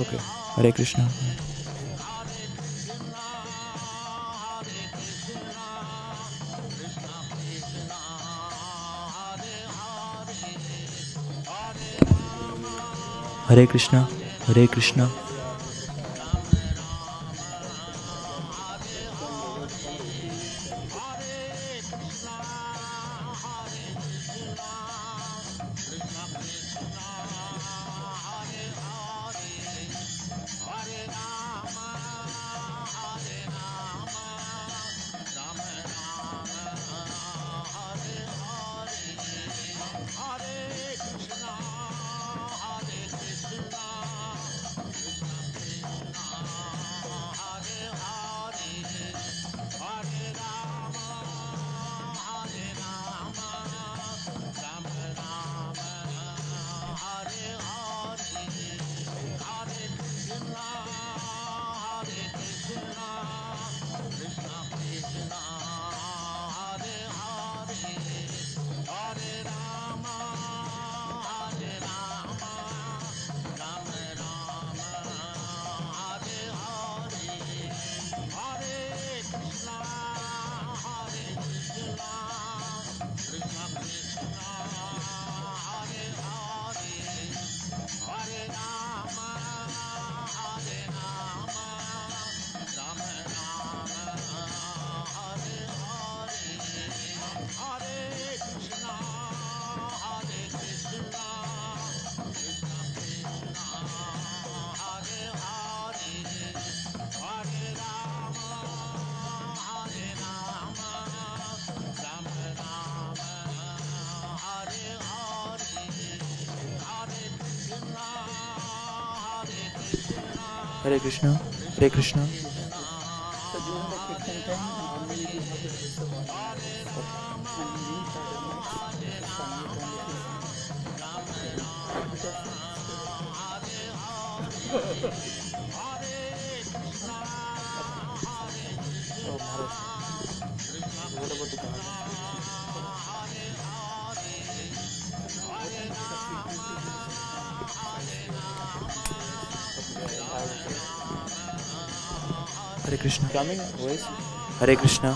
Okay, Hare Krishna. Hare Krishna, Hare Krishna. Hare Krishna, Hare Krishna. So during the kirtan time, normally we have to raise the voice. And we start the next Sankirtan Oh, Maharaj. What about the garden? Hare Krishna. Coming, voice. Hare Krishna.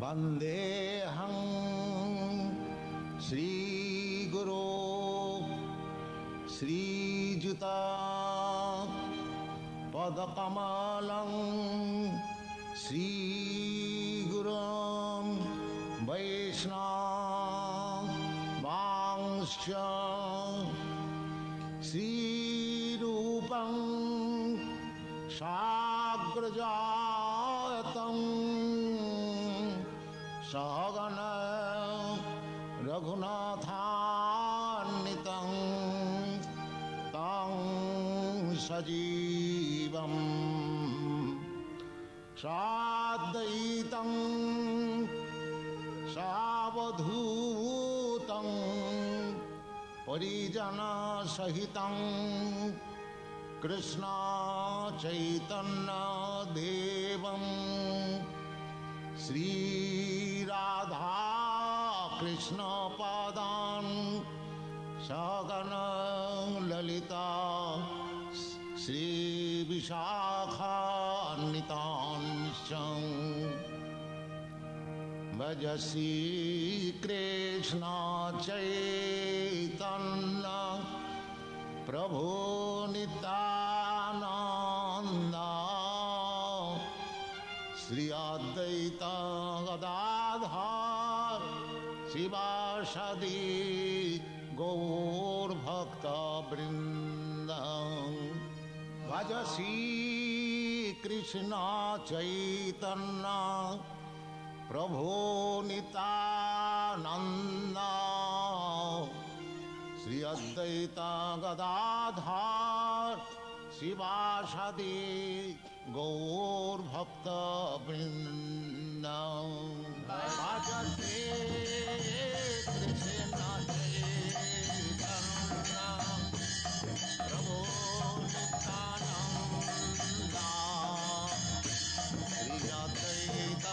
वन्देऽहं श्रीगुरो श्रीयुता पदकमलं श्रीगुरुं वैष्णवांश्च श्रीरूपं साग्रजातं सहगण रघुनाथान्वितं तं सजीवं साद्वैतं सावधूतं परिजनसहितं कृष्ण चैतन्य देवं श्री राधा कृष्ण पादान् सहगण ललिता श्रीविशाखान्वितांश्च भज श्रीकृष्ण चैतन्य प्रभो नित्यानन्द श्री अद्वैत गदाधर शिवासादि गौरभक्तवृन्द भज श्रीकृष्ण चैतन्य प्रभो नित्यानन्द श्री अद्वैत गदाधर शिवासादि गौरभक्तवृन्द भज श्रीकृष्ण चैतन्य प्रभो Nityanand Shri Advaita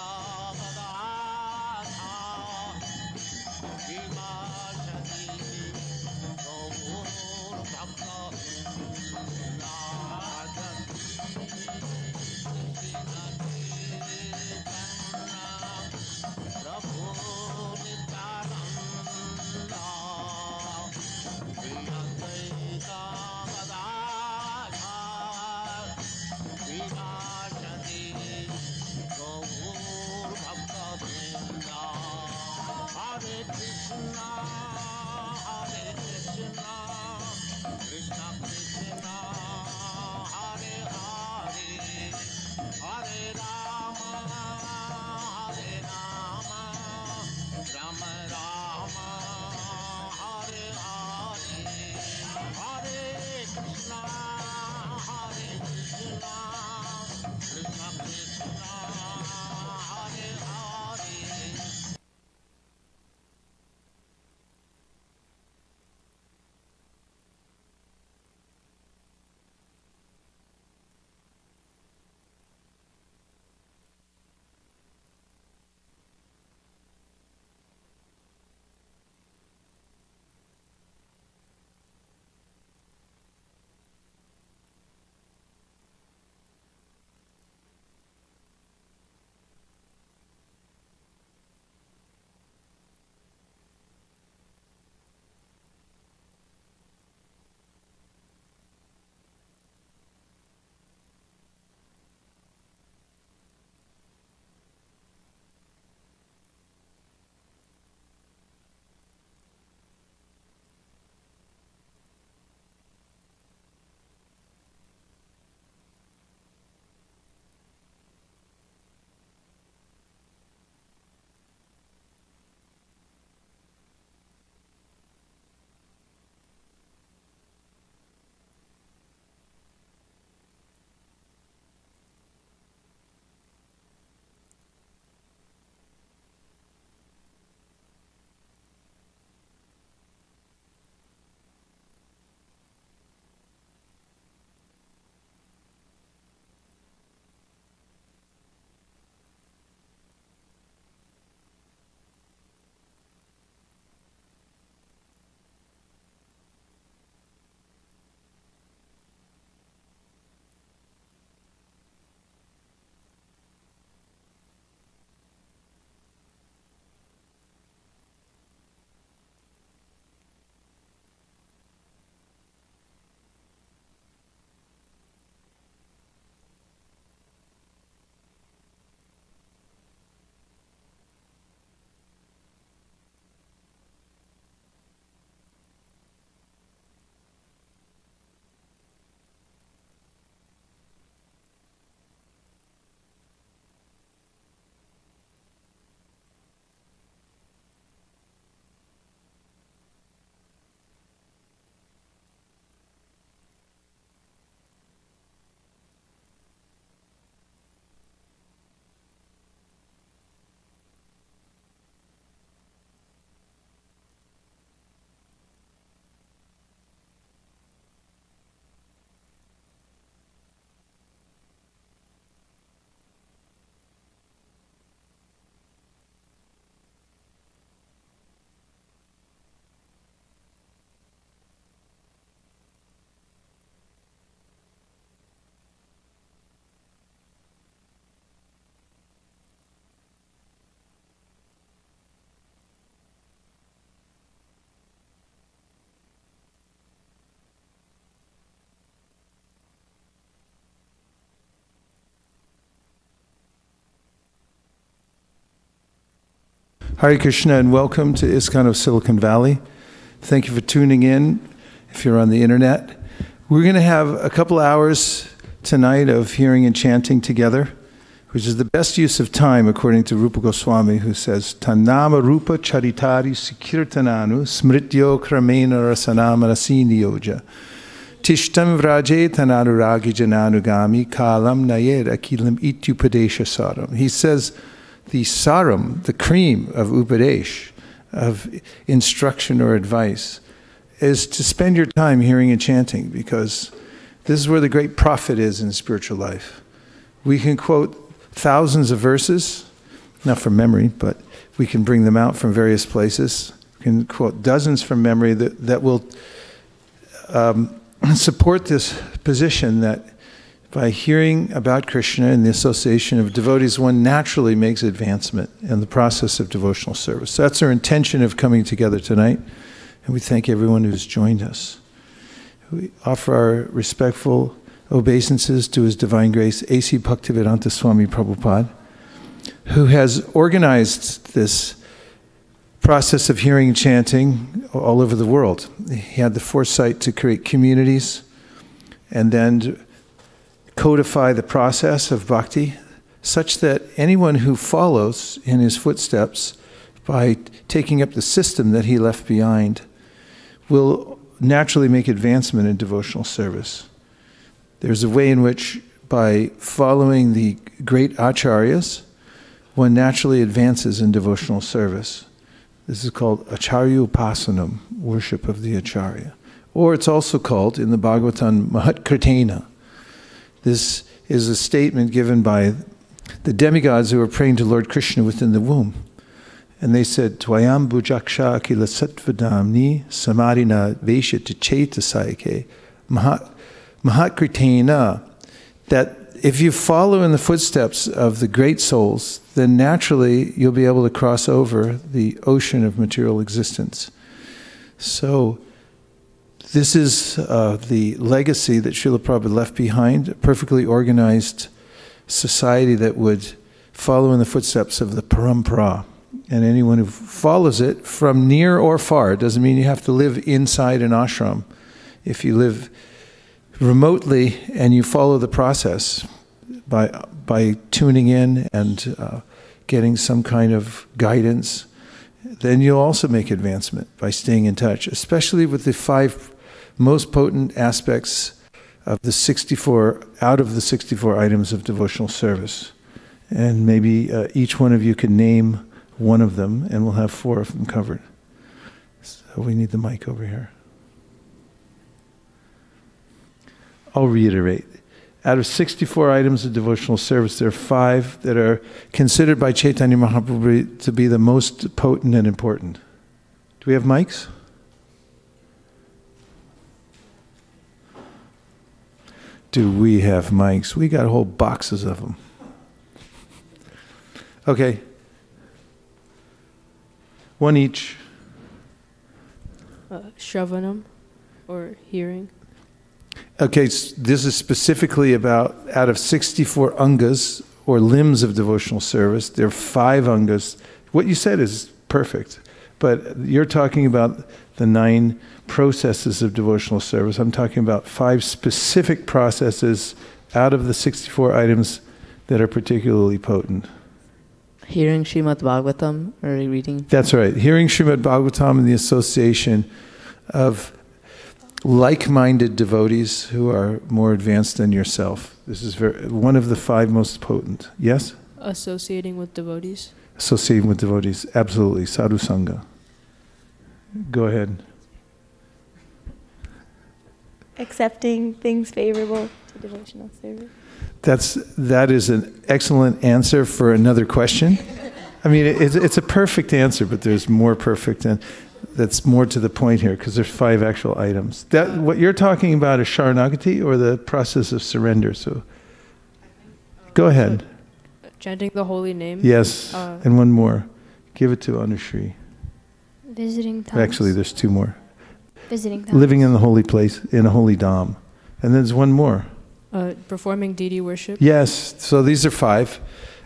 Hare Krishna and welcome to ISKCON of Silicon Valley. Thank you for tuning in if you're on the internet. We're going to have a couple hours tonight of hearing and chanting together, which is the best use of time according to Rupa Goswami, who says, Tanama Rupa Charitari Sikirtananu Smrityo Kramena Rasanama Rasiniyoja Tishtam Vraje Tanaruragi Jananugami Kalam Nayed Akilam Ityupadesha Saram. He says, the saram, the cream of upadesh, of instruction or advice, is to spend your time hearing and chanting, because this is where the great profit is in spiritual life. We can quote thousands of verses, not from memory, but we can bring them out from various places. We can quote dozens from memory that will support this position that by hearing about Krishna and the association of devotees, one naturally makes advancement in the process of devotional service. That's our intention of coming together tonight, and we thank everyone who's joined us. We offer our respectful obeisances to His Divine Grace, A.C. Bhaktivedanta Swami Prabhupada, who has organized this process of hearing and chanting all over the world. He had the foresight to create communities and then codify the process of bhakti such that anyone who follows in his footsteps by taking up the system that he left behind will naturally make advancement in devotional service. There's a way in which by following the great acharyas, one naturally advances in devotional service. This is called acharya upasanam, worship of the acharya. Or it's also called in the Bhagavatam Maha-mantra. This is a statement given by the demigods who were praying to Lord Krishna within the womb. And they said, Tvayam bhujaksha akila sattvadamni samadhina veshita chetasayake mahatkritena. That if you follow in the footsteps of the great souls, then naturally you'll be able to cross over the ocean of material existence. So this is the legacy that Srila Prabhupada left behind, a perfectly organized society that would follow in the footsteps of the parampara. And anyone who follows it from near or far, it doesn't mean you have to live inside an ashram. If you live remotely and you follow the process by tuning in and getting some kind of guidance, then you'll also make advancement by staying in touch, especially with the 5 most potent aspects of the 64, out of the 64 items of devotional service. And maybe each one of you can name one of them, and we'll have 4 of them covered. So we need the mic over here. I'll reiterate. Out of 64 items of devotional service, there are 5 that are considered by Chaitanya Mahaprabhu to be the most potent and important. Do we have mics? Do we have mics? We got whole boxes of them. Okay. 1 each. Shravanam, or hearing. Okay, this is specifically about, out of 64 angas, or limbs of devotional service, there are 5 angas. What you said is perfect, but you're talking about the 9 processes of devotional service. I'm talking about 5 specific processes out of the 64 items that are particularly potent. Hearing Srimad Bhagavatam or reading? That's right. Hearing Srimad Bhagavatam and the association of like-minded devotees who are more advanced than yourself. This is one of the 5 most potent. Yes? Associating with devotees. Associating with devotees, absolutely. Sadhu Sangha. Go ahead. Accepting things favorable to devotional service. That is an excellent answer for another question. I mean, it's a perfect answer, but there's more perfect, and that's more to the point here, because there's 5 actual items. What you're talking about is Sharanagati, or the process of surrender. So, go ahead. Chanting the holy name. Yes, and one more. Give it to Anushri. Visiting times. Actually, there's 2 more. Visiting times. Living in the holy place, in a holy dham. And there's one more. Performing deity worship. Yes, so these are 5.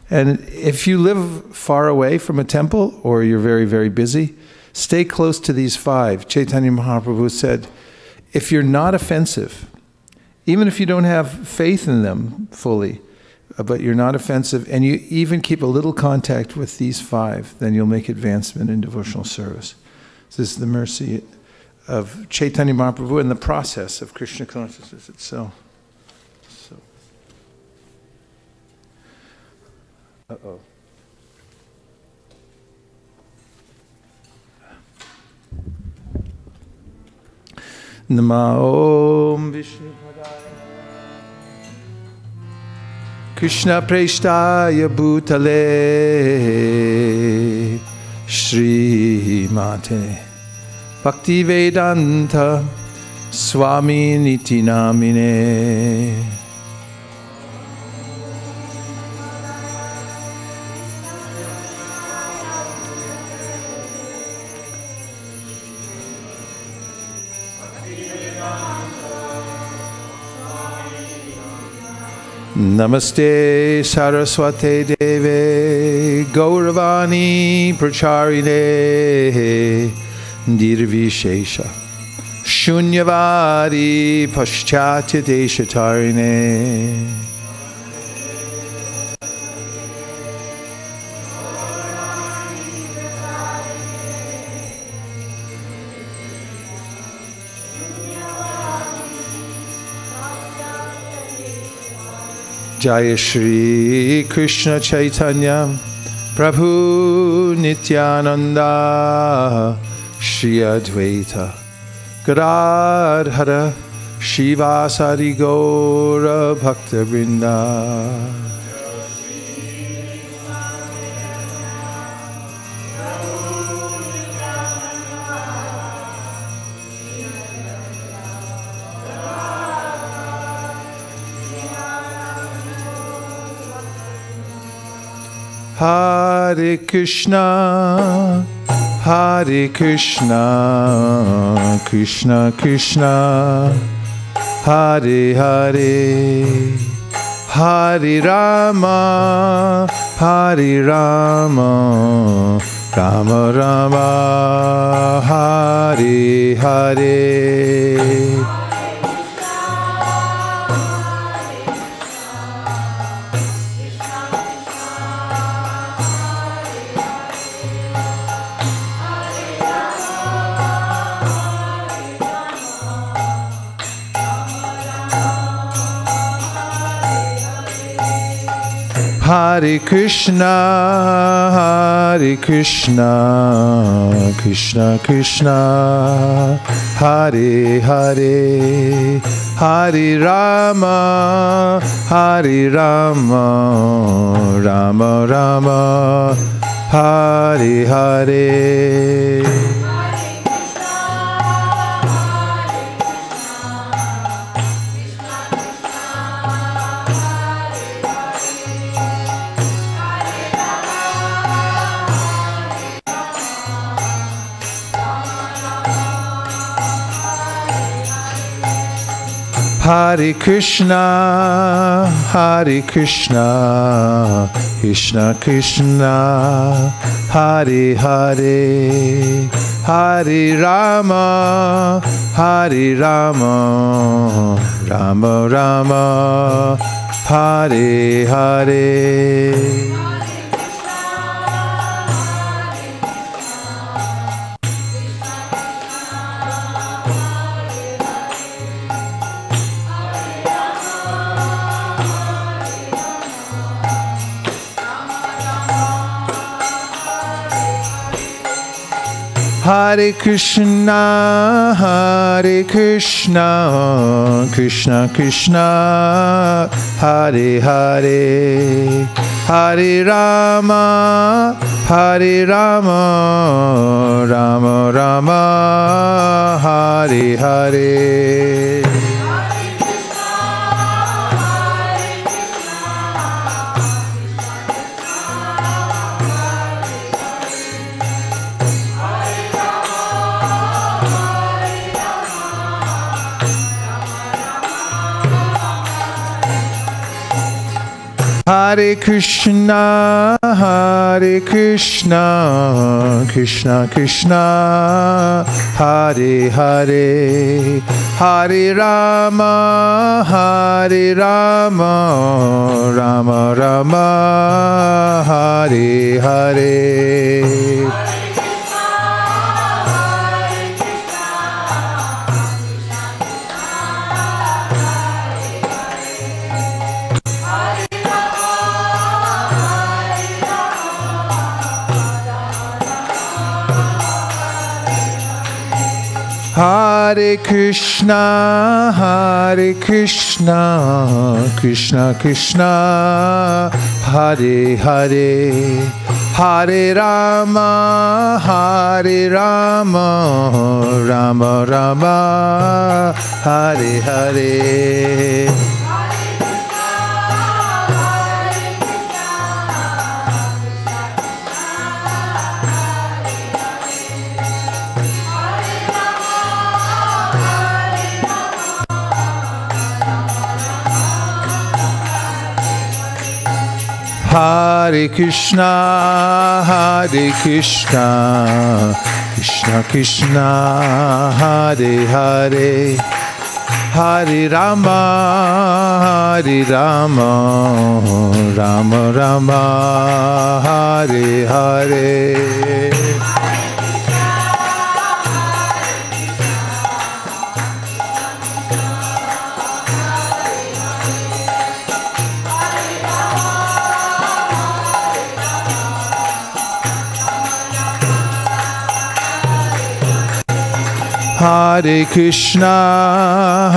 And if you live far away from a temple or you're very, very busy, stay close to these 5. Chaitanya Mahaprabhu said, if you're not offensive, even if you don't have faith in them fully, but you're not offensive, and you even keep a little contact with these 5, then you'll make advancement in devotional service. So this is the mercy of Chaitanya Mahaprabhu and the process of Krishna consciousness itself. So. Uh-oh. Namo Om Vishnu Padaya Krishna Preshtaya Bhutale Shri Mate Bhakti Vedanta Swami Niti Namine Namaste Saraswate Deve Gauravani Pracharine Nirvishesha Shunyavadi Paschatya Deshatarine Jaya Shri Krishna Chaitanya Prabhu Nityananda Shri Advaita Gadadhara Shivasari Gaura Bhakta Vrinda Hare Krishna, Hare Krishna, Krishna Krishna, Hare Hare, Hare Rama, Hare Rama, Rama Rama, Hare Hare. Hare Krishna, Hare Krishna, Krishna Krishna, Hare Hare, Hare Rama, Hare Rama, Rama Rama, Hare Hare. Hare Krishna, Hare Krishna, Krishna Krishna, Hare Hare, Hare Rama, Hare Rama, Rama Rama, Hare Hare. Hare Krishna, Hare Krishna, Krishna Krishna, Hare Hare, Hare Rama, Hare Rama, Rama Rama, Hare Hare. Hare Krishna, Krishna Krishna, Hare Hare, Hare Rama, Rama Rama, Hare Hare. Hare Krishna, Krishna Krishna, Hare Hare, Hare Rama, Rama Rama, Hare Hare. Hare Krishna, Krishna Krishna, Hare Hare, Hare Rama, Rama Rama, Hare Hare. Hare Krishna,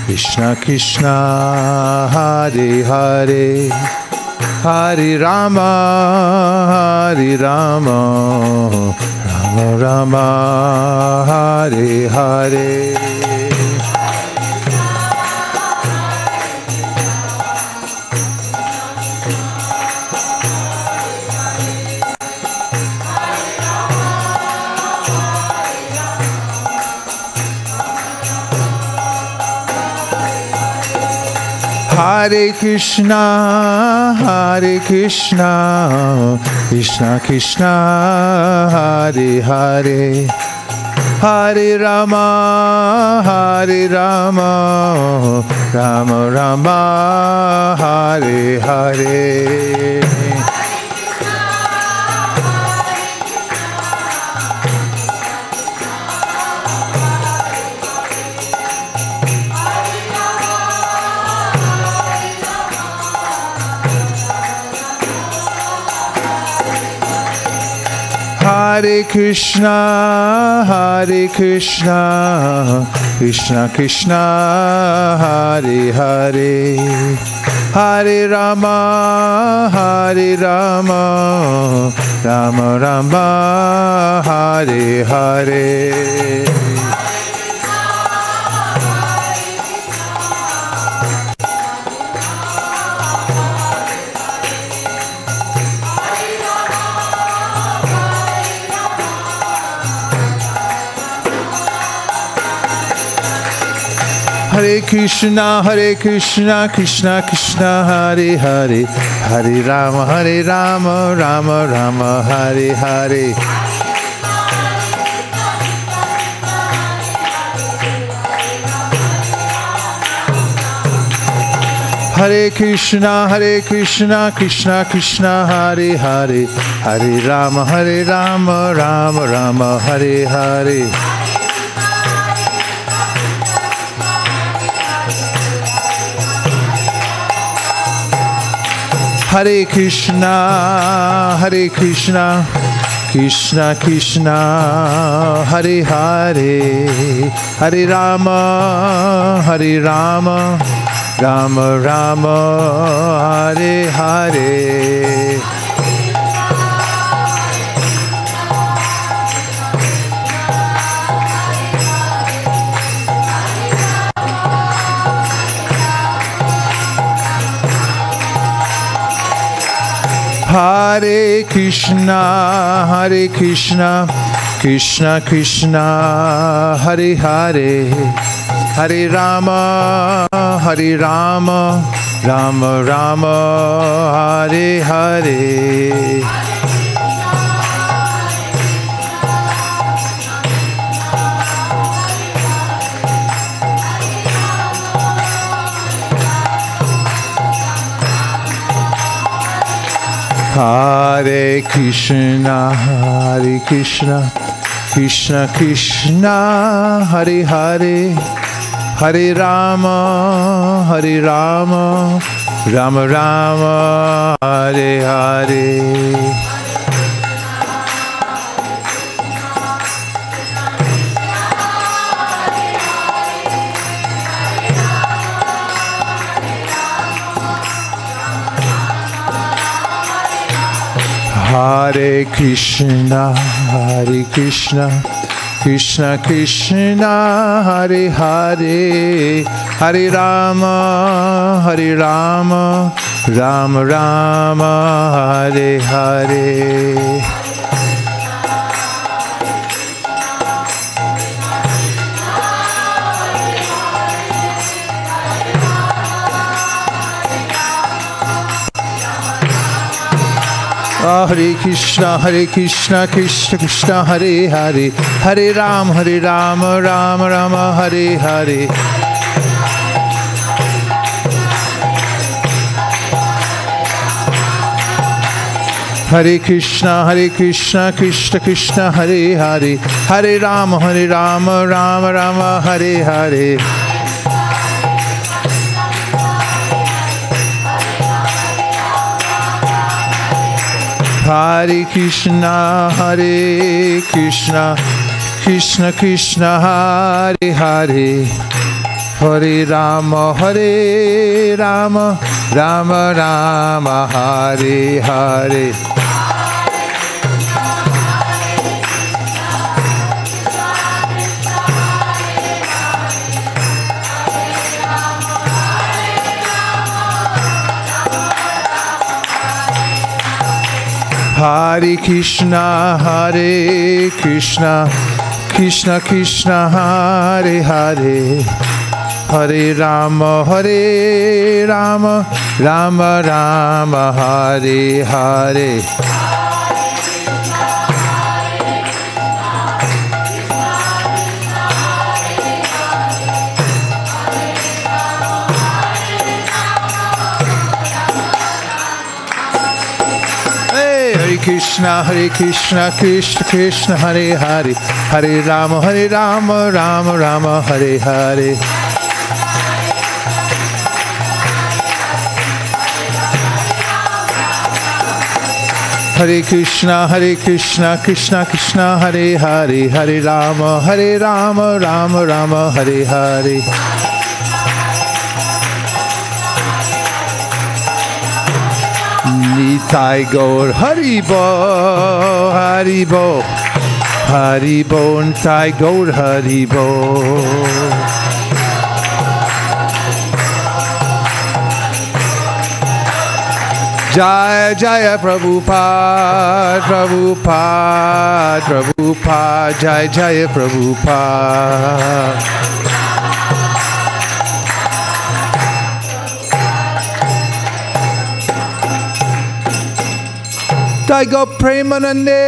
Krishna Krishna, Hare Hare, Hare Rama, Rama Rama, Hare Hare. Hare Krishna, Krishna Krishna, Hare Hare, Hare Rama, Rama Rama, Hare Hare. Hare Krishna, Krishna Krishna, Hare Hare, Hare Rama, Rama Rama, Hare Hare. Hare Krishna, Krishna Krishna, Hare Hare, Hare Rama, Rama Rama, Hare Hare. Hare Krishna, Krishna Krishna, Hare Hare, Hare Rama, Rama Rama, Hare Hare. Hare Krishna, Krishna Krishna, Hare Hare, Hare Rama, Rama Rama, Hare Hare. Hare Krishna, Krishna Krishna, Hare Hare, Hare Rama, Rama Rama Hare Hare Hare Krishna Krishna Krishna Hare Hare Hare Rama Rama Rama Hare Hare Hare Krishna Krishna Krishna Hare Hare Hare Rama Rama Rama Hare Hare Hare Krishna Krishna Krishna Hare Hare Hare Rama Rama Rama Hare Hare Hare Krishna Krishna Krishna Hare Hare Hare Rama Rama Rama Hare Hare Hare Krishna Krishna Krishna Hare Hare Hare Rama Rama Rama Hare Hare Hare Krishna Krishna Krishna Hare Hare Hare Rama Rama Rama Hare Hare Krishna Krishna Krishna Hare Hare Hare Rama Rama Rama Hare Hare Hare Krishna Krishna Krishna Hare Hare Hare Rama Rama Rama Hare Hare Nitai Gaur Haribo Haribo Haribo Nitai Gaur Haribo Jaya Jaya Prabhupada Prabhupada Prabhupada Jaya Jaya Prabhupada Taigo Premanande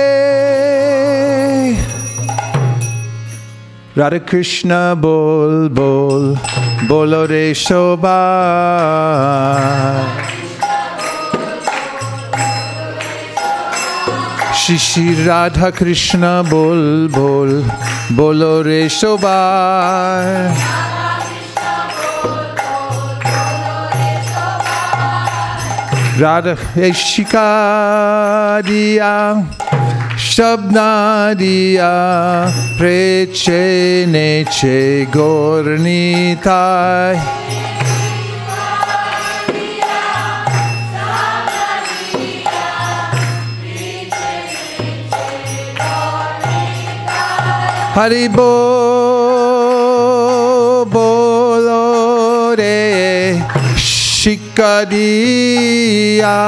Radha Krishna Bol Bol Bolo Re Shobha Shri Radha Krishna Bol Bol Bolo Re Shobha Radha Eshika Diya Shabna Diya Preche Neche Gornitai Haribo Bolo Re Shikadiya.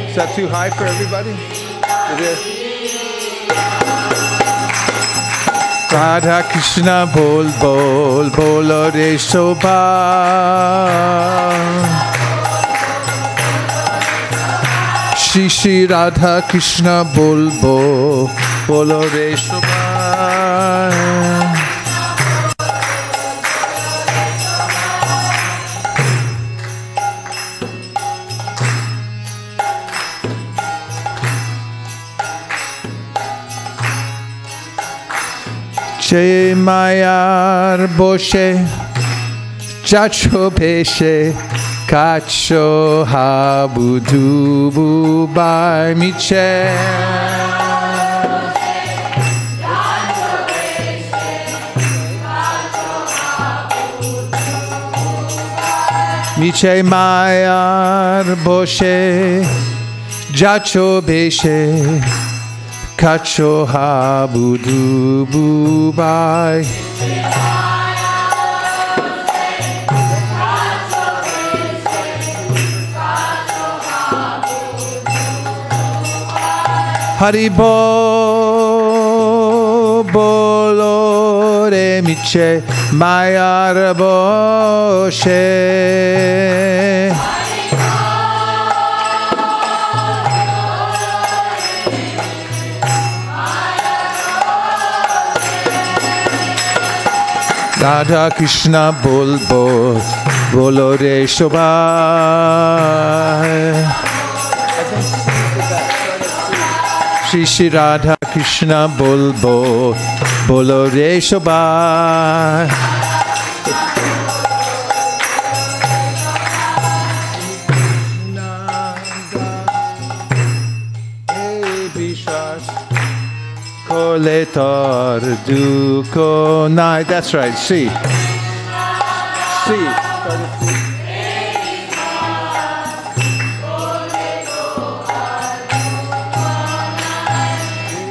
Is that too high for everybody? Radha Krishna bol bol bolo re shobha. Shri Shri Radha Krishna bol bol bolo re shobha. Che mayar boshe, chacho peshe, kacho habudu bubai miche. Miche mayar boshe, jacho beshe. Kacho habudu bubai. Haribo bolo re miche mayar boshe. Radha Krishna bol bol bolo re shobha. Shri Shri Radha Krishna bol bol bolo re shobha. Koletar duko nai. That's right. C.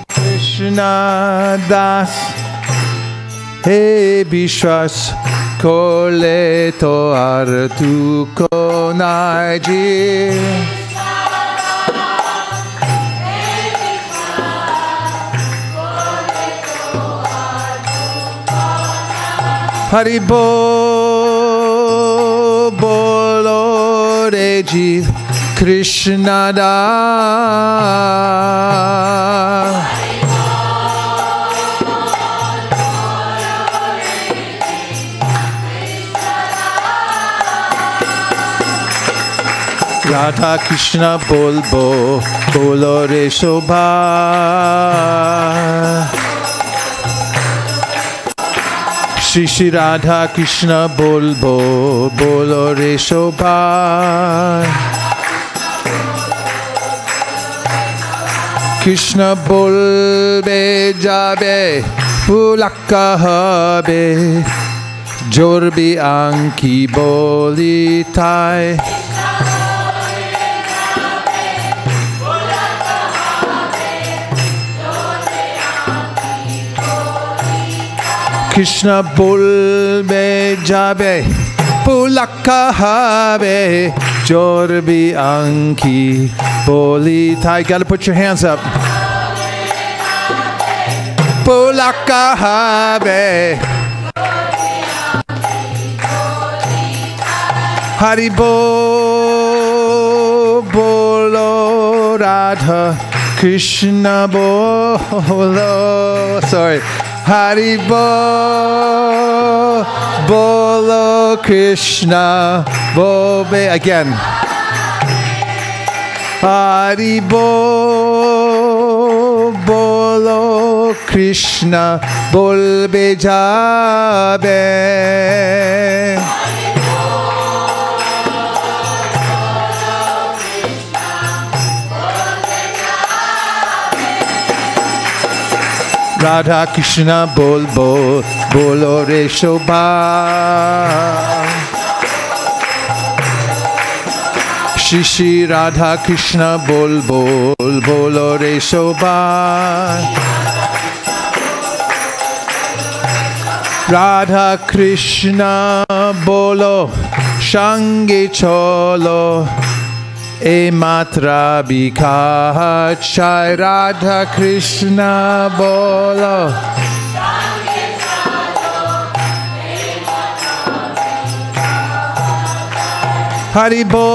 Krishna das. Hey Bishwas. Koletar duko nai ji. Haribo bolo re jiv Krishna da. Radha Krishna bol bolo re shobha. Shri Shri Radha Krishna bol bolo re shobha. Krishna bol be jabe pulakka habe jor bi anki boli tai. Krishna bol be jabe pulakka habe jor bi anki boli tai. Gotta put your hands up. Pulakka habe. Haribo bolo Radha Krishna bolo. Sorry. Haribo bolo Krishna bobe. Again. Haribo bolo Krishna bol be jabe. Radha Krishna bol bolo re shobha. Shri Shri Radha Krishna bol bolo re shobha. Radha Krishna bolo shange cholo e matra bikachai. Radha Krishna bolo Haribo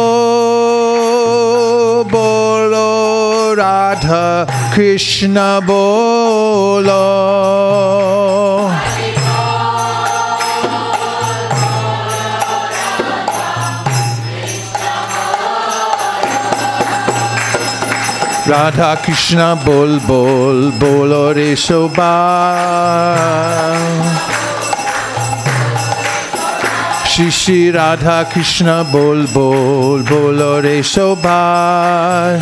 bolo Radha Krishna bolo. Radha Krishna bol bol bolo re shobha. Shri Shri Radha Krishna bol bol bolo re shobha.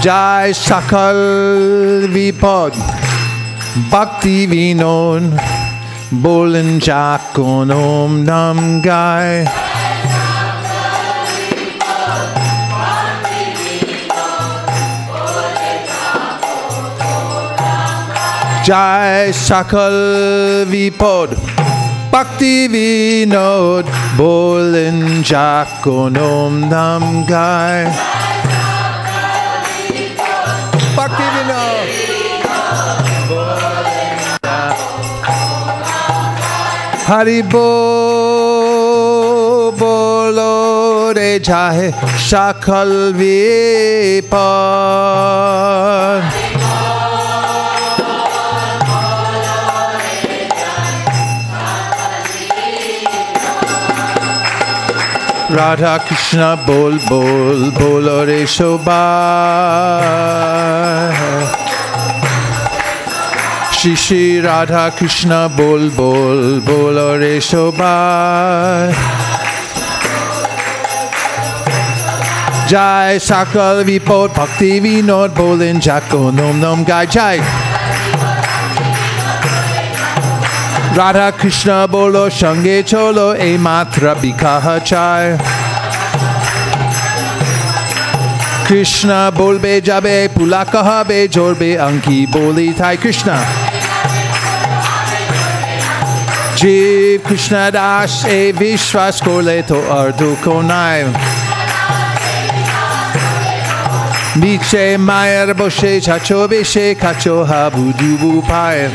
Jai Sakal Vipad Bhakti Vinod Bolen Jakon Om Nam Gai. Jai Sakal Vipad Bhakti Vinod Bolen Jakon Om Nam Gai. Bhakti Vinod Haribo bolo re jahe Sakal Vipad. Radha Krishna bol bol bolo re shobha. Shri Shri Radha Krishna bol bol bolo re shobha. Jai Sakal Vipad Bhakti Vinod Bolen Jakon Om Nam Gai. Jai Radha Krishna bolo Shange cholo e matra bikaha chai. Krishna bolbe jabe pulaka habe jorbe anki boli thai. Krishna Jeev Krishna das e vishwas korle to ardu konai. Miche mayar boshe chacho beshe kacho habu dubu pai.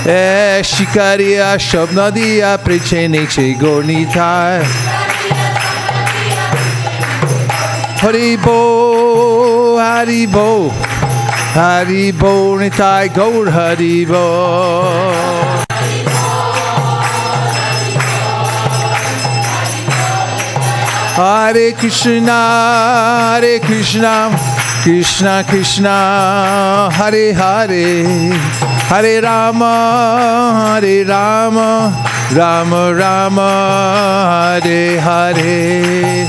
Shikaria Shabnadia Pricheneche Gornita. Haribo, Haribo, Haribo Nitai Gaur Haribo. Hare Krishna, Hare Krishna, Krishna Krishna, Hare Hare, Hare Rama, Hare Rama, Rama Rama, Hare Hare.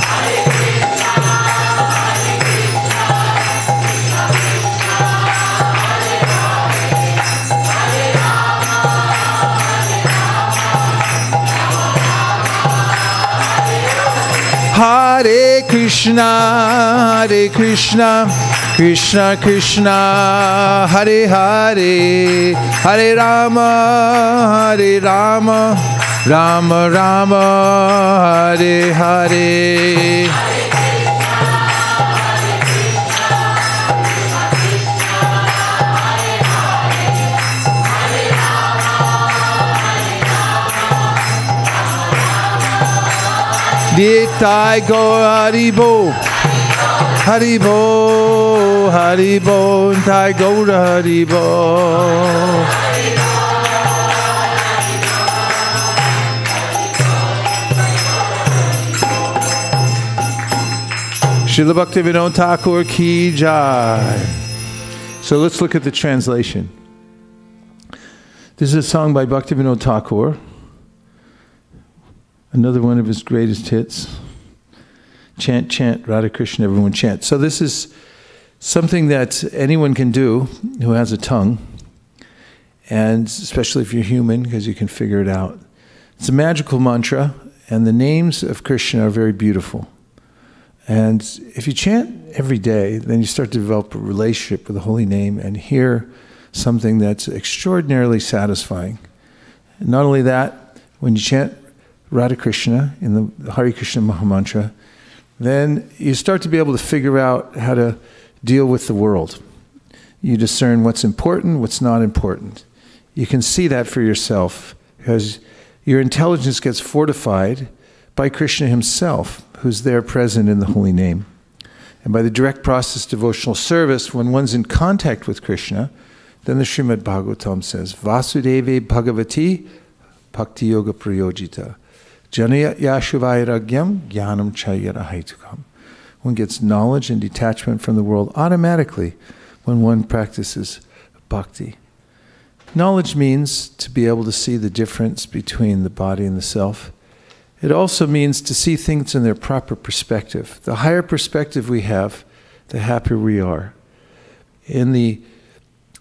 Hare Krishna, Hare Krishna, Krishna Krishna, Hare Hare, Hare Rama, Hare Rama, Rama Rama, Hare Hare. Nitai Gaur Haribo, Haribo, Haribo, Nitai Gaur Haribo. Srila Bhaktivinoda Thakur ki jai. So let's look at the translation. This is a song by Bhaktivinoda Thakur. Another one of his greatest hits. Chant, chant, Radha Krishna, everyone chant. So this is something that anyone can do who has a tongue, and especially if you're human, because you can figure it out. It's a magical mantra, and the names of Krishna are very beautiful. And if you chant every day, then you start to develop a relationship with the holy name and hear something that's extraordinarily satisfying. And not only that, when you chant Radha Krishna in the Hare Krishna Maha-mantra, then you start to be able to figure out how to deal with the world. You discern what's important, what's not important. you can see that for yourself, because your intelligence gets fortified by Krishna himself, who's there present in the holy name. And by the direct process of devotional service, when one's in contact with Krishna, then the Srimad Bhagavatam says, Vasudeve Bhagavati Bhakti Yoga Prayojita Janaya Yashavairagyam Jnanam Chayara Haitukam. One gets knowledge and detachment from the world automatically when one practices bhakti. Knowledge means to be able to see the difference between the body and the self. It also means to see things in their proper perspective. The higher perspective we have, the happier we are. In the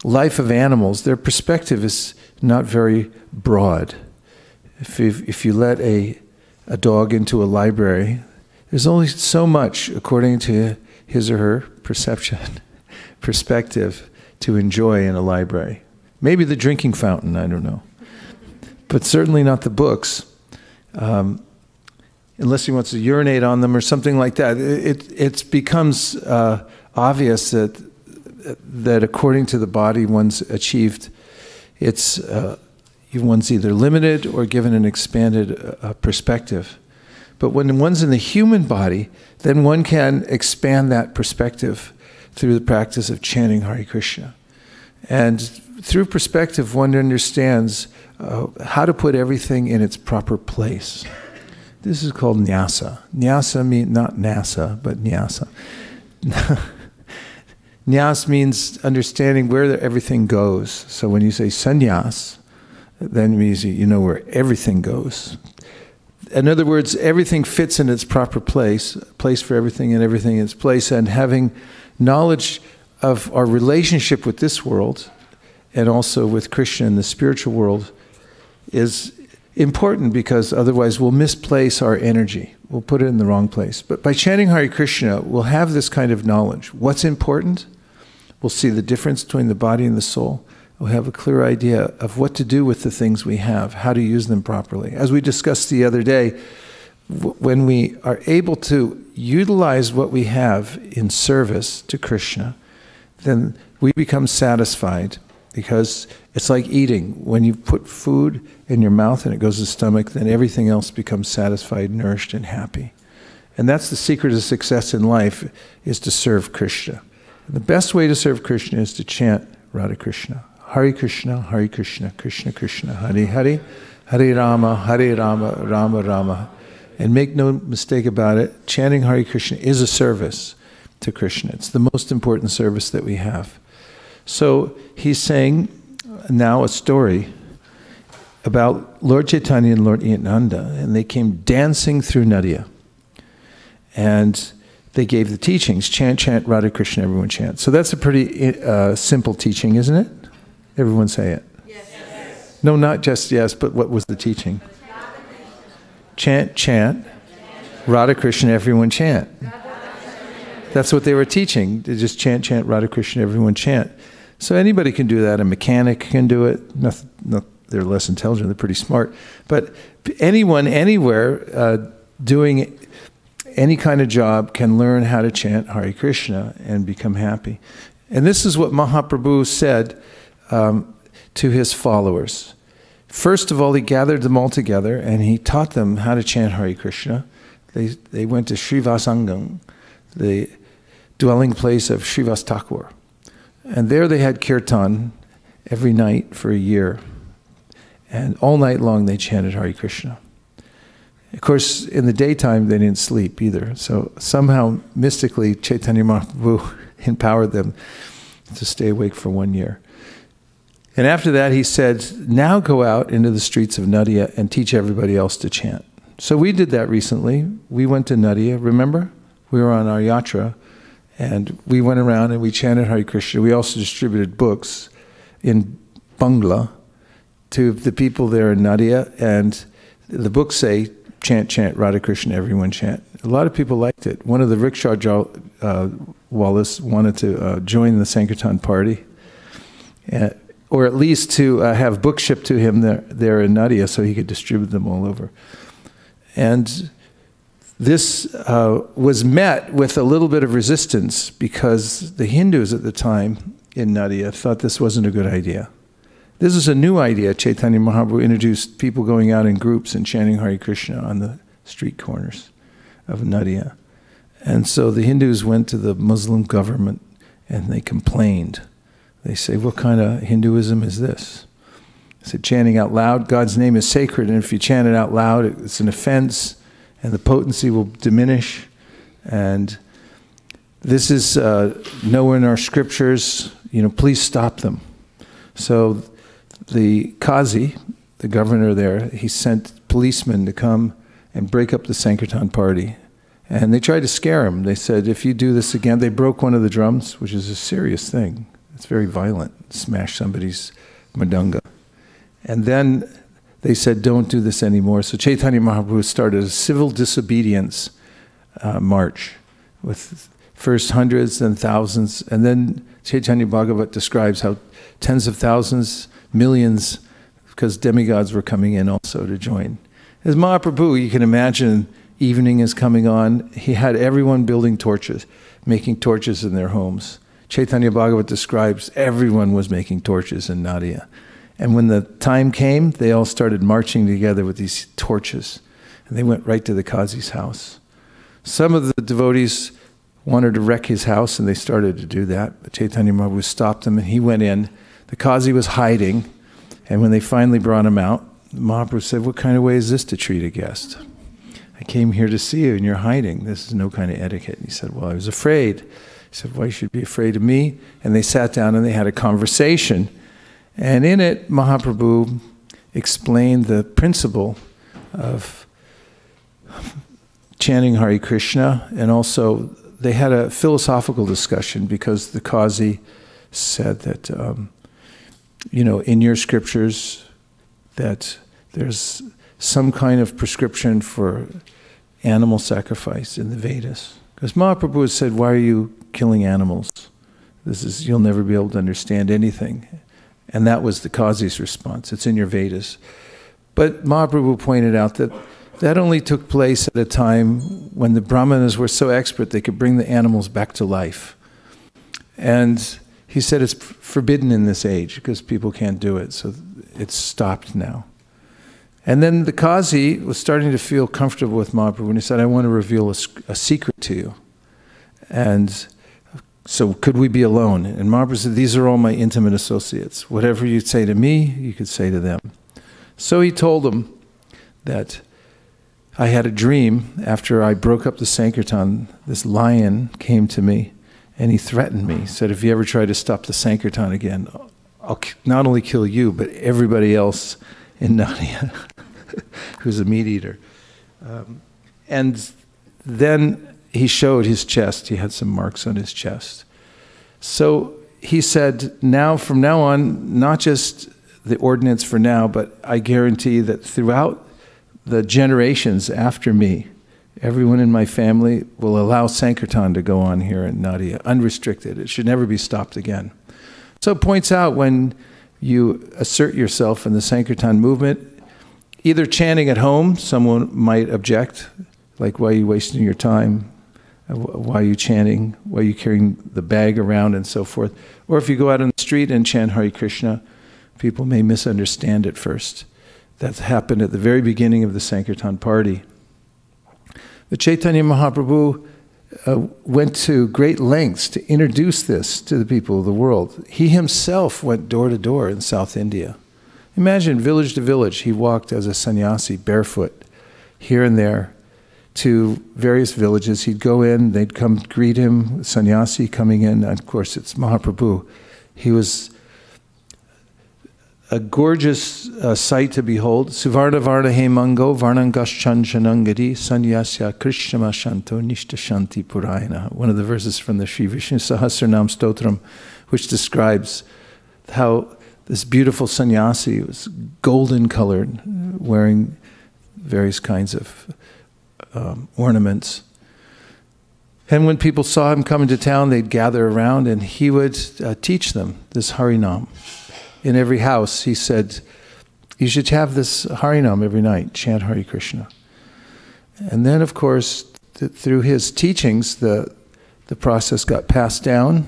life of animals, their perspective is not very broad. If you let a dog into a library, there's only so much, according to his or her perspective, to enjoy in a library. Maybe the drinking fountain, I don't know. But certainly not the books. Unless he wants to urinate on them or something like that. It becomes obvious that according to the body one's achieved, one's either limited or given an expanded perspective. But when one's in the human body, then one can expand that perspective through the practice of chanting Hare Krishna. And through perspective, one understands how to put everything in its proper place. This is called nyasa. Nyasa means not NASA, but nyasa. Nyas means understanding where everything goes. So when you say sannyas, then it means you know where everything goes. In other words, everything fits in its proper place for everything and everything in its place, and having knowledge of our relationship with this world and also with Krishna in the spiritual world is important, because otherwise we'll misplace our energy. We'll put it in the wrong place. But by chanting Hare Krishna, we'll have this kind of knowledge. What's important? We'll see the difference between the body and the soul. We'll have a clear idea of what to do with the things we have, how to use them properly. As we discussed the other day, when we are able to utilize what we have in service to Krishna, then we become satisfied, because it's like eating. When you put food in your mouth and it goes to the stomach, then everything else becomes satisfied, nourished, and happy. And that's the secret of success in life, is to serve Krishna. And the best way to serve Krishna is to chant Radha Krishna. Hare Krishna, Krishna Krishna, Hare Hare, Hare Rama, Rama Rama. And make no mistake about it, chanting Hare Krishna is a service to Krishna. It's the most important service that we have. So he's saying now a story about Lord Chaitanya and Lord Nityananda, and they came dancing through Nadia. And they gave the teachings, chant, chant, Radha Krishna, everyone chant. So that's a pretty simple teaching, isn't it? Everyone say it. Yes. No, not just yes, but what was the teaching? Chant, chant, Radha Krishna, everyone chant. That's what they were teaching. They just chant, chant, Radha Krishna, everyone chant. So anybody can do that. A mechanic can do it. They're less intelligent. They're pretty smart. But anyone, anywhere, doing any kind of job can learn how to chant Hare Krishna and become happy. And this is what Mahaprabhu said to his followers. First of all, he gathered them all together and he taught them how to chant Hare Krishna. They went to Srivasangam, the dwelling place of Srivas Thakur. And there they had kirtan every night for a year. And all night long they chanted Hare Krishna. Of course, in the daytime they didn't sleep either. So somehow, mystically, Chaitanya Mahaprabhu empowered them to stay awake for 1 year. And after that he said, now go out into the streets of Nadia and teach everybody else to chant. So we did that recently. We went to Nadia, remember? We were on our yatra, and we went around and we chanted Hare Krishna. We also distributed books in Bangla to the people there in Nadia, and the books say, chant, chant, Radha Krishna, everyone chant. A lot of people liked it. One of the rickshaw Wallace wanted to join the Sankirtan party, or at least to have books shipped to him there in Nadia so he could distribute them all over. And this was met with a little bit of resistance, because the Hindus at the time in Nadia thought this wasn't a good idea. This is a new idea. Chaitanya Mahaprabhu introduced people going out in groups and chanting Hare Krishna on the street corners of Nadia. And so the Hindus went to the Muslim government and they complained. They say, what kind of Hinduism is this? They said, chanting out loud, God's name is sacred, and if you chant it out loud, it's an offense, and the potency will diminish. And this is nowhere in our scriptures, please stop them. So the Qazi, the governor there, he sent policemen to come and break up the Sankirtan party. And they tried to scare him. They said, if you do this again, they broke one of the drums, which is a serious thing. It's very violent, smash somebody's madanga. And then they said, don't do this anymore. So Chaitanya Mahaprabhu started a civil disobedience march with first hundreds, then thousands. And then Chaitanya Bhagavat describes how tens of thousands, millions, because demigods were coming in also to join. As Mahaprabhu, you can imagine, evening is coming on. He had everyone building torches, making torches in their homes. Chaitanya Bhagavat describes everyone was making torches in Nadia. And when the time came, they all started marching together with these torches. And they went right to the Qazi's house. Some of the devotees wanted to wreck his house, and they started to do that. But Chaitanya Mahaprabhu stopped them, and he went in. The Qazi was hiding. And when they finally brought him out, Mahaprabhu said, what kind of way is this to treat a guest? I came here to see you, and you're hiding. This is no kind of etiquette. And he said, well, I was afraid. He said, why should you be afraid of me? And they sat down and they had a conversation. And in it, Mahaprabhu explained the principle of chanting Hare Krishna. And also, they had a philosophical discussion because the Qazi said that, in your scriptures, that there's some kind of prescription for animal sacrifice in the Vedas. Because Mahaprabhu has said, why are you killing animals? You'll never be able to understand anything. And that was the Qazi's response. It's in your Vedas. But Mahaprabhu pointed out that that only took place at a time when the Brahmanas were so expert they could bring the animals back to life. And he said it's forbidden in this age because people can't do it. So it's stopped now. And then the Qazi was starting to feel comfortable with Mahaprabhu, and he said, I want to reveal a secret to you. And so could we be alone? And Mahaprabhu said, these are all my intimate associates. Whatever you say to me, you could say to them. So he told them that I had a dream after I broke up the Sankirtan. This lion came to me, and he threatened me. He said, if you ever try to stop the Sankirtan again, I'll not only kill you, but everybody else in Nadia, who's a meat eater. And then he showed his chest. He had some marks on his chest. So he said, from now on, not just the ordinance for now, but I guarantee that throughout the generations after me, everyone in my family will allow Sankirtan to go on here in Nadia, unrestricted. It should never be stopped again. So it points out when you assert yourself in the Sankirtan movement, either chanting at home, someone might object, like, why are you wasting your time? Why are you chanting? Why are you carrying the bag around and so forth? Or if you go out on the street and chant Hare Krishna, people may misunderstand it first. That happened at the very beginning of the Sankirtan party. But Chaitanya Mahaprabhu went to great lengths to introduce this to the people of the world. He himself went door to door in South India. Imagine village to village, he walked as a sannyasi barefoot here and there to various villages. He'd go in, they'd come greet him, sannyasi coming in, and of course it's Mahaprabhu. He was a gorgeous sight to behold. Suvarna varna he mango varnangaschan shanangadi sanyasya krishnama shanto nishta shanti purayana. One of the verses from the Sri Vishnu Sahasranam Stotram, which describes how this beautiful sannyasi was golden colored, wearing various kinds of ornaments. And when people saw him come into town, they'd gather around and he would teach them this Harinam. In every house, he said, you should have this Harinam every night, chant Hare Krishna. And then, of course, through his teachings, the process got passed down,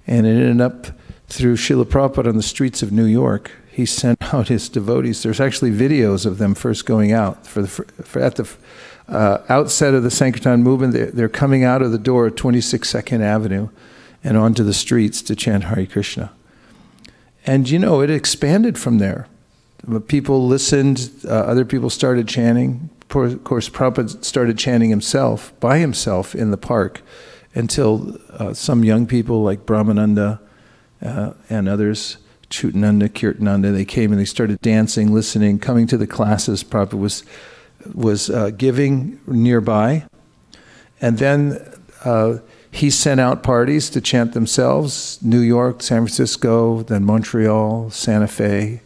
and it ended up through Srila Prabhupada on the streets of New York. he sent out his devotees. There's actually videos of them first going out. At the outset of the Sankirtan movement, they're coming out of the door at 26 2nd Avenue and onto the streets to chant Hare Krishna. And you know, it expanded from there. People listened, other people started chanting. Of course, Prabhupada started chanting himself, by himself in the park, until some young people like Brahmananda and others, Chutananda, Kirtananda, they came and they started dancing, listening, coming to the classes Prabhupada was giving nearby. And then he sent out parties to chant themselves, New York, San Francisco, then Montreal, Santa Fe,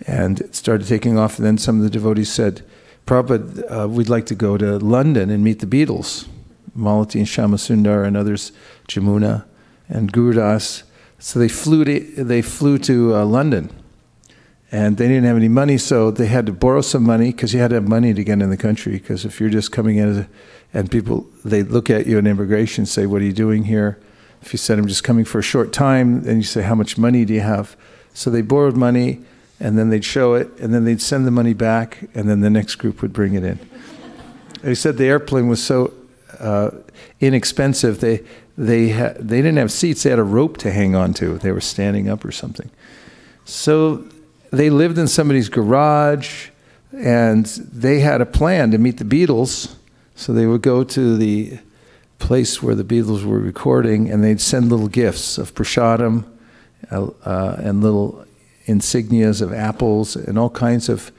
and it started taking off. And then some of the devotees said, Prabhupada, we'd like to go to London and meet the Beatles, Malati and Shyamasundar and others, Jamuna and Gurudas. So they flew to London, and they didn't have any money, so they had to borrow some money, because you had to have money to get in the country, because if you're just coming in and people, they look at you in immigration and say, what are you doing here? If you said, I'm just coming for a short time, then you say, how much money do you have? So they borrowed money, and then they'd show it, and then they'd send the money back, and then the next group would bring it in. They said the airplane was so inexpensive, they didn't have seats, they had a rope to hang on to. They were standing up or something. So they lived in somebody's garage, and they had a plan to meet the Beatles. So they would go to the place where the Beatles were recording, and they'd send little gifts of prasadam and little insignias of apples and all kinds of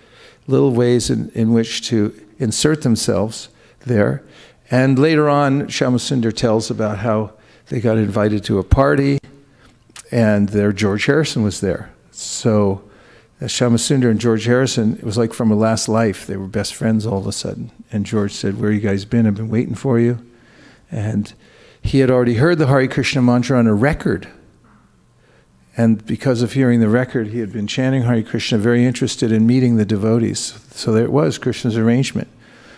little ways in which to insert themselves there. And later on, Shyamasundar tells about how they got invited to a party, and their George Harrison was there. So Shyamasundar and George Harrison, it was like from a last life. They were best friends all of a sudden. And George said, where you guys been? I've been waiting for you. And he had already heard the Hare Krishna mantra on a record. And because of hearing the record, he had been chanting Hare Krishna, very interested in meeting the devotees. So there it was, Krishna's arrangement.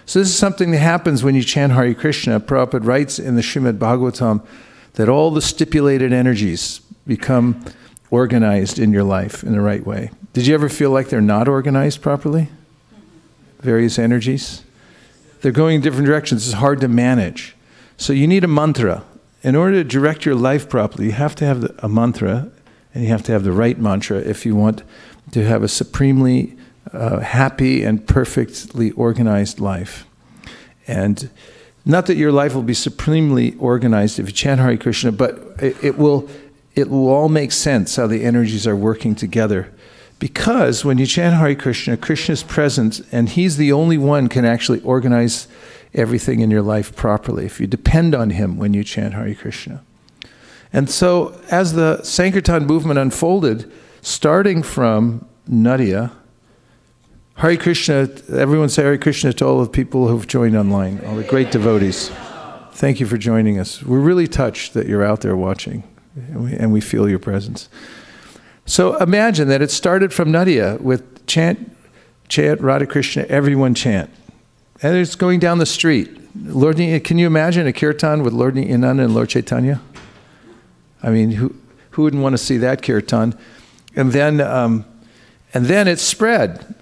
So this is something that happens when you chant Hare Krishna. Prabhupada writes in the Srimad Bhagavatam that all the stipulated energies become organized in your life in the right way. Did you ever feel like they're not organized properly? Various energies? They're going in different directions. It's hard to manage. So you need a mantra. In order to direct your life properly, you have to have a mantra, and you have to have the right mantra if you want to have a supremely happy and perfectly organized life. And not that your life will be supremely organized if you chant Hare Krishna, but it will all make sense how the energies are working together. Because when you chant Hare Krishna, Krishna is present, and he's the only one can actually organize everything in your life properly, if you depend on him when you chant Hare Krishna. And so as the Sankirtan movement unfolded, starting from Nadia, Hare Krishna, everyone say Hare Krishna to all the people who've joined online, all the great devotees. Thank you for joining us. We're really touched that you're out there watching, and we feel your presence. So imagine that it started from Nadia with chant, Radha Krishna, everyone chant. And it's going down the street. Lord, can you imagine a kirtan with Lord Nityananda and Lord Chaitanya? I mean, who wouldn't want to see that kirtan? And then it spread.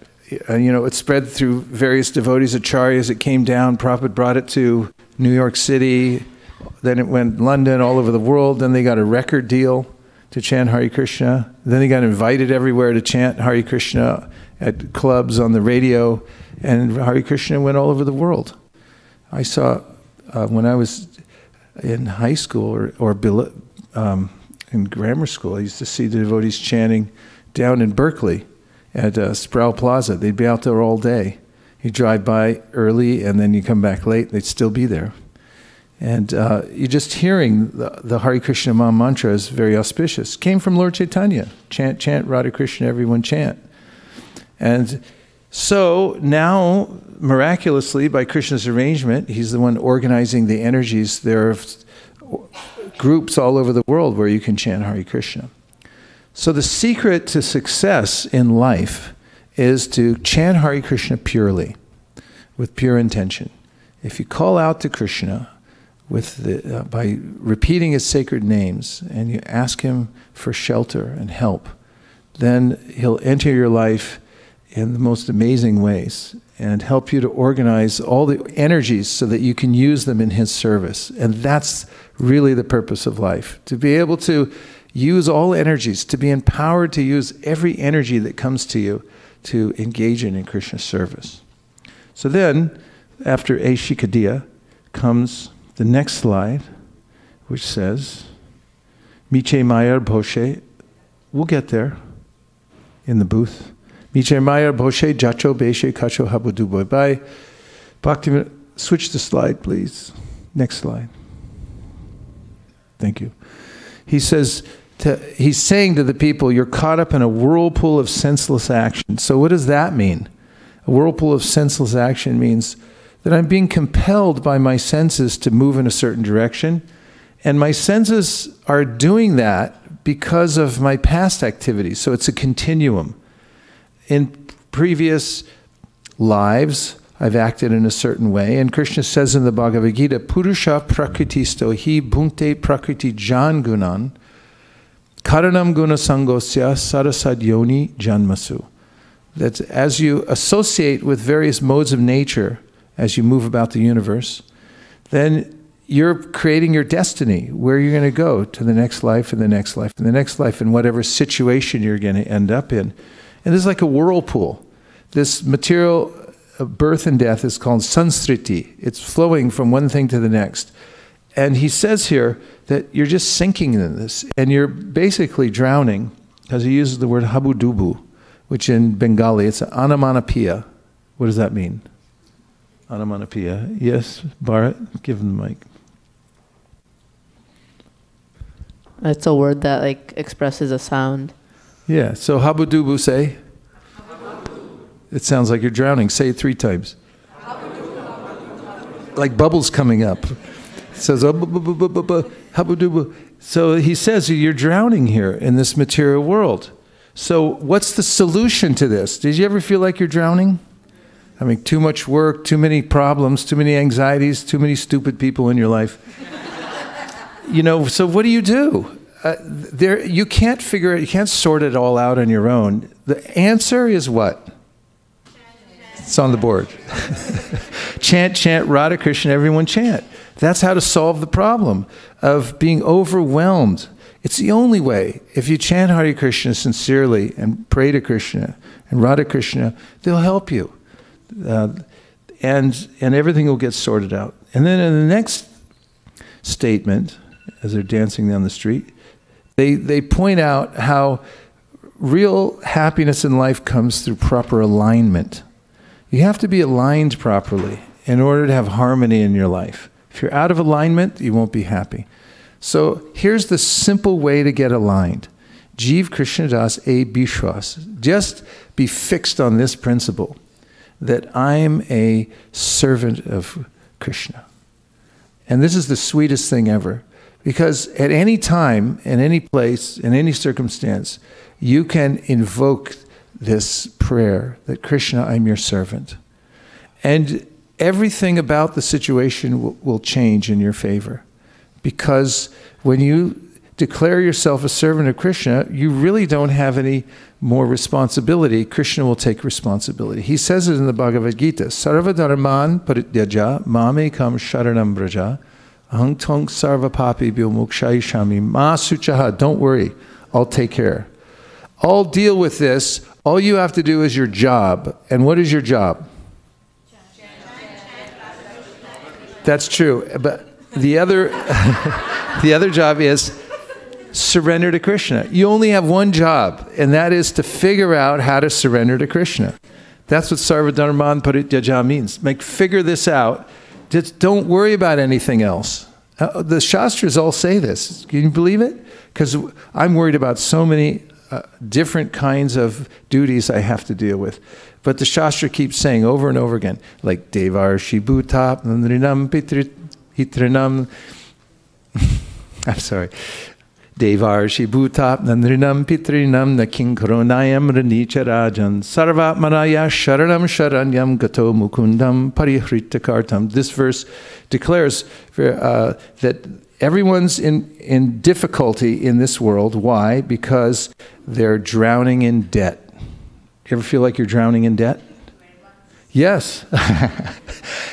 You know, it spread through various devotees, acharyas. It came down. Prabhupada brought it to New York City. Then it went London, all over the world. Then they got a record deal to chant Hare Krishna. Then they got invited everywhere to chant Hare Krishna at clubs, on the radio. And Hare Krishna went all over the world. I saw, when I was in high school or in grammar school, I used to see the devotees chanting down in Berkeley at Sproul Plaza. They'd be out there all day. You drive by early, and then you come back late, they'd still be there. And you're just hearing the Hare Krishna Maha-mantra is very auspicious. Came from Lord Chaitanya. Chant, chant, Radha Krishna, everyone chant. And so now, miraculously, by Krishna's arrangement, he's the one organizing the energies. There are groups all over the world where you can chant Hare Krishna. So the secret to success in life is to chant Hare Krishna purely, with pure intention. If you call out to Krishna by repeating his sacred names, and you ask him for shelter and help, then he'll enter your life in the most amazing ways and help you to organize all the energies so that you can use them in his service. And that's really the purpose of life, to be able to use all energies, to be empowered to use every energy that comes to you to engage in Krishna's service. So then, after Aishikadiya, comes the next slide, which says, Miche Mayar Bhoshe, we'll get there in the booth. Miche Mayar Bhoshe, Jacho Beshe Kacho Habudu Bye. Bhakti, switch the slide, please. Next slide. Thank you. He says, he's saying to the people, you're caught up in a whirlpool of senseless action. So what does that mean? A whirlpool of senseless action means that I'm being compelled by my senses to move in a certain direction, and my senses are doing that because of my past activities. So it's a continuum. In previous lives, I've acted in a certain way, and Krishna says in the Bhagavad Gita, Purusha prakritisto hi bhunte prakriti jan gunan karanam guna sangosya sarasad yoni janmasu. That as you associate with various modes of nature, as you move about the universe, then you're creating your destiny, where you're going to go to the next life and the next life and the next life, and whatever situation you're going to end up in. And this is like a whirlpool. This material birth and death is called sansriti. It's flowing from one thing to the next. And he says here that you're just sinking in this, and you're basically drowning, because he uses the word habudubu, which in Bengali, it's anamanapiya. What does that mean? Anamanapiya. Yes, Bharat, give him the mic. It's a word that like expresses a sound. Yeah, so habudubu, say? It sounds like you're drowning. Say it 3 times. Like bubbles coming up. It says, habudubu. So he says, you're drowning here in this material world. So what's the solution to this? Did you ever feel like you're drowning? I mean, too much work, too many problems, too many anxieties, too many stupid people in your life. You know, so what do? You can't figure it, you can't sort it all out on your own. The answer is what? It's on the board. Chant, chant, Radha Krishna, everyone chant. That's how to solve the problem of being overwhelmed. It's the only way. If you chant Hare Krishna sincerely and pray to Krishna and Radha Krishna, they'll help you. And everything will get sorted out. And then in the next statement, as they're dancing down the street, they point out how real happiness in life comes through proper alignment. You have to be aligned properly in order to have harmony in your life. If you're out of alignment, you won't be happy. So here's the simple way to get aligned. Jeev Krishna Das E Bishwas. Just be fixed on this principle, that I'm a servant of Krishna. And this is the sweetest thing ever. Because at any time, in any place, in any circumstance, you can invoke this prayer that Krishna, I'm your servant. And everything about the situation will change in your favor. Because when you declare yourself a servant of Krishna, you really don't have any more responsibility. Krishna will take responsibility. He says it in the Bhagavad Gita, Sarva dharman parityaja mamekam sharanam braja ahang tong sarva papi bhyo mokshayishami ma suchaha. Don't worry, I'll take care. I'll deal with this. All you have to do is your job. And what is your job? That's true. But the other, the other job is surrender to Krishna. You only have one job, and that is to figure out how to surrender to Krishna. That's what Sarva Dharman Parityaja means. Like, figure this out. Just don't worry about anything else. The Shastras all say this. Can you believe it? Because I'm worried about so many different kinds of duties I have to deal with. But the Shastra keeps saying over and over again, like Devarshi Bhutap Nandrinam Hitrinam. I'm sorry. Devarshi Bhutap Nandrinam Pitrinam Naking Koronayam Ranicharajan Sarvatmanaya Sharanam Sharanyam Gato Mukundam Parihritakartam. This verse declares that everyone's in difficulty in this world. Why? Because they're drowning in debt. You ever feel like you're drowning in debt? Yes.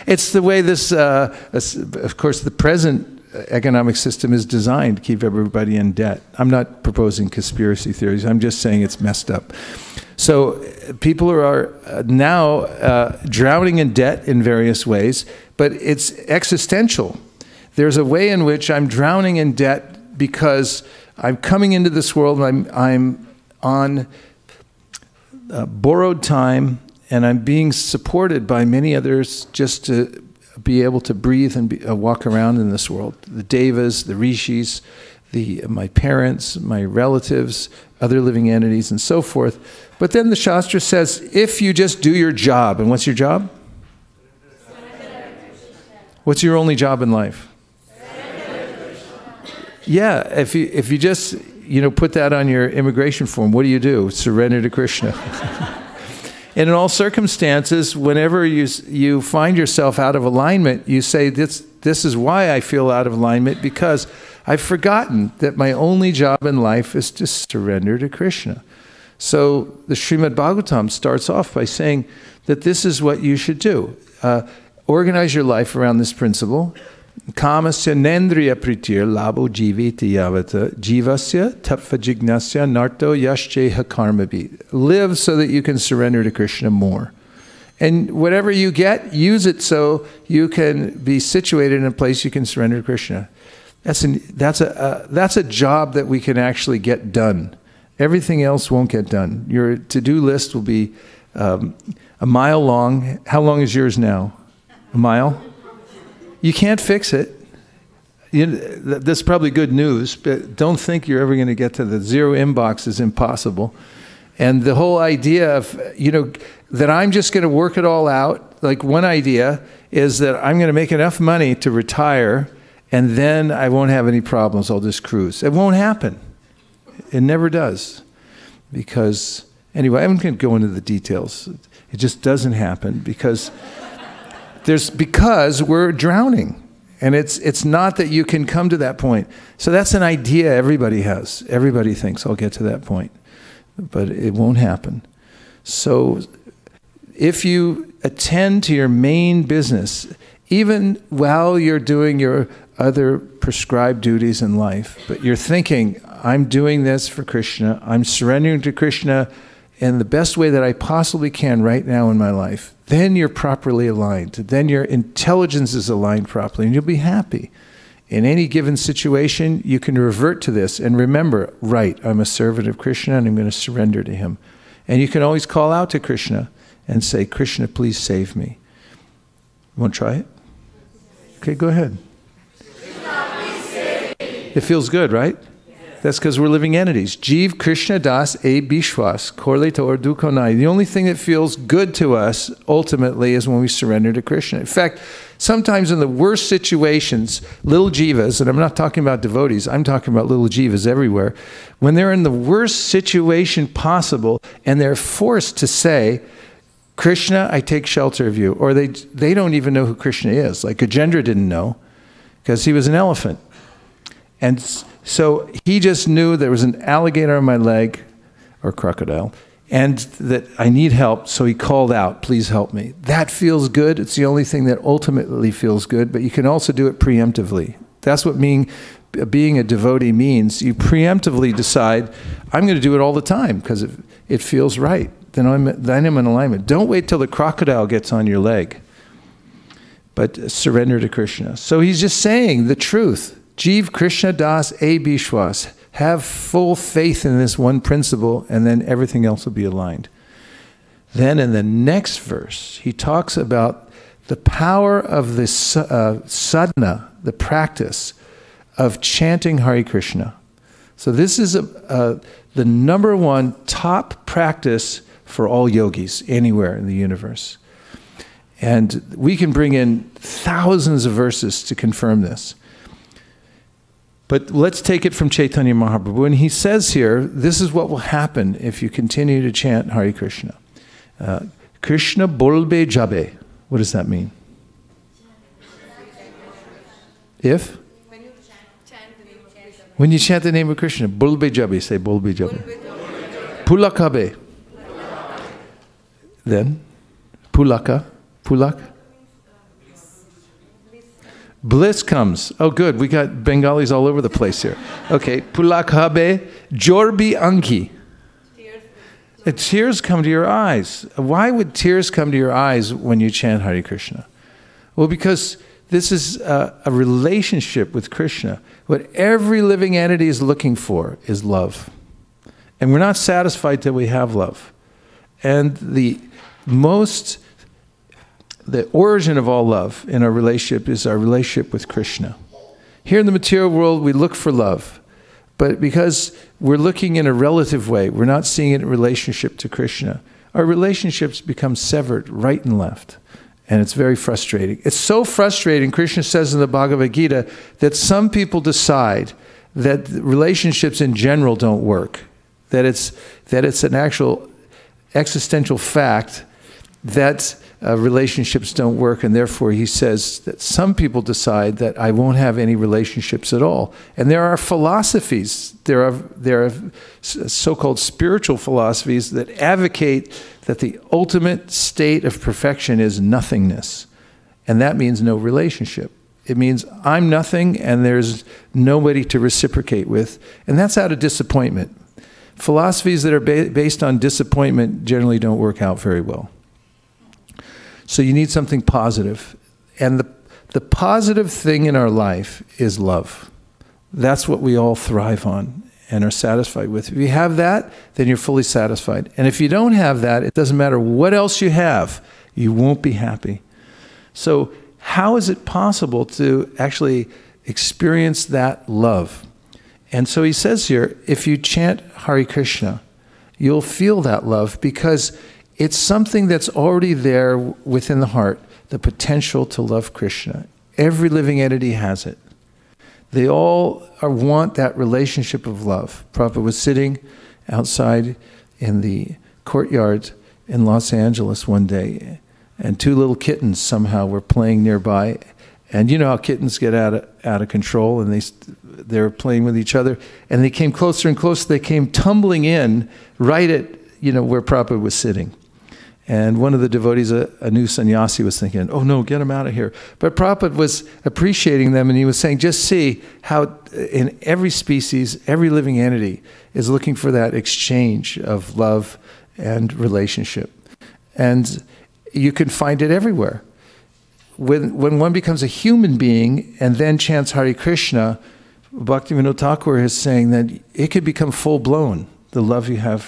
It's the way this, of course, the present economic system is designed to keep everybody in debt. I'm not proposing conspiracy theories. I'm just saying it's messed up. So people are now drowning in debt in various ways, but it's existential. There's a way in which I'm drowning in debt because I'm coming into this world and I'm on borrowed time, and I'm being supported by many others just to be able to breathe and walk around in this world. The devas, the rishis, my parents, my relatives, other living entities, and so forth. But then the Shastra says, if you just do your job, and what's your job? What's your only job in life? Yeah, if you just put that on your immigration form, what do? Surrender to Krishna. And in all circumstances, whenever you find yourself out of alignment, you say, this is why I feel out of alignment, because I've forgotten that my only job in life is to surrender to Krishna. So the Srimad Bhagavatam starts off by saying that this is what you should do. Organize your life around this principle. Kamasya nendriya pritir labo jiviti yavata jivasya tapva jignasya narto yashcheha karmabhi. Live so that you can surrender to Krishna more. And whatever you get, use it so you can be situated in a place you can surrender to Krishna. That's a job that we can actually get done. Everything else won't get done. Your to-do list will be a mile long. How long is yours now? A mile? You can't fix it. That's probably good news, but don't think you're ever going to get to the zero inbox is impossible. And the whole idea of, that I'm just going to work it all out, like one idea is that I'm going to make enough money to retire and then I won't have any problems, I'll just cruise. It won't happen. It never does. Because, anyway, I'm going to go into the details. It just doesn't happen because we're drowning. And it's not that you can come to that point. So that's an idea everybody has. Everybody thinks, I'll get to that point. But it won't happen. So if you attend to your main business, even while you're doing your other prescribed duties in life, but you're thinking, I'm doing this for Krishna, I'm surrendering to Krishna in the best way that I possibly can right now in my life, then you're properly aligned. Then your intelligence is aligned properly, and you'll be happy. In any given situation, you can revert to this and remember, right, I'm a servant of Krishna and I'm going to surrender to him. And you can always call out to Krishna and say, Krishna, please save me. You want to try it? Okay, go ahead. It feels good, right? That's because we're living entities. Jeev Krishna Das E Bishwas, Korleta or Dukonai. The only thing that feels good to us, ultimately, is when we surrender to Krishna. In fact, sometimes in the worst situations, little jivas, and I'm not talking about devotees, I'm talking about little jivas everywhere, when they're in the worst situation possible, and they're forced to say, Krishna, I take shelter of you. Or they don't even know who Krishna is. Like Gajendra didn't know, because he was an elephant. And so he just knew there was an alligator on my leg, or crocodile, and that I need help, so he called out, please help me. That feels good. It's the only thing that ultimately feels good, but you can also do it preemptively. That's what being a devotee means. You preemptively decide, I'm going to do it all the time, because it feels right. Then I'm in alignment. Don't wait till the crocodile gets on your leg, but surrender to Krishna. So he's just saying the truth. Jeev Krishna Das E Bishwas. Have full faith in this one principle, and then everything else will be aligned. Then in the next verse, he talks about the power of the sadhana, the practice of chanting Hare Krishna. So this is the number one top practice for all yogis anywhere in the universe. And we can bring in thousands of verses to confirm this. But let's take it from Chaitanya Mahaprabhu. And he says here, this is what will happen if you continue to chant Hare Krishna. Krishna bolbe jabe. What does that mean? If? When you chant the name of Krishna, Bulbe Jabi, say Bulbe Jabi. Pulakabe. Then, Pulaka. Pulak. Bliss comes. Oh, good. We got Bengalis all over the place here. Okay. Pulakabe. Jorbi Anki. Tears come to your eyes. Why would tears come to your eyes when you chant Hare Krishna? Well, because this is a relationship with Krishna. What every living entity is looking for is love. And we're not satisfied till we have love. And the origin of all love in our relationship is our relationship with Krishna. Here in the material world, we look for love. But because we're looking in a relative way, we're not seeing it in relationship to Krishna, our relationships become severed right and left. And it's very frustrating. It's so frustrating, Krishna says in the Bhagavad Gita, that some people decide that relationships in general don't work. That it's an actual existential fact that relationships don't work, and therefore he says that some people decide that I won't have any relationships at all. And there are philosophies, there are so-called spiritual philosophies that advocate that the ultimate state of perfection is nothingness. And that means no relationship. It means I'm nothing and there's nobody to reciprocate with. And that's out of disappointment. Philosophies that are based on disappointment generally don't work out very well. So you need something positive. And the positive thing in our life is love. That's what we all thrive on and are satisfied with. If you have that, then you're fully satisfied. And if you don't have that, it doesn't matter what else you have, you won't be happy. So how is it possible to actually experience that love? And so he says here, if you chant Hare Krishna, you'll feel that love because it's something that's already there within the heart, the potential to love Krishna. Every living entity has it. They all want that relationship of love. Prabhupada was sitting outside in the courtyard in Los Angeles one day, and two little kittens somehow were playing nearby. And you know how kittens get out of control, and they were playing with each other. And they came closer and closer. They came tumbling in right at where Prabhupada was sitting. And one of the devotees, a new sannyasi, was thinking, oh no, get him out of here. But Prabhupada was appreciating them, and he was saying, just see how in every species, every living entity is looking for that exchange of love and relationship. And you can find it everywhere. When one becomes a human being and then chants Hare Krishna, Bhaktivinoda Thakur is saying that it could become full-blown, the love you have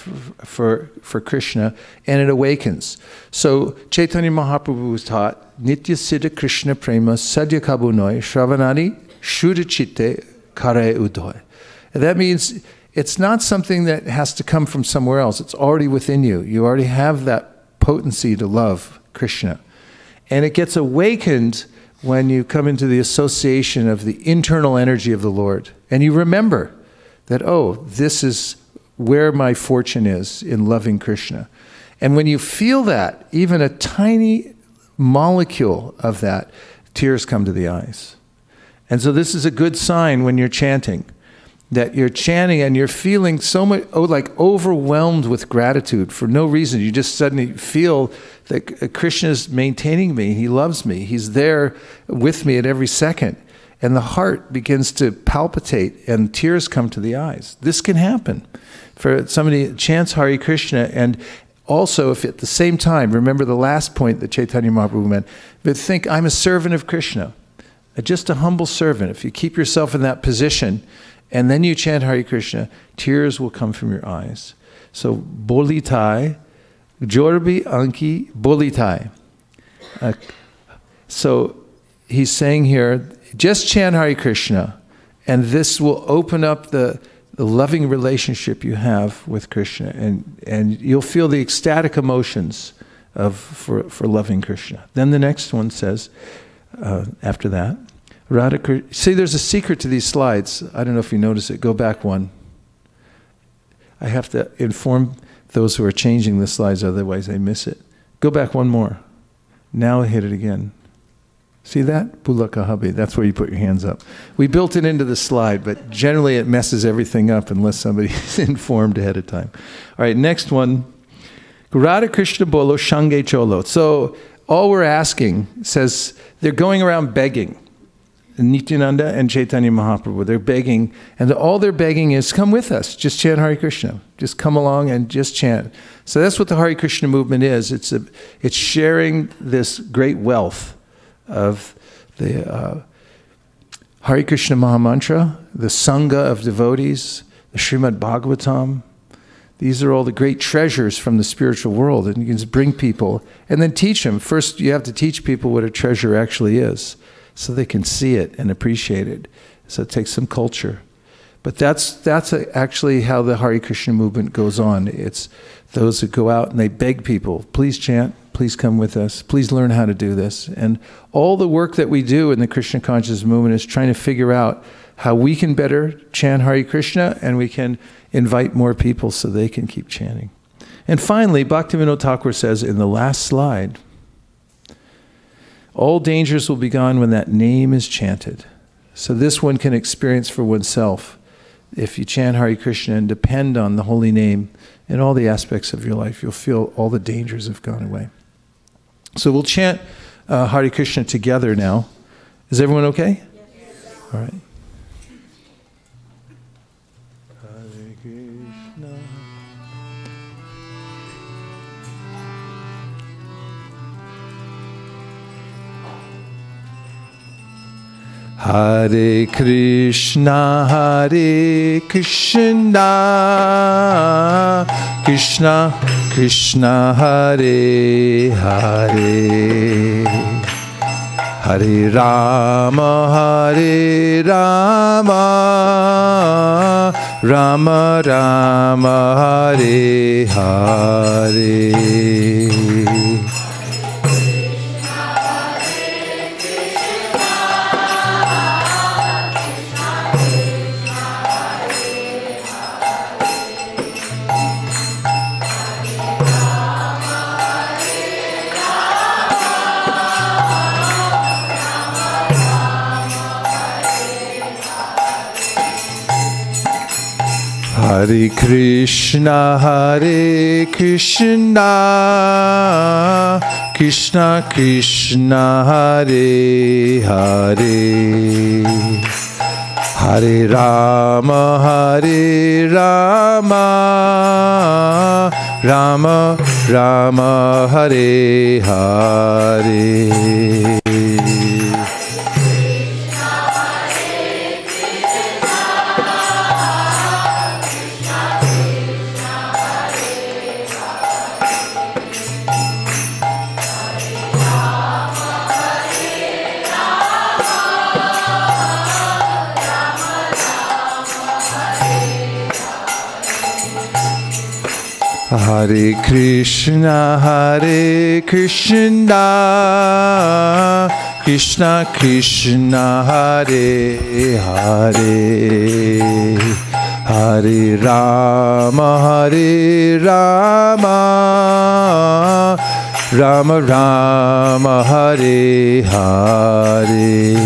for Krishna, and it awakens. So Chaitanya Mahaprabhu was taught, Nitya Siddha Krishna Prema Sadhya Kabunoi Shravanani Shuddha Chitte Kare Udoy. And that means it's not something that has to come from somewhere else. It's already within you. You already have that potency to love Krishna. And it gets awakened when you come into the association of the internal energy of the Lord. And you remember that, oh, this is where my fortune is in loving Krishna. And when you feel that, even a tiny molecule of that, tears come to the eyes. And so this is a good sign when you're chanting, that you're chanting and you're feeling so much, like overwhelmed with gratitude for no reason. You just suddenly feel that Krishna is maintaining me. He loves me. He's there with me at every second. And the heart begins to palpitate and tears come to the eyes. This can happen. For somebody chants Hare Krishna, and also if at the same time, remember the last point that Chaitanya Mahaprabhu meant, but think I'm a servant of Krishna, just a humble servant. If you keep yourself in that position, and then you chant Hare Krishna, tears will come from your eyes. So, bolitai, jorbi anki bolitai. So, he's saying here, just chant Hare Krishna, and this will open up the loving relationship you have with Krishna, and you'll feel the ecstatic emotions for loving Krishna. Then the next one says, after that, Radha. See, there's a secret to these slides. I don't know if you notice it. Go back one. I have to inform those who are changing the slides, otherwise they miss it. Go back one more. Now hit it again. See that? Bulakahabe. That's where you put your hands up. We built it into the slide, but generally it messes everything up unless somebody's informed ahead of time. All right, next one. Radha Krishna Bolo Shange Cholo. So all we're asking says they're going around begging. Nityananda and Chaitanya Mahaprabhu, they're begging, and all they're begging is, come with us, just chant Hare Krishna. Just come along and just chant. So that's what the Hare Krishna movement is. It's sharing this great wealth of the Hare Krishna Maha-mantra, the Sangha of devotees, the Srimad Bhagavatam. These are all the great treasures from the spiritual world, and you can just bring people and then teach them. First, you have to teach people what a treasure actually is, so they can see it and appreciate it. So it takes some culture. But that's actually how the Hare Krishna movement goes on. It's those who go out and they beg people, please chant, please come with us, please learn how to do this. And all the work that we do in the Krishna consciousness movement is trying to figure out how we can better chant Hare Krishna, and we can invite more people so they can keep chanting. And finally, Bhaktivinoda Thakur says in the last slide, all dangers will be gone when that name is chanted. So this one can experience for oneself. If you chant Hare Krishna and depend on the holy name in all the aspects of your life, you'll feel all the dangers have gone away. So we'll chant Hare Krishna together now. Is everyone okay? Yes. All right. Hare Krishna. Hare Krishna, Hare Krishna, Krishna Krishna, Hare Hare, Hare Rama, Hare Rama, Rama Rama, Hare Hare. Hare Krishna, Hare Krishna, Krishna Krishna, Hare Hare, Hare Rama, Hare Rama, Rama Rama, Hare Hare. Hare Krishna, Hare Krishna, Krishna Krishna, Hare Hare, Hare Rama, Hare Rama, Rama Rama, Hare Hare.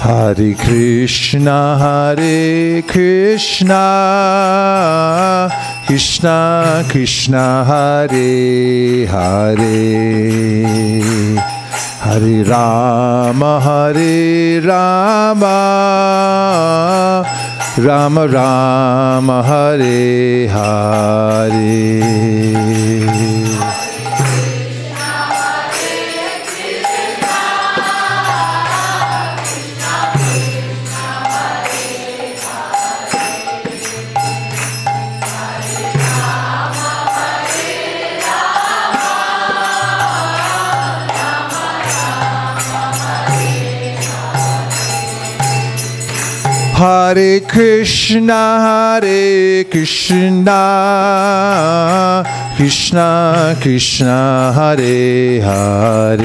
Hare Krishna, Hare Krishna, Krishna Krishna, Hare Hare, Hare Rama, Hare Rama, Rama Rama, Hare Hare. Hare Krishna, Krishna Krishna, Hare Hare,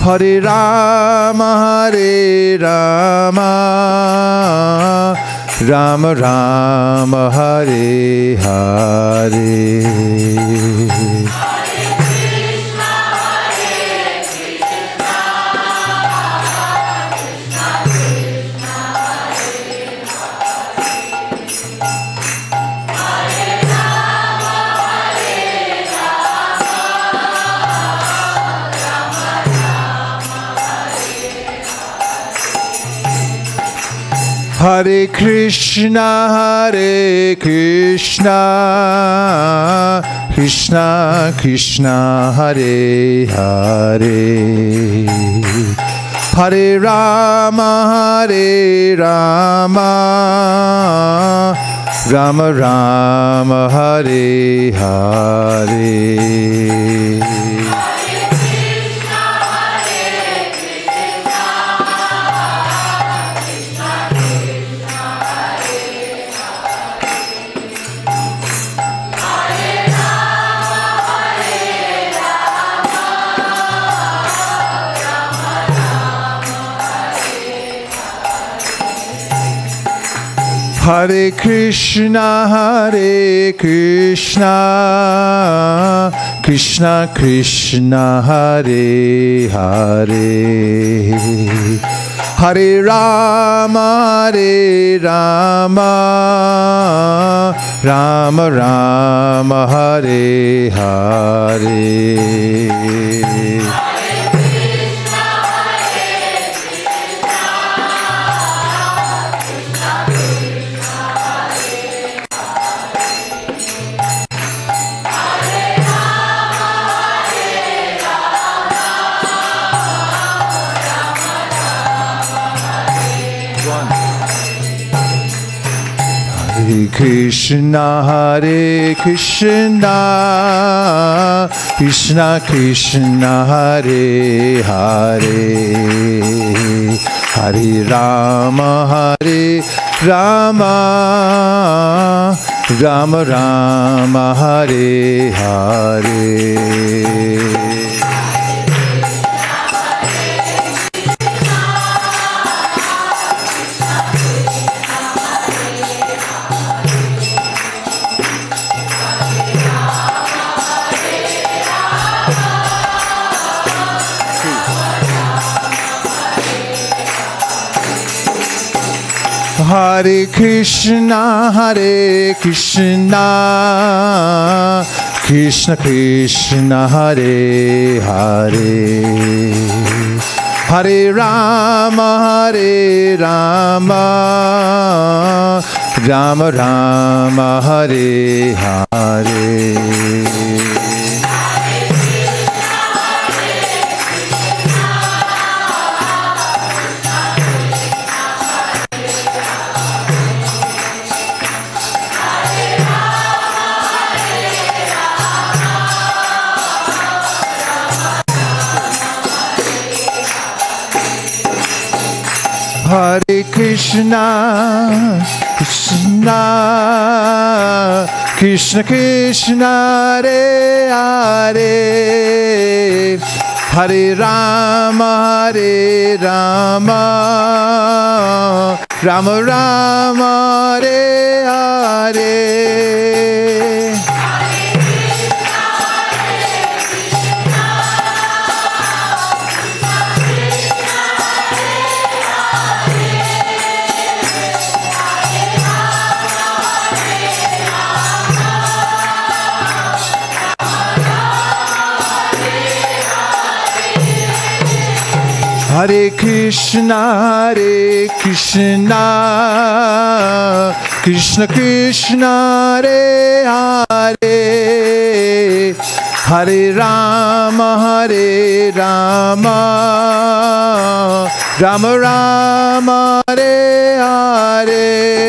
Hare Rama, Rama Rama, Hare Hare. Hare Krishna, Krishna Krishna, Hare Hare, Hare Rama, Rama Rama, Hare Hare. Hare Krishna, Krishna Krishna, Hare Hare, Hare Rama, Rama Rama, Hare Hare. Hare Krishna, Krishna Krishna, Hare Hare, Hare Rama, Rama Rama, Hare Hare. Hare Krishna, Krishna Krishna, Hare Hare, Hare Rama, Rama Rama, Hare Hare. Hare Krishna, Krishna Krishna, Hare Hare, Hare Rama, Rama Rama, Hare Hare. Hare Krishna, Krishna Krishna, Hare Hare, Hare Rama, Rama Rama, Hare Hare.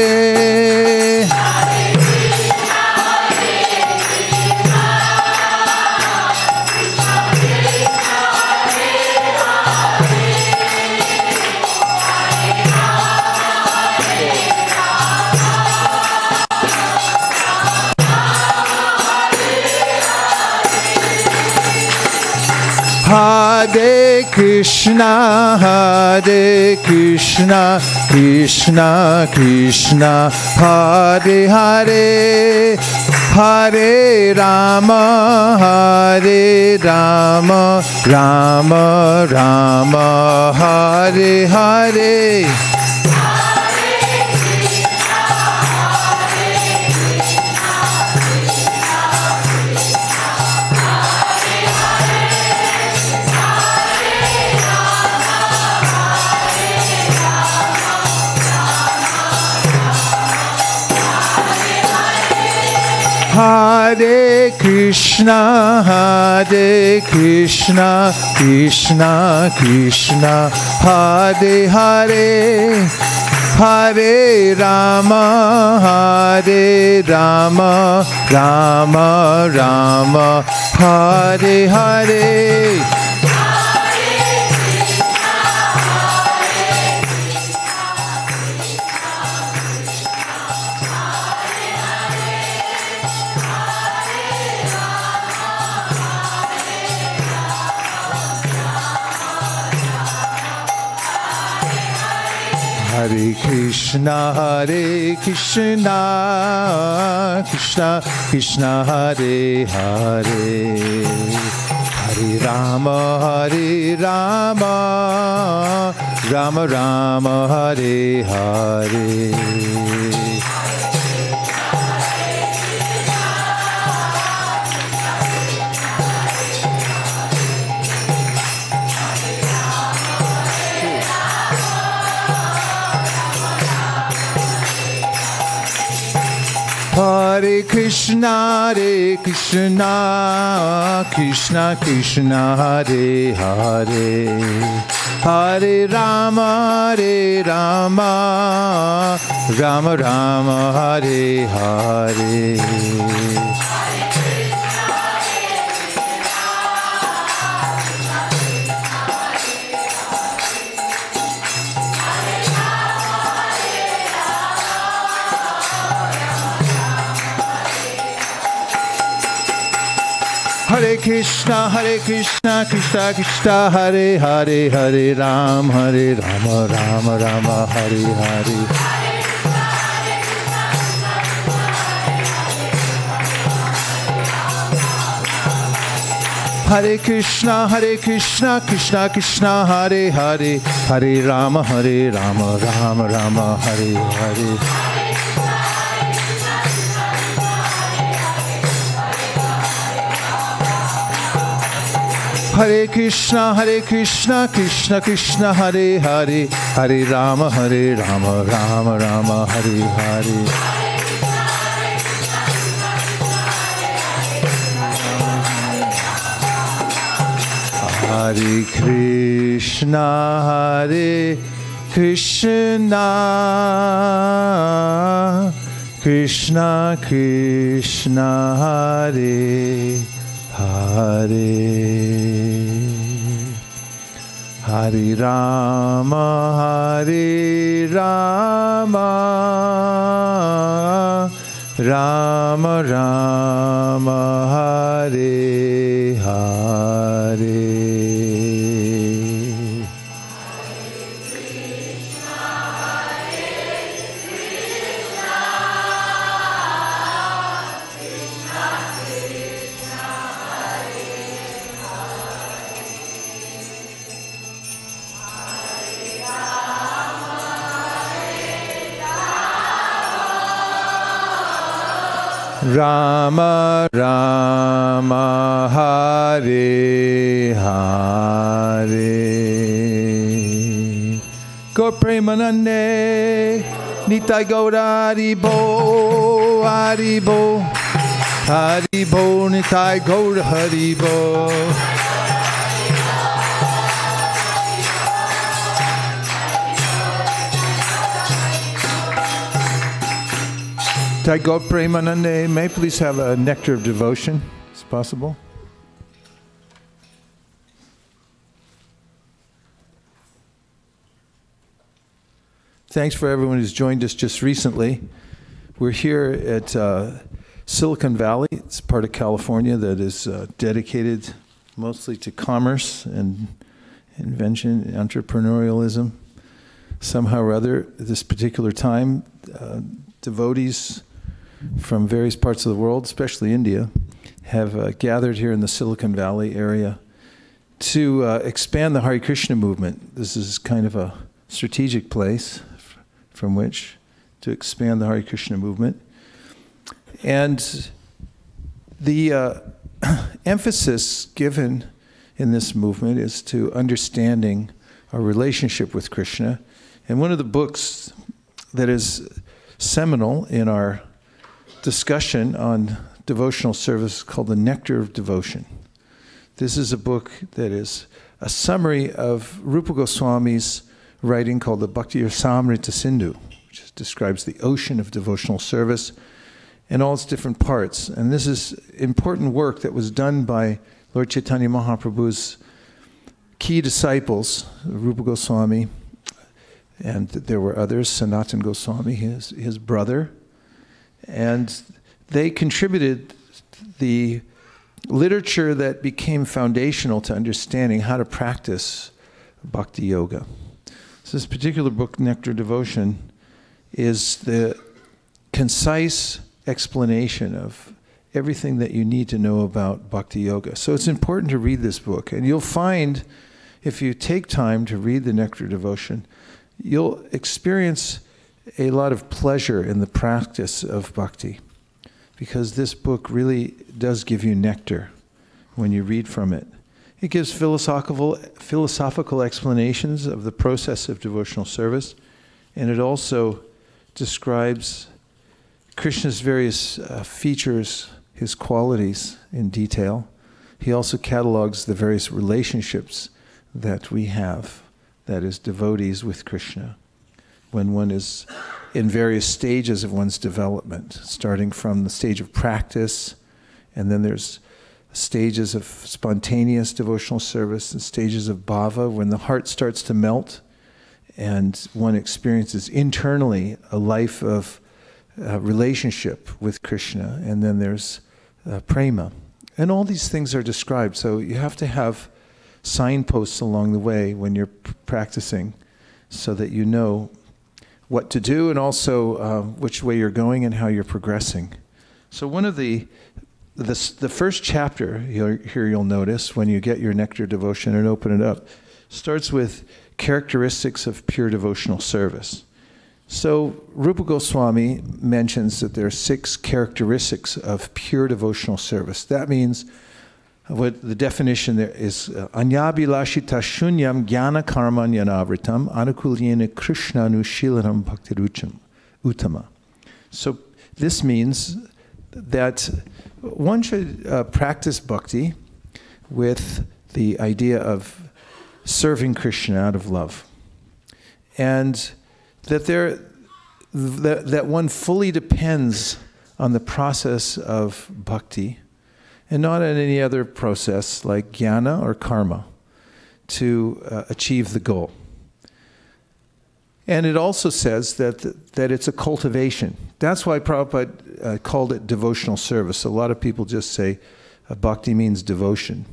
Hare Krishna, Hare Krishna, Krishna Krishna, Hare Hare, Hare Rama, Hare Rama, Rama Rama, Hare Hare. Hare Krishna, Hare Krishna, Krishna Krishna, Hare Hare, Hare Rama, Hare Rama, Rama Rama, Hare Hare. Hare Krishna, Hare Krishna, Krishna Krishna, Hare Hare, Hare Rama, Hare Rama, Rama Rama, Hare Hare. Hare Krishna, Hare Krishna, Krishna Krishna, Hare Hare, Hare Rama, Hare Rama, Rama Rama, Hare Hare. Hare Krishna, Krishna Krishna, Hare Hare, Hare Rama, Rama Rama, Hare Hare. Hare Krishna, Krishna Krishna, Hare Hare, Hare Rama, Rama Rama, Hare Hare. Hare Krishna, Krishna Krishna, Hare Hare, Hare Rama, Rama Rama, Hare Hare. Hare Krishna, Krishna Krishna Krishna, Hare Hare, Hare Rama, Hare Rama, Rama Rama, Hare Hare. Rama Rama, Hare Hare. Gaur Premanande, Nitai Gaura, Haribo, Haribo, Haribo, Nitai Gaura, Haribo. Taigop Premanande, may I please have a nectar of devotion, if possible? Thanks for everyone who's joined us just recently. We're here at Silicon Valley. It's part of California that is dedicated mostly to commerce and invention, entrepreneurialism. Somehow or other, at this particular time, devotees from various parts of the world, especially India, have gathered here in the Silicon Valley area to expand the Hare Krishna movement. This is kind of a strategic place from which to expand the Hare Krishna movement. And the emphasis given in this movement is to understanding our relationship with Krishna. And one of the books that is seminal in our discussion on devotional service called The Nectar of Devotion. This is a book that is a summary of Rupa Goswami's writing called the Bhakti Rasamrita Sindhu, which describes the ocean of devotional service and all its different parts. And this is important work that was done by Lord Chaitanya Mahaprabhu's key disciples, Rupa Goswami, and there were others, Sanatan Goswami, his brother, and they contributed the literature that became foundational to understanding how to practice bhakti yoga. So this particular book, Nectar Devotion, is the concise explanation of everything that you need to know about bhakti yoga. So it's important to read this book. And you'll find, if you take time to read the Nectar Devotion, you'll experience a lot of pleasure in the practice of bhakti, because this book really does give you nectar when you read from it. It gives philosophical explanations of the process of devotional service, and it also describes Krishna's various features, his qualities in detail. He also catalogs the various relationships that we have, that is, devotees with Krishna, when one is in various stages of one's development, starting from the stage of practice, and then there's stages of spontaneous devotional service and stages of bhava, when the heart starts to melt and one experiences internally a life of relationship with Krishna, and then there's prema. And all these things are described, so you have to have signposts along the way when you're practicing so that you know what to do and also which way you're going and how you're progressing. So one of the first chapter here you'll notice when you get your Nectar Devotion and open it up starts with characteristics of pure devotional service. So Rupa Goswami mentions that there are 6 characteristics of pure devotional service. That means what the definition there is anyabhilashita shunyam jnana karmanyanavrtam anukulyena krishnanushilanam bhaktirucham uttama. So this means that one should practice bhakti with the idea of serving Krishna out of love, and that one fully depends on the process of bhakti and not on any other process like jnana or karma to achieve the goal. And it also says that it's a cultivation. That's why Prabhupada called it devotional service. A lot of people just say bhakti means devotion.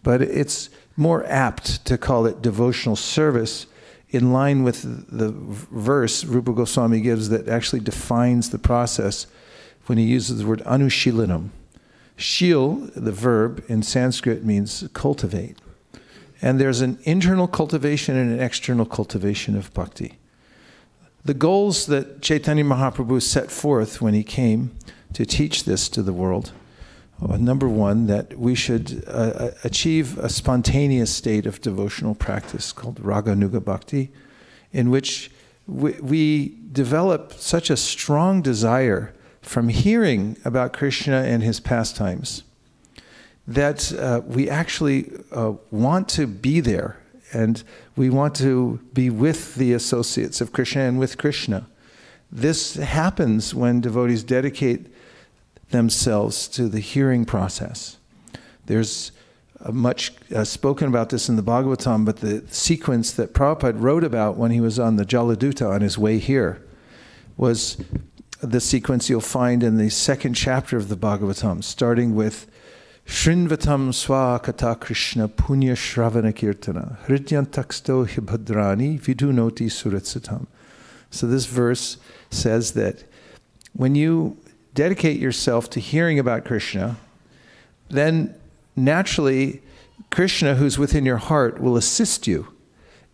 But it's more apt to call it devotional service in line with the verse Rupa Goswami gives that actually defines the process when he uses the word anushilanam. Shil, the verb in Sanskrit, means cultivate. And there's an internal cultivation and an external cultivation of bhakti. The goals that Chaitanya Mahaprabhu set forth when he came to teach this to the world, number one, that we should achieve a spontaneous state of devotional practice called Raganuga Bhakti, in which we develop such a strong desire from hearing about Krishna and his pastimes that we actually want to be there, and we want to be with the associates of Krishna and with Krishna. This happens when devotees dedicate themselves to the hearing process. There's much spoken about this in the Bhagavatam, but the sequence that Prabhupada wrote about when he was on the Jaladuta on his way here was the sequence you'll find in the 2nd chapter of the Bhagavatam, starting with Shrinvatam swa kata Krishna punya shravana kirtana hridyantaksto hibhadrani vidunoti suratsatam. So this verse says that when you dedicate yourself to hearing about Krishna, then naturally Krishna, who's within your heart, will assist you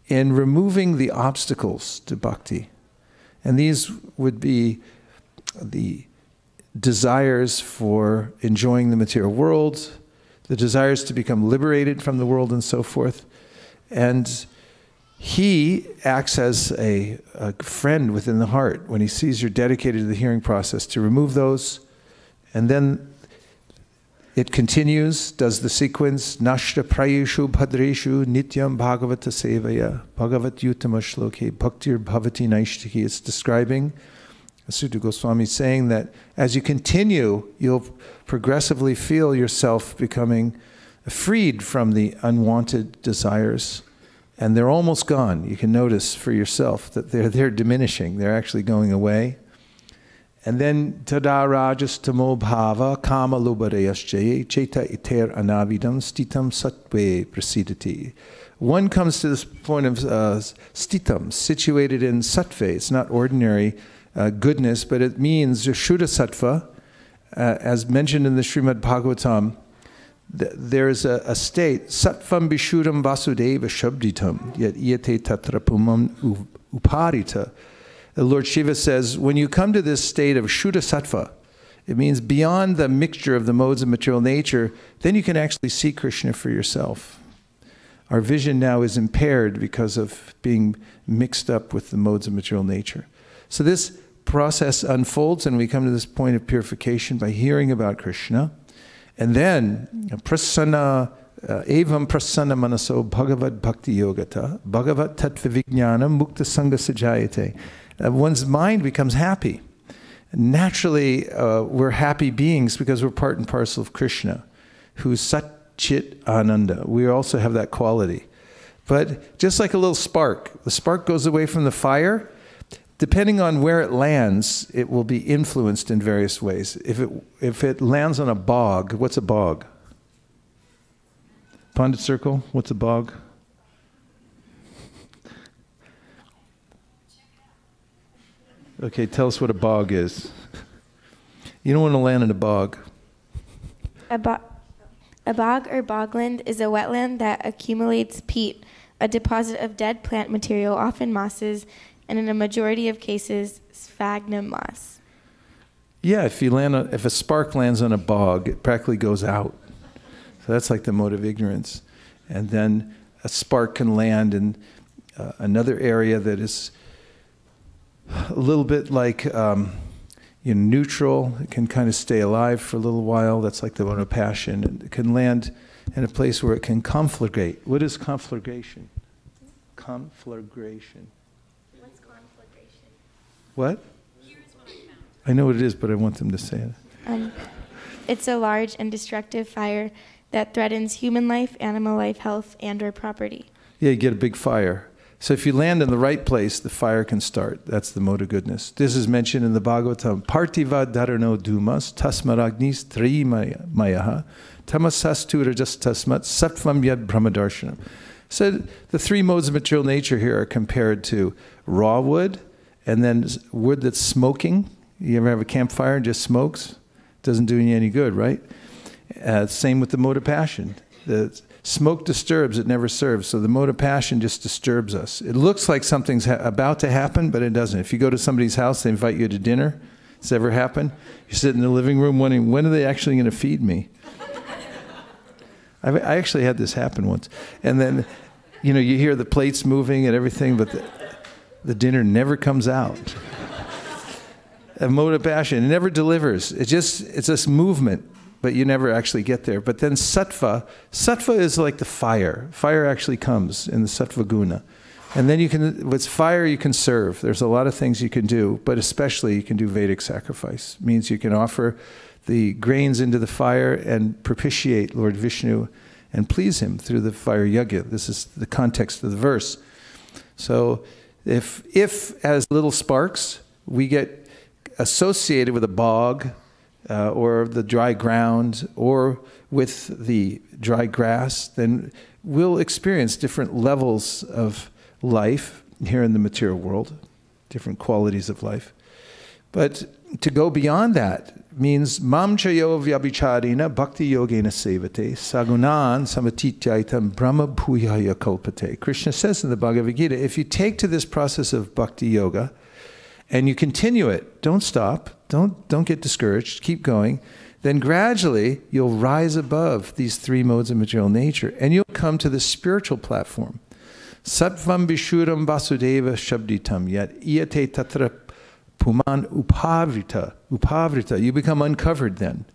in removing the obstacles to bhakti. And these would be the desires for enjoying the material world, the desires to become liberated from the world and so forth. And he acts as a friend within the heart when he sees you're dedicated to the hearing process to remove those. And then it continues, does the sequence, Nashta prayeshu bhadreshu nityam bhagavata sevaya bhagavat yutama shloke bhaktir bhavati naishtiki. It's describing, Sutta Goswami is saying that as you continue, you'll progressively feel yourself becoming freed from the unwanted desires. And they're almost gone. You can notice for yourself that they're diminishing. They're actually going away. And then tada rajas tamo bhava kama lubareyasjaye cheta iter anavidam stitam satve prasidati. One comes to this point of stitam, situated in sattve. It's not ordinary goodness, but it means Shuddha Sattva. As mentioned in the Srimad Bhagavatam, there is a state, Sattvam Vishuddham Vasudeva Shabditam, yet Yate Tatrapumam Uparita. The Lord Shiva says, when you come to this state of Shuddha Sattva, it means beyond the mixture of the modes of material nature, then you can actually see Krishna for yourself. Our vision now is impaired because of being mixed up with the modes of material nature. So this process unfolds and we come to this point of purification by hearing about Krishna. And then, prasanna, evam prasanna manaso bhagavad bhakti yogata, bhagavat tattva vijnana mukta sangha sajayate. One's mind becomes happy. Naturally, we're happy beings because we're part and parcel of Krishna, who's Sat Chit Ananda. We also have that quality. But just like a little spark, the spark goes away from the fire. Depending on where it lands, it will be influenced in various ways. If it lands on a bog, what's a bog? Pondit circle, what's a bog? Okay, tell us what a bog is. You don't want to land in a bog. A bog or bogland is a wetland that accumulates peat, a deposit of dead plant material, often mosses, and in a majority of cases, sphagnum moss. Yeah, if a spark lands on a bog, it practically goes out. So that's like the mode of ignorance. And then a spark can land in another area that is a little bit like neutral. It can kind of stay alive for a little while. That's like the mode of passion. And it can land in a place where it can conflagrate. What is conflagration? Conflagration. What's conflagration? What? I know what it is, but I want them to say it. It's a large and destructive fire that threatens human life, animal life, health, and or property. Yeah, you get a big fire. So if you land in the right place, the fire can start. That's the mode of goodness. This is mentioned in the Bhagavatam. Partiva dharano dumas tasmaragnis tri mayaha tamasastu rajas tasmat sattvam yad brahmadarshanam. So the three modes of material nature here are compared to raw wood, and then wood that's smoking. You ever have a campfire and just smokes? Doesn't do you any good, right? Same with the mode of passion. The smoke disturbs, it never serves. So the mode of passion just disturbs us. It looks like something's about to happen, but it doesn't. If you go to somebody's house, they invite you to dinner. It's ever happened? You sit in the living room wondering, when are they actually going to feed me? I actually had this happen once. And then, you hear the plates moving and everything, but the dinner never comes out. A mode of passion, it never delivers. It's this movement, but you never actually get there. But then sattva is like the fire. Fire actually comes in the sattva guna. And then with fire you can serve. There's a lot of things you can do, but especially you can do Vedic sacrifice. It means you can offer the grains into the fire and propitiate Lord Vishnu and please him through the fire yajna. This is the context of the verse. So if as little sparks we get associated with a bog, or the dry ground, or with the dry grass, then we'll experience different levels of life here in the material world, different qualities of life. But to go beyond that means mam chayo vyabhicharina bhakti yogena sevate sagunan samatityaitam brahma bhuyaya kalpate. Krishna says in the Bhagavad Gita, if you take to this process of bhakti yoga and you continue it, don't stop, don't get discouraged, keep going, then gradually you'll rise above these three modes of material nature and you'll come to the spiritual platform. Sattvam vishuram vasudeva shabditam yat iyate tatra puman upavrita. You become uncovered then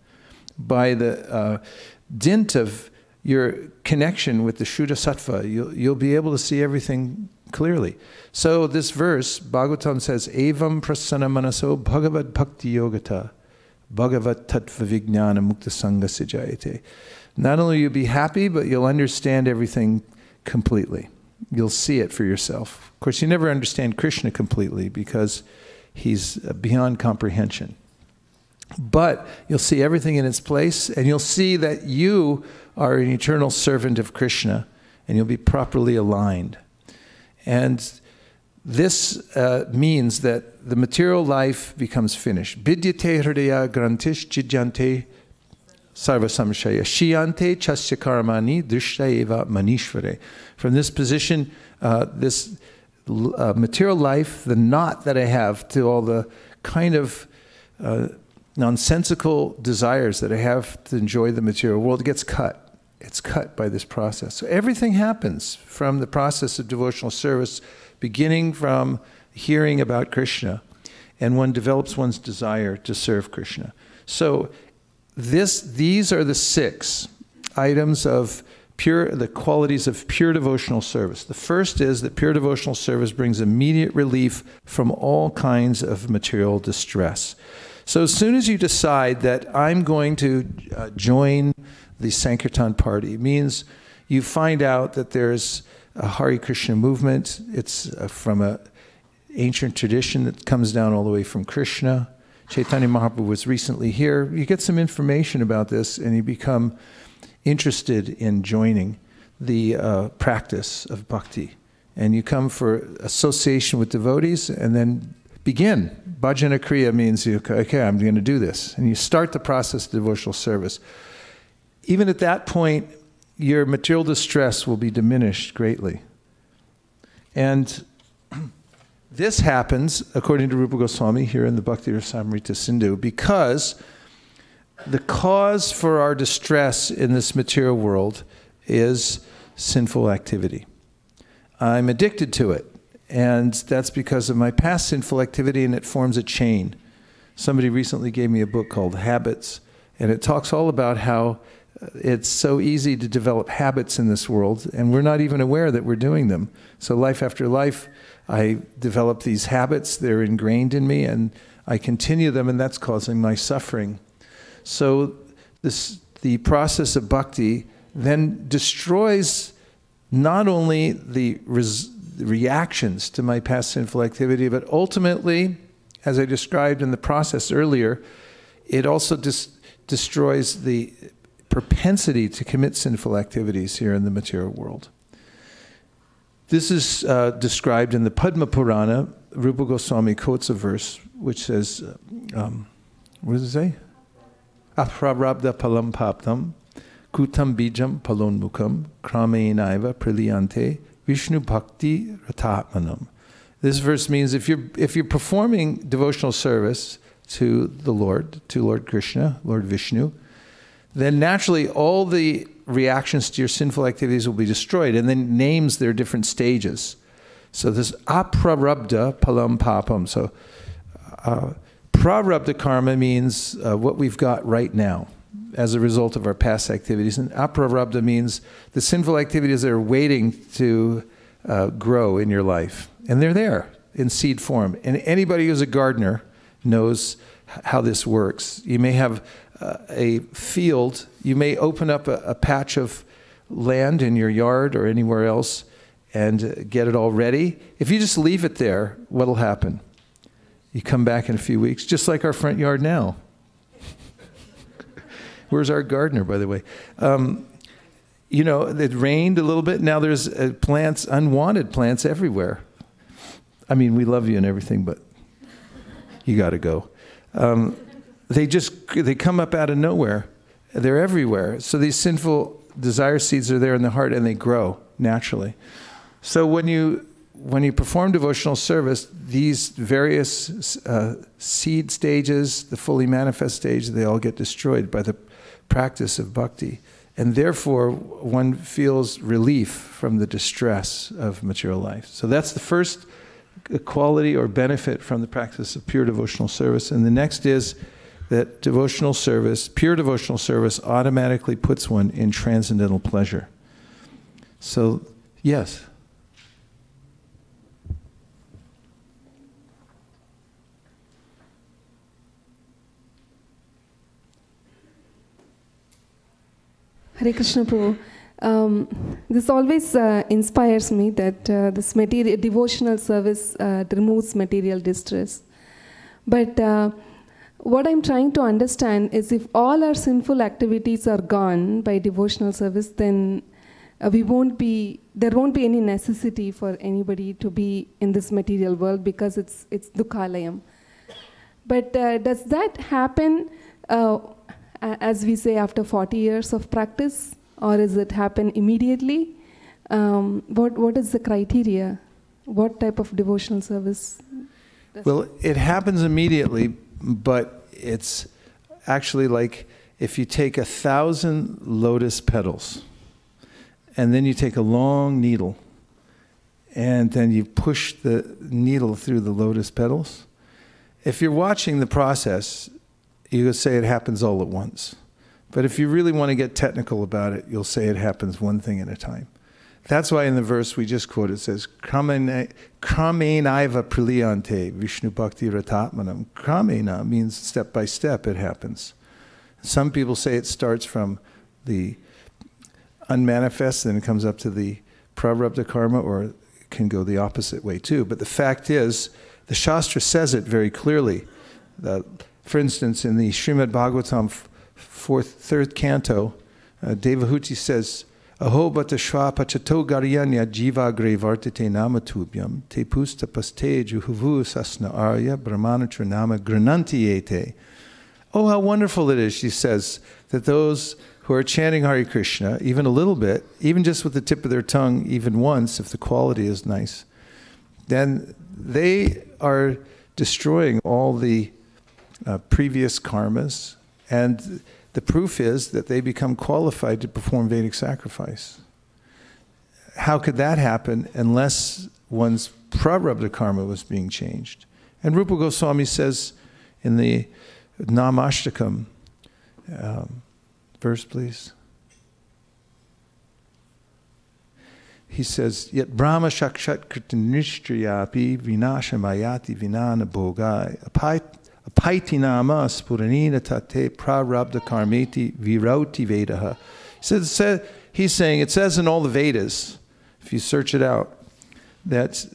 by the dint of your connection with the Shuddha Sattva. You'll be able to see everything clearly. So this verse, Bhagavatam says, Evam prasana manaso bhagavad bhakti yogata bhagavat tattva vijnana mukta sangha sijayate. Not only will you be happy, but you'll understand everything completely. You'll see it for yourself. Of course, you never understand Krishna completely because he's beyond comprehension. But you'll see everything in its place, and you'll see that you are an eternal servant of Krishna, and you'll be properly aligned. And this means that the material life becomes finished. Vidyate hridaya grantish jijante sarva samshaya shiyante chasya karmani drishta eva manishvare. From this position, this material life, the knot that I have to all the kind of nonsensical desires that I have to enjoy the material world gets cut. It's cut by this process. So everything happens from the process of devotional service, beginning from hearing about Krishna, and one develops one's desire to serve Krishna. So these are the 6 items of the qualities of pure devotional service. The first is that pure devotional service brings immediate relief from all kinds of material distress. So as soon as you decide that I'm going to join the Sankirtan party, it means you find out that there's a Hare Krishna movement. It's from an ancient tradition that comes down all the way from Krishna. Chaitanya Mahaprabhu was recently here. You get some information about this and you become interested in joining the practice of bhakti. And you come for association with devotees and then begin. Bhajana Kriya means, okay, I'm going to do this. And you start the process of devotional service. Even at that point, your material distress will be diminished greatly. And this happens, according to Rupa Goswami, here in the Bhakti Rasamrita Sindhu, because the cause for our distress in this material world is sinful activity. I'm addicted to it, and that's because of my past sinful activity, and it forms a chain. Somebody recently gave me a book called Habits, and it talks all about how it's so easy to develop habits in this world, and we're not even aware that we're doing them. So life after life, I develop these habits, they're ingrained in me, and I continue them, and that's causing my suffering. So the process of bhakti then destroys not only the reactions to my past sinful activity, but ultimately, as I described in the process earlier, it also destroys the propensity to commit sinful activities here in the material world. This is described in the Padma Purana. Rupa Goswami quotes a verse which says, what does it say? Aprarabdha palam paptam kutam bijam palonmukam krameynaiva praliyante Vishnu bhakti ratatmanam. This verse means if you're performing devotional service to the Lord, to Lord Krishna, Lord Vishnu, then naturally all the reactions to your sinful activities will be destroyed, and then names their different stages. So this aprarabdha palam papam. So prarabdha karma means what we've got right now as a result of our past activities. And aprarabdha means the sinful activities that are waiting to grow in your life. And they're there in seed form. And anybody who's a gardener knows how this works. You may have a field, you may open up a patch of land in your yard or anywhere else and get it all ready. If you just leave it there, what'll happen? You come back in a few weeks, just like our front yard now. Where's our gardener, by the way? You know, it rained a little bit. Now there's plants, unwanted plants everywhere. I mean, we love you and everything, but you got to go. They come up out of nowhere. They're everywhere. So these sinful desire seeds are there in the heart, and they grow naturally. So when you perform devotional service, these various seed stages, the fully manifest stage, they all get destroyed by the practice of bhakti. And therefore, one feels relief from the distress of material life. So that's the first quality or benefit from the practice of pure devotional service. And the next is that devotional service, pure devotional service, automatically puts one in transcendental pleasure. So, yes. Hare Krishna Prabhu. This always inspires me that this devotional service removes material distress. But what I'm trying to understand is if all our sinful activities are gone by devotional service, then there won't be any necessity for anybody to be in this material world because it's dukhalayam. But does that happen, as we say, after 40 years of practice, or does it happen immediately? What is the criteria? What type of devotional service? Well, it happens immediately, but it's actually like if you take 1,000 lotus petals, and then you take a long needle, and then you push the needle through the lotus petals. If you're watching the process, you could say it happens all at once. But if you really want to get technical about it, you'll say it happens one thing at a time. That's why in the verse we just quoted, it says, Kramena praliyante Vishnu Bhakti Ratatmanam. Kramena means step by step it happens. Some people say it starts from the unmanifest, then it comes up to the prarabdha karma, or it can go the opposite way too. But the fact is, the Shastra says it very clearly. For instance, in the Srimad Bhagavatam, 3rd canto, Devahuti says, Aho bata shva pachato garyanya jiva gre vartite namatubhyam te pusta paste juhuvu sasna arya brahmanatra nama grananti ete. Oh, how wonderful it is, she says, that those who are chanting Hare Krishna, even a little bit, even just with the tip of their tongue, even once, if the quality is nice, then they are destroying all the previous karmas, and the proof is that they become qualified to perform Vedic sacrifice. How could that happen unless one's prarabdha karma was being changed? And Rupa Goswami says in the Namashtakam, verse please. He says, Yet Brahma shakshat kritanishtriyapi vinashamayati vinana bhogai apaitinama spuranina tate prarabdha karmeti virauti vedaha. He's saying, it says in all the Vedas, if you search it out, that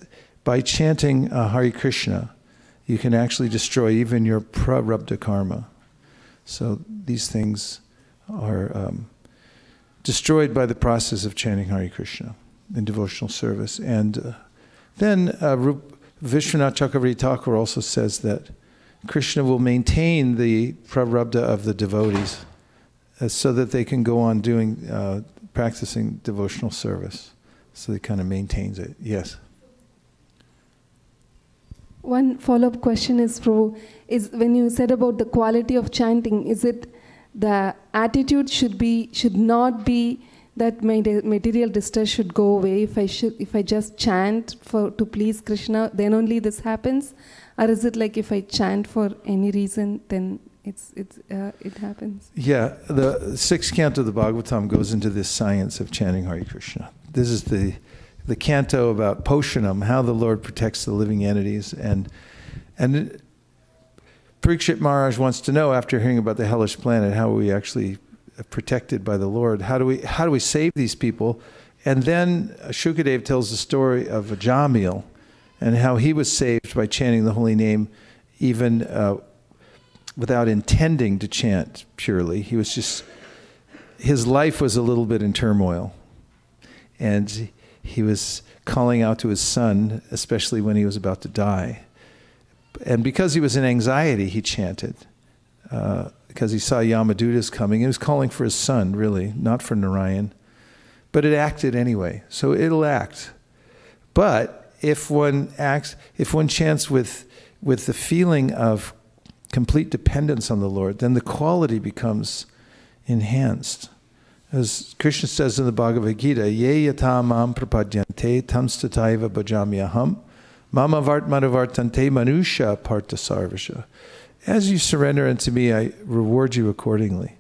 by chanting Hare Krishna, you can actually destroy even your prarabdha karma. So these things are destroyed by the process of chanting Hare Krishna in devotional service. And then Vishwanath Chakravarti Thakur also says that Krishna will maintain the prarabdha of the devotees so that they can go on doing, practicing devotional service. So he kind of maintains it. Yes? One follow-up question is, Prabhu, is when you said about the quality of chanting, is it the attitude should not be that my material distress should go away if I just chant to please Krishna, then only this happens? Or is it like if I chant for any reason, then it happens? Yeah, the 6th canto of the Bhagavatam goes into this science of chanting Hare Krishna. This is the canto about Poshanam, how the Lord protects the living entities. And Parikshit Maharaj wants to know, after hearing about the hellish planet, how are we actually protected by the Lord? How do we save these people? And then Shukadev tells the story of Jamil and how he was saved by chanting the holy name, even without intending to chant purely. He was just, his life was a little bit in turmoil. And he was calling out to his son, especially when he was about to die. And because he was in anxiety, he chanted. Because he saw Yamadutas coming. He was calling for his son, really, not for Narayan. But it acted anyway, so it'll act. But if one chants with the feeling of complete dependence on the Lord, then the quality becomes enhanced. As Krishna says in the Bhagavad Gita, Ye yata mam prapadyante tamstataiva bhajamyaham mama vartmanavartante manusha parta sarvasha. As you surrender unto me, I reward you accordingly.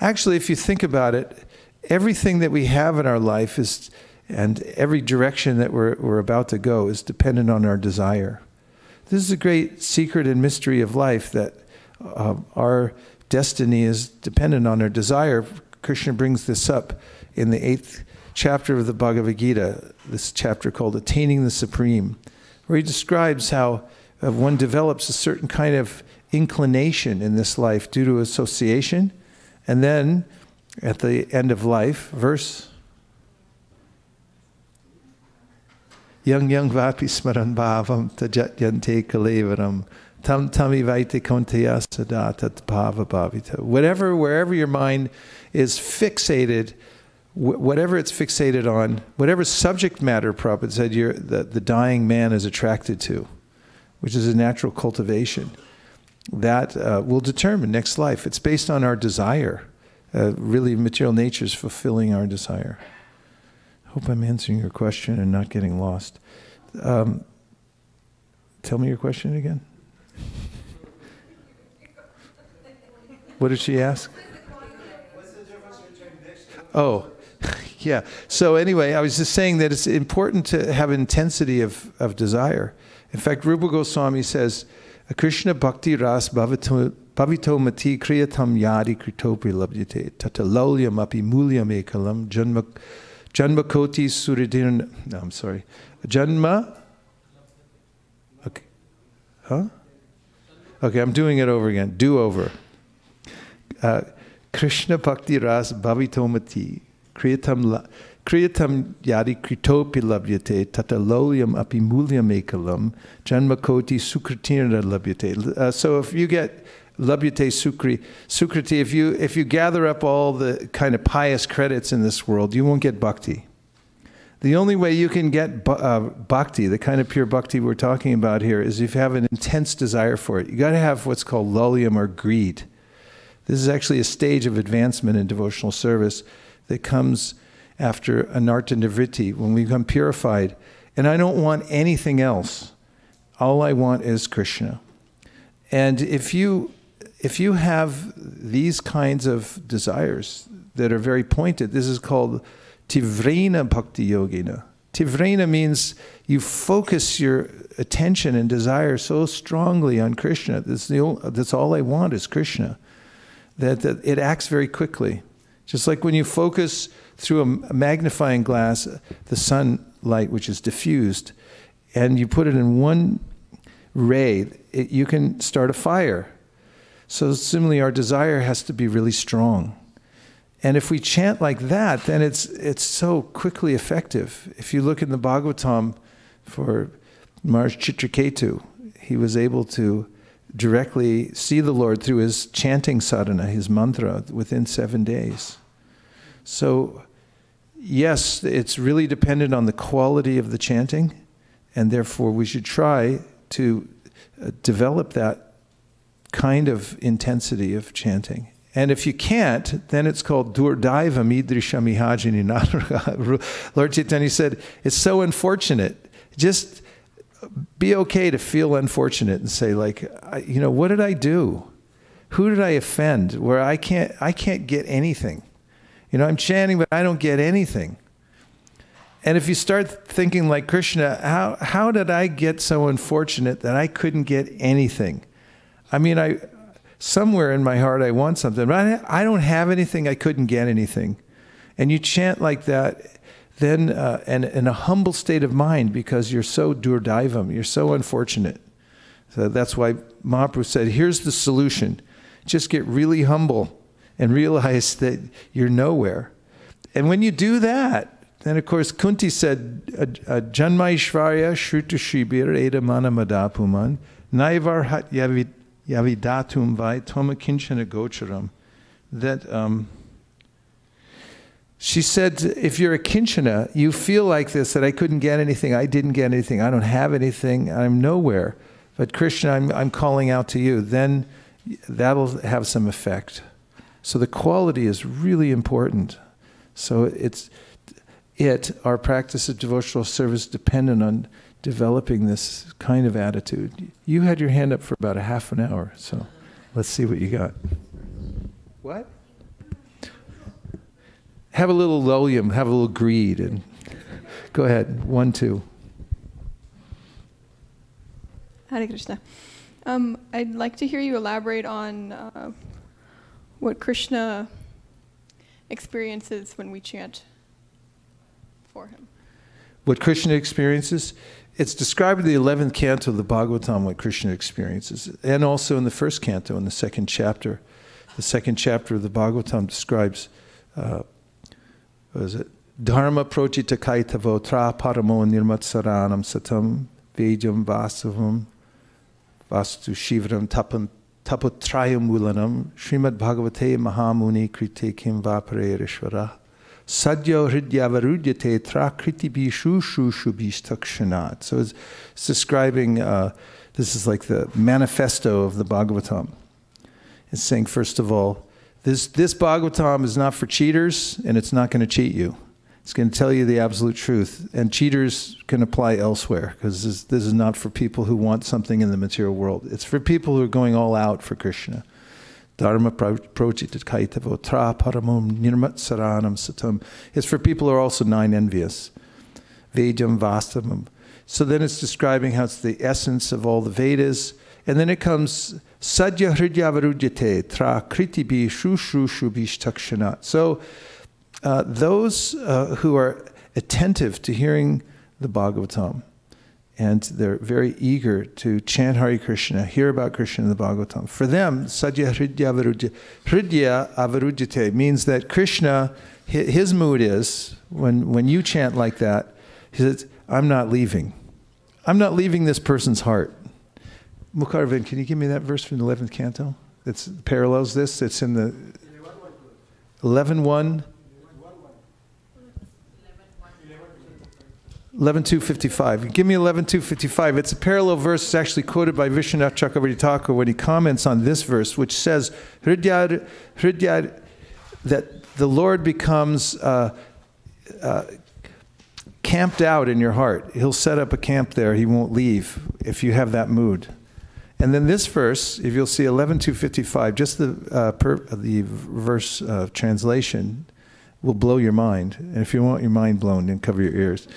Actually, if you think about it, everything that we have in our life is, and every direction that we're about to go is dependent on our desire. This is a great secret and mystery of life, that our destiny is dependent on our desire. Krishna brings this up in the 8th chapter of the Bhagavad Gita, this chapter called Attaining the Supreme, where he describes how one develops a certain kind of inclination in this life due to association, and then at the end of life, verse Yang vapi smaran bhavam tajatyante kalevaram tam tamivaite kontaya sada tat bhava bhavita. Wherever your mind is fixated, whatever it's fixated on, whatever subject matter, Prabhupada said, the dying man is attracted to, which is a natural cultivation, that will determine next life. It's based on our desire. Really, material nature is fulfilling our desire. Hope I'm answering your question and not getting lost. Tell me your question again. What did she ask? What's the difference between mixed? Oh, yeah. So anyway, I was just saying that it's important to have intensity of desire. In fact, Rupa Goswami says, Krishna bhakti ras bhavito mati kriyatam yadi kritopi labhyate tatalolyam api mulyam ekalam janma koti suridin. No, I'm sorry. Janma. Okay. Huh? Okay, I'm doing it over again. Do over. Krishna bhakti ras bhavito mati kriyatam yadi kritopi labhyate tatalolyam api mulyam ekalam janma koti sukritina labhyate. So if you get labhyate sukriti, if you gather up all the kind of pious credits in this world, you won't get bhakti. The only way you can get bhakti, the kind of pure bhakti we're talking about here, is if you have an intense desire for it. You got to have what's called lolyam, or greed. This is actually a stage of advancement in devotional service that comes after anarta nivritti, when we become purified. And I don't want anything else. All I want is Krishna. And if you have these kinds of desires that are very pointed, this is called tivrena bhakti yogina. Tivrena means you focus your attention and desire so strongly on Krishna. That's all I want is Krishna. That it acts very quickly. Just like when you focus through a magnifying glass the sunlight, which is diffused, and you put it in one ray, you can start a fire. So similarly, our desire has to be really strong. And if we chant like that, then it's so quickly effective. If you look in the Bhagavatam for Maharaj Chitraketu, he was able to directly see the Lord through his chanting sadhana, his mantra, within 7 days. So, yes, it's really dependent on the quality of the chanting, and therefore we should try to develop that kind of intensity of chanting. And if you can't, then it's called Durdaiva Midrishamihajini Naraga. Lord Chaitanya said, it's so unfortunate. Just be okay to feel unfortunate and say, like, what did I do? Who did I offend? Where I can't get anything. I'm chanting, but I don't get anything. And if you start thinking like Krishna, how did I get so unfortunate that I couldn't get anything? I mean, somewhere in my heart I want something, but I don't have anything, I couldn't get anything. And you chant like that, then and in a humble state of mind, because you're so durdaivam, you're so unfortunate So that's why Mahaprabhu said, here's the solution. Just get really humble and realize that you're nowhere. And when you do that, then of course Kunti said, Janma Ishvarya Shruta Shibir Eda Mana Madapuman Naivar Hat Yavidatum Vai Toma Kinchana Gocharam. That she said, if you're a Kinchana, you feel like this, that I couldn't get anything, I didn't get anything, I don't have anything, I'm nowhere. But Krishna, I'm calling out to you. Then that'll have some effect. So the quality is really important. So our practice of devotional service dependent on developing this kind of attitude. You had your hand up for about a half an hour, so let's see what you got. What? Have a little lolium, have a little greed, and go ahead, 1, 2. Hare Krishna. I'd like to hear you elaborate on what Krishna experiences when we chant for him. What Krishna experiences? It's described in the 11th canto of the Bhagavatam what Krishna experiences, and also in the first canto, in the second chapter. The second chapter of the Bhagavatam describes, what is it? Dharma prochita kaitavo tra paramo nirmatsaranam satam vejam vasavam vastu shivram tapotrayam mulanam Srimad Bhagavate Maha-muni krite kim vapare rishvara sadyo hridyavarudhyate tra kriti bishu shushu bishtakshanat. So it's describing, this is like the manifesto of the Bhagavatam. It's saying, first of all, this Bhagavatam is not for cheaters, and it's not going to cheat you. It's going to tell you the absolute truth. And cheaters can apply elsewhere, because this is not for people who want something in the material world. It's for people who are going all out for Krishna. Dharma prochita kaitavo tra paramom nirmat saranam satam. It's for people who are also non-envious. Vedam vastavam. So then it's describing how it's the essence of all the Vedas. And then it comes sadya hridyavarudhyate tra kritibi shushu shubishtakshanat. So those who are attentive to hearing the Bhagavatam, and they're very eager to chant Hare Krishna, hear about Krishna in the Bhagavatam, for them, sadya hridya avarudhyate means that Krishna, his mood is, when you chant like that, he says, I'm not leaving. I'm not leaving this person's heart. Mukharvin, can you give me that verse from the 11th canto? It parallels this. It's in the 11.1. 11.255. Give me 11.255. It's a parallel verse. It's actually quoted by Vishwanath Chakravarti Thakur when he comments on this verse, which says, Hridya, that the Lord becomes camped out in your heart. He'll set up a camp there. He won't leave if you have that mood. And then this verse, if you'll see 11.255, just the verse translation will blow your mind. And if you want your mind blown, then cover your ears.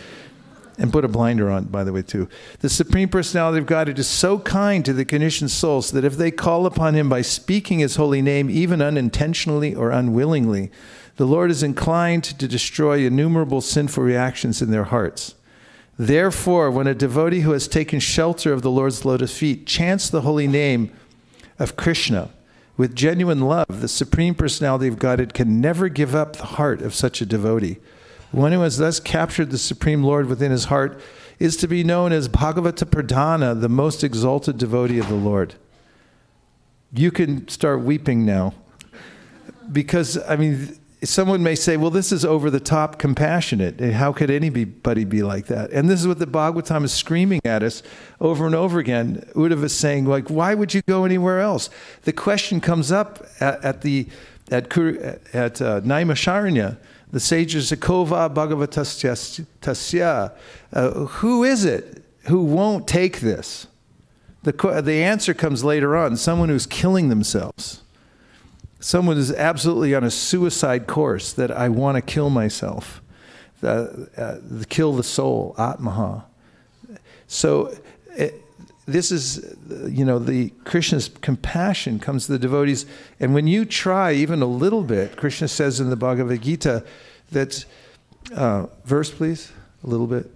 And put a blinder on, by the way, too. The Supreme Personality of Godhead is so kind to the conditioned souls that if they call upon him by speaking his holy name, even unintentionally or unwillingly, the Lord is inclined to destroy innumerable sinful reactions in their hearts. Therefore, when a devotee who has taken shelter of the Lord's lotus feet chants the holy name of Krishna with genuine love, the Supreme Personality of Godhead can never give up the heart of such a devotee. One who has thus captured the Supreme Lord within his heart is to be known as Bhagavata Pradhana, the most exalted devotee of the Lord. You can start weeping now. Because, I mean, someone may say, well, this is over the top compassionate. How could anybody be like that? And this is what the Bhagavatam is screaming at us over and over again. Uddhava is saying, like, why would you go anywhere else? The question comes up at Naimisharanya. The sages say, Kova Bhagavatasya. Who is it who won't take this? The answer comes later on. Someone who's killing themselves. Someone who's absolutely on a suicide course, that I want to kill myself. Kill the soul, Atmaha. So this is, the Krishna's compassion comes to the devotees. And when you try even a little bit, Krishna says in the Bhagavad Gita that, verse please, a little bit.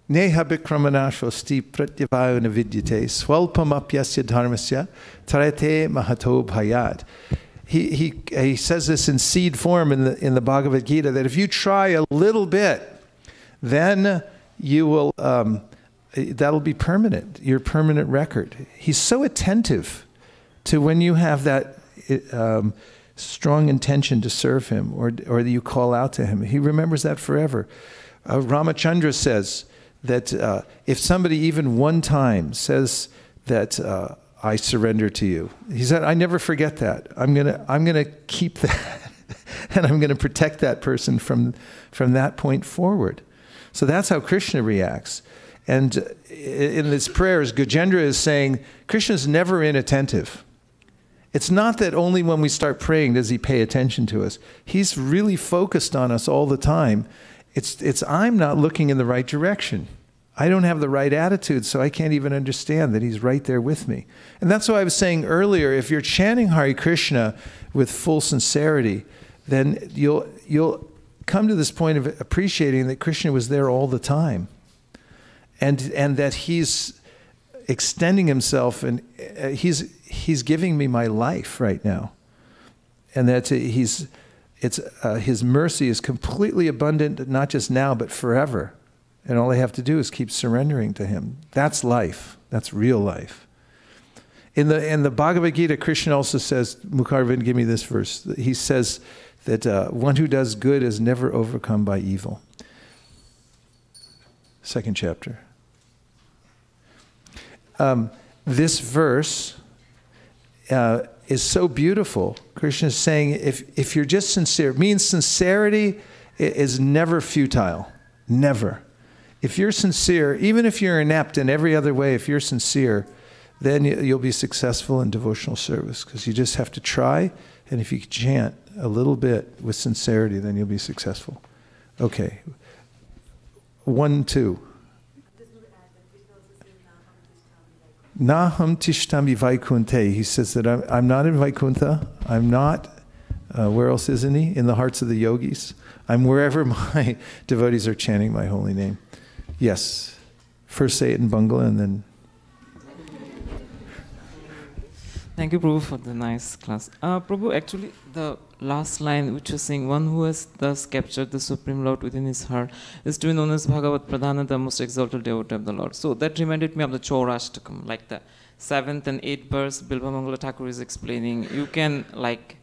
Neha bikramanashvasti pratyavayana vidyate swalpamapyasya dharmasya tarate mahato bhayat. He says this in seed form in the Bhagavad Gita, that if you try a little bit, then you will, that'll be permanent, your permanent record. He's so attentive to when you have that strong intention to serve him, or that you call out to him. He remembers that forever. Ramachandra says that if somebody even one time says that I surrender to you, he said, I never forget that. I'm gonna keep that, and I'm gonna protect that person from that point forward. So that's how Krishna reacts. And in his prayers, Gajendra is saying, Krishna's never inattentive. It's not that only when we start praying does he pay attention to us. He's really focused on us all the time. It's I'm not looking in the right direction. I don't have the right attitude, so I can't even understand that he's right there with me. And that's why I was saying earlier, if you're chanting Hare Krishna with full sincerity, then you'll come to this point of appreciating that Krishna was there all the time. And that he's extending himself, and he's giving me my life right now. And that his mercy is completely abundant, not just now, but forever. And all I have to do is keep surrendering to him. That's life. That's real life. In the Bhagavad Gita, Krishna also says, Mukharvind, give me this verse. He says that one who does good is never overcome by evil. 2nd chapter. This verse is so beautiful. Krishna is saying, if you're just sincere, it means sincerity is never futile. Never. If you're sincere, even if you're inept in every other way, if you're sincere, then you'll be successful in devotional service, because you just have to try, and if you chant a little bit with sincerity, then you'll be successful. Okay. 1, 2. Naham tishtami vaikunte. He says that I'm not in Vaikuntha. I'm not, where else isn't he? In the hearts of the yogis. I'm wherever my devotees are chanting my holy name. Yes. First say it in Bangla and then. Thank you, Prabhu, for the nice class. Prabhu, actually, the last line which was saying, one who has thus captured the Supreme Lord within his heart is to be known as Bhagavat Pradhana, the most exalted devotee of the Lord. So that reminded me of the Chaurashtakam, like the 7th and 8th verse, Bilva Mangala Thakur is explaining, you can like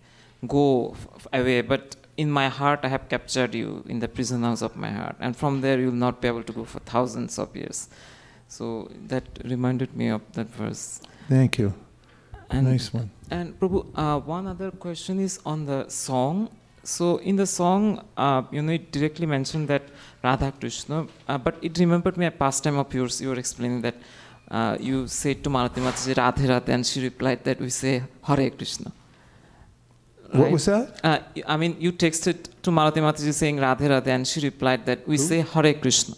go away, but in my heart I have captured you in the prison house of my heart. And from there you will not be able to go for thousands of years. So that reminded me of that verse. Thank you. And, nice one. And Prabhu, one other question is on the song. So in the song, it directly mentioned that Radha Krishna, but it remembered me a pastime of yours. You were explaining that you said to Malati Mataji, Radhe Radhe, and she replied that we say Hare Krishna. Right? What was that? You texted to Malati Mataji saying Radhe Radhe, and she replied that we say Hare Krishna.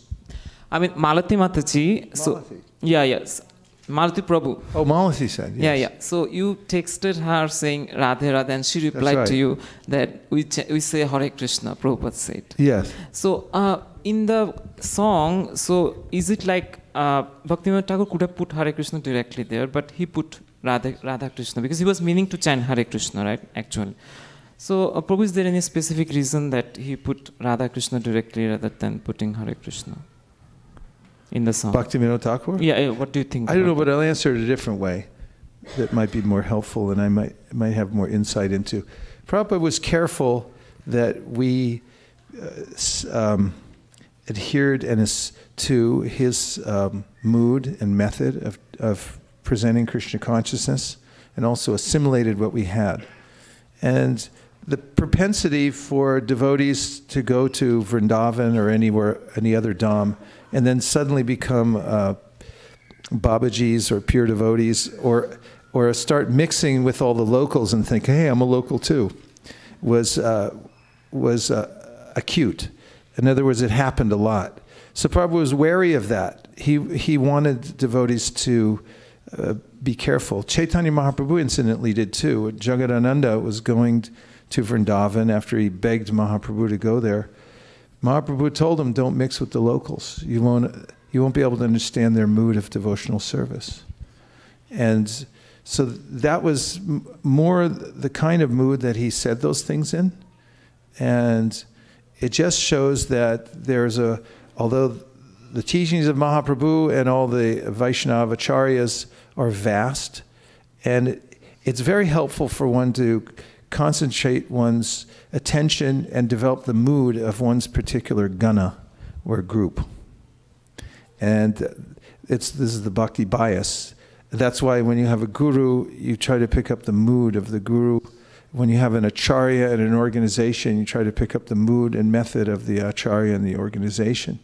Malati Mataji. So, yes. Malati Prabhu. Oh, Malati said, yes. Yeah. So you texted her saying Radhe Radhe, and she replied to you that we say Hare Krishna, Prabhupada said. Yes. So in the song, so is it like Bhaktivinoda Thakur could have put Hare Krishna directly there, but he put Radha Krishna because he was meaning to chant Hare Krishna, right, actually. So Prabhu, is there any specific reason that he put Radha Krishna directly rather than putting Hare Krishna in the song? Bhaktivinoda Thakur? Yeah, what do you think? I don't know, but I'll answer it a different way that might be more helpful and I might have more insight into. Prabhupada was careful that we adhered to his mood and method of presenting Krishna consciousness, and also assimilated what we had. And the propensity for devotees to go to Vrindavan or any other dham and then suddenly become Babajis or pure devotees, or start mixing with all the locals and think, hey, I'm a local too, was acute. In other words, it happened a lot. So Prabhupada was wary of that. He wanted devotees to be careful. Chaitanya Mahaprabhu incidentally did too. Jagadananda was going to Vrindavan after he begged Mahaprabhu to go there. Mahaprabhu told him, don't mix with the locals. You you won't be able to understand their mood of devotional service. And so that was more the kind of mood that he said those things in. And it just shows that there's although the teachings of Mahaprabhu and all the Vaishnava acharyas are vast, and it's very helpful for one to concentrate one's attention and develop the mood of one's particular gana or group. And this is the bhakti bias. That's why when you have a guru, you try to pick up the mood of the guru. When you have an acharya and an organization, you try to pick up the mood and method of the acharya and the organization.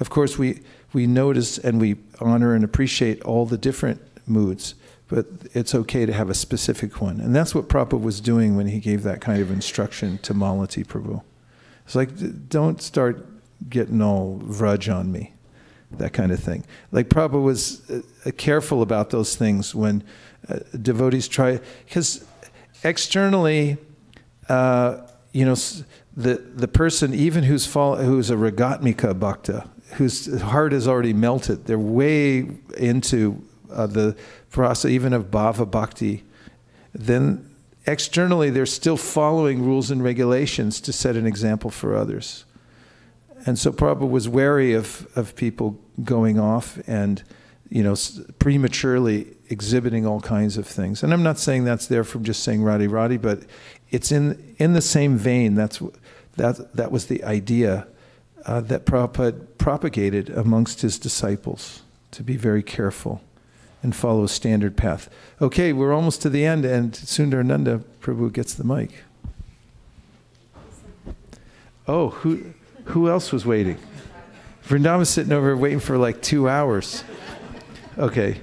Of course, we notice and we honor and appreciate all the different moods, but it's okay to have a specific one. And that's what Prabhupada was doing when he gave that kind of instruction to Malati Prabhu. It's like, don't start getting all vraj on me, that kind of thing. Like Prabhupada was careful about those things when devotees try, because externally, the person, even who's a Ragatmika bhakta, whose heart is already melted, they're way into the process even of bhava bhakti, then externally they're still following rules and regulations to set an example for others. And so Prabhupada was wary of people going off and prematurely exhibiting all kinds of things. And I'm not saying that's there from just saying Radhi Radhi, but it's in the same vein. That was the idea that Prabhupada propagated amongst his disciples, to be very careful and follow a standard path. Okay, we're almost to the end, and Sundarananda Prabhu gets the mic. Oh, who else was waiting? Vrindavan's sitting over waiting for like 2 hours. Okay.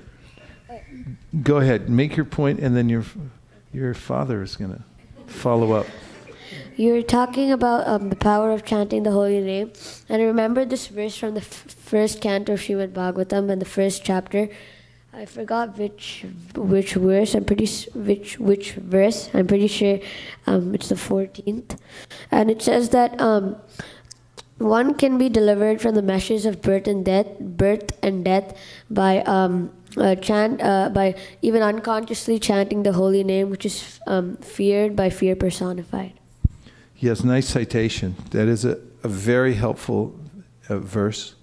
Go ahead, make your point, and then your father is going to follow up. You're talking about the power of chanting the holy name, and I remember this verse from the first canto of Srimad Bhagavatam and the first chapter. I forgot which verse. Which verse. I'm pretty sure it's the 14th, and it says that one can be delivered from the meshes of birth and death by by even unconsciously chanting the holy name, which is feared by fear personified. Yes, nice citation. That is a very helpful verse.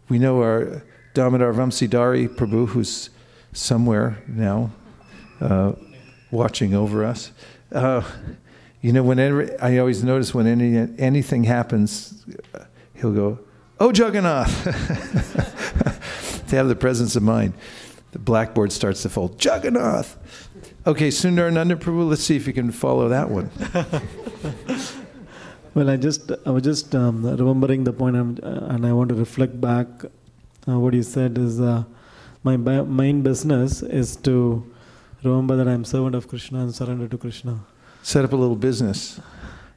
We know our Damodar Vamsidhari Prabhu, who's somewhere now watching over us. Whenever I always notice when anything happens, he'll go, "Oh, Jagannath!" To have the presence of mind. The blackboard starts to fold. Jagannath! Okay, Sundarananda Prabhu, let's see if you can follow that one. Well, I was just remembering the point, and I want to reflect back. What you said is my main business is to remember that I'm servant of Krishna and surrender to Krishna. Set up a little business.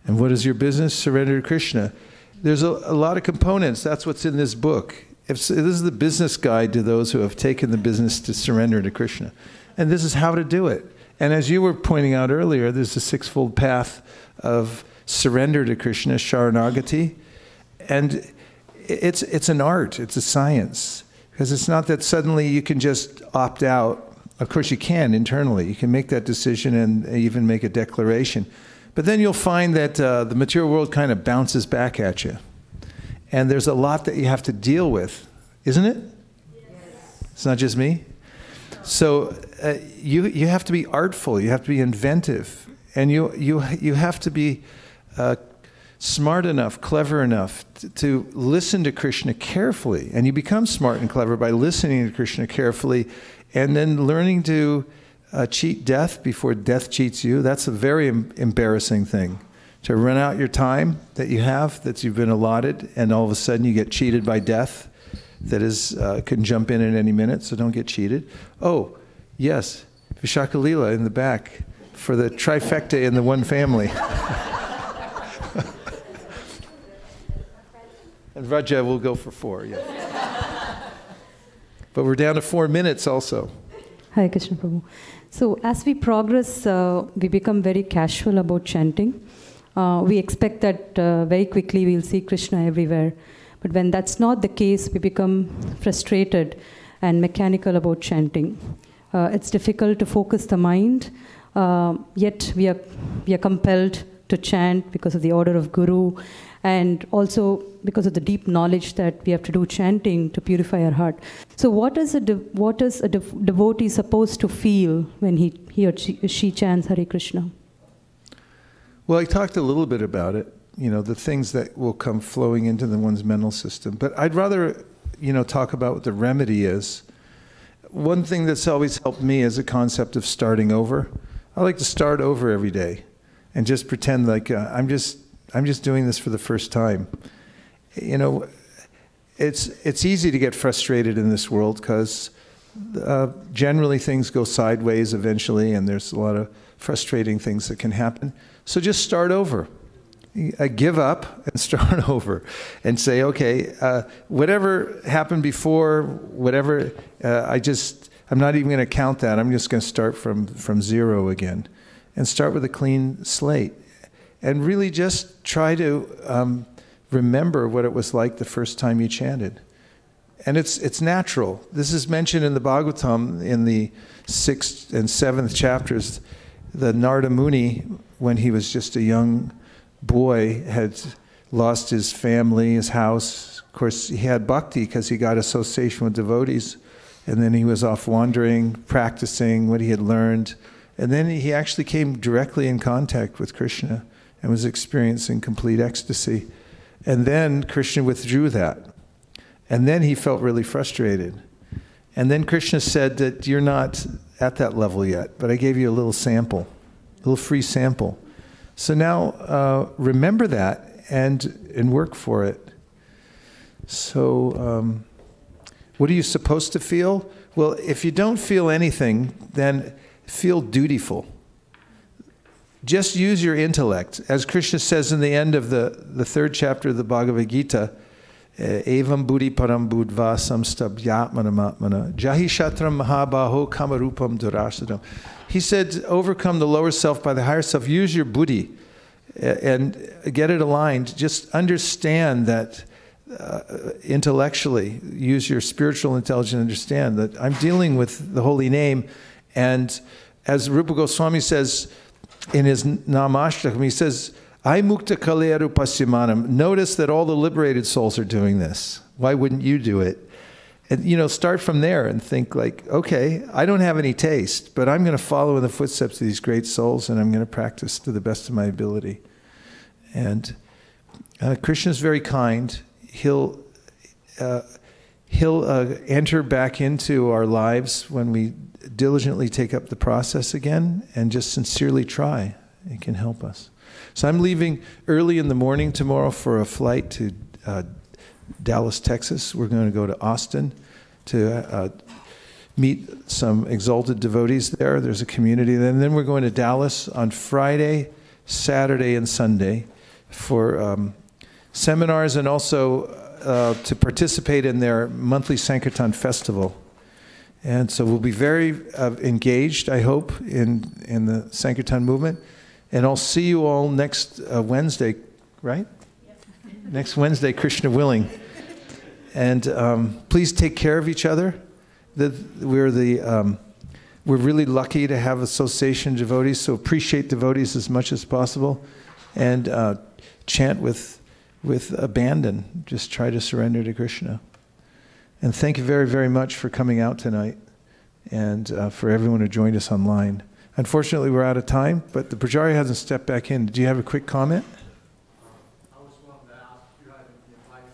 And what is your business? Surrender to Krishna. There's a lot of components. That's what's in this book. This is the business guide to those who have taken the business to surrender to Krishna. And this is how to do it. And as you were pointing out earlier, there's a sixfold path of surrender to Krishna, Sharanagati. And it's an art, it's a science. Because it's not that suddenly you can just opt out. Of course you can internally. You can make that decision and even make a declaration. But then you'll find that the material world kind of bounces back at you. And there's a lot that you have to deal with, isn't it? Yes. It's not just me. So you have to be artful, you have to be inventive, and you have to be smart enough, clever enough to listen to Krishna carefully. And you become smart and clever by listening to Krishna carefully and then learning to cheat death before death cheats you. That's a very embarrassing thing. To run out your time that you have, that you've been allotted, and all of a sudden you get cheated by death that can jump in at any minute, so don't get cheated. Oh, yes, Vishaka Lila in the back for the trifecta in the one family. And Raja will go for 4, yeah. But we're down to 4 minutes also. Hare Krishna Prabhu. So as we progress, we become very casual about chanting. We expect that very quickly we'll see Krishna everywhere. But when that's not the case, we become frustrated and mechanical about chanting. It's difficult to focus the mind, yet we are compelled to chant because of the order of Guru, and also because of the deep knowledge that we have to do chanting to purify our heart. So what is a devotee supposed to feel when he or she chants Hare Krishna? Well, I talked a little bit about it, the things that will come flowing into one's mental system. But I'd rather, talk about what the remedy is. One thing that's always helped me is a concept of starting over. I like to start over every day and just pretend like I'm just doing this for the first time. It's easy to get frustrated in this world because generally things go sideways eventually, and there's a lot of frustrating things that can happen. So just start over. Give up and start over and say, okay, whatever happened before, whatever, I'm not even going to count that. I'm just going to start from zero again and start with a clean slate. And really just try to remember what it was like the first time you chanted. And it's natural. This is mentioned in the Bhagavatam in the 6th and 7th chapters. The Narada Muni, when he was just a young boy, had lost his family, his house. Of course, he had bhakti because he got association with devotees. And then he was off wandering, practicing what he had learned. And then he actually came directly in contact with Krishna and was experiencing complete ecstasy. And then Krishna withdrew that. And then he felt really frustrated. And then Krishna said that you're not at that level yet, but I gave you a little sample, a little free sample. So now remember that and work for it. So what are you supposed to feel? Well, if you don't feel anything, then feel dutiful. Just use your intellect. As Krishna says in the end of the 3rd chapter of the Bhagavad Gita, Evam buddhi param buddva samstabhyatmanamatmana jahi shatram mahabaho kamarupam durasadam. He said, overcome the lower self by the higher self. Use your buddhi and get it aligned. Just understand that intellectually. Use your spiritual intelligence and understand that I'm dealing with the holy name. And as Rupa Goswami says in his Namashtakam, he says, I mukta kaleru pasyamanam. Notice that all the liberated souls are doing this. Why wouldn't you do it? And start from there and think like, okay, I don't have any taste, but I'm going to follow in the footsteps of these great souls, and I'm going to practice to the best of my ability. And Krishna's very kind. He'll enter back into our lives when we diligently take up the process again and just sincerely try. It can help us. So I'm leaving early in the morning tomorrow for a flight to Dallas, Texas. We're going to go to Austin to meet some exalted devotees there. There's a community there. And then we're going to Dallas on Friday, Saturday, and Sunday for seminars, and also to participate in their monthly Sankirtan festival. And so we'll be very engaged, I hope, in the Sankirtan movement. And I'll see you all next Wednesday, right? Next Wednesday, Krishna willing. And please take care of each other. We're really lucky to have association devotees, so appreciate devotees as much as possible. And chant with abandon. Just try to surrender to Krishna. And thank you very, very much for coming out tonight, and for everyone who joined us online. Unfortunately, we're out of time, but the Pujari hasn't stepped back in. Do you have a quick comment? I was wanting to ask if you had any advice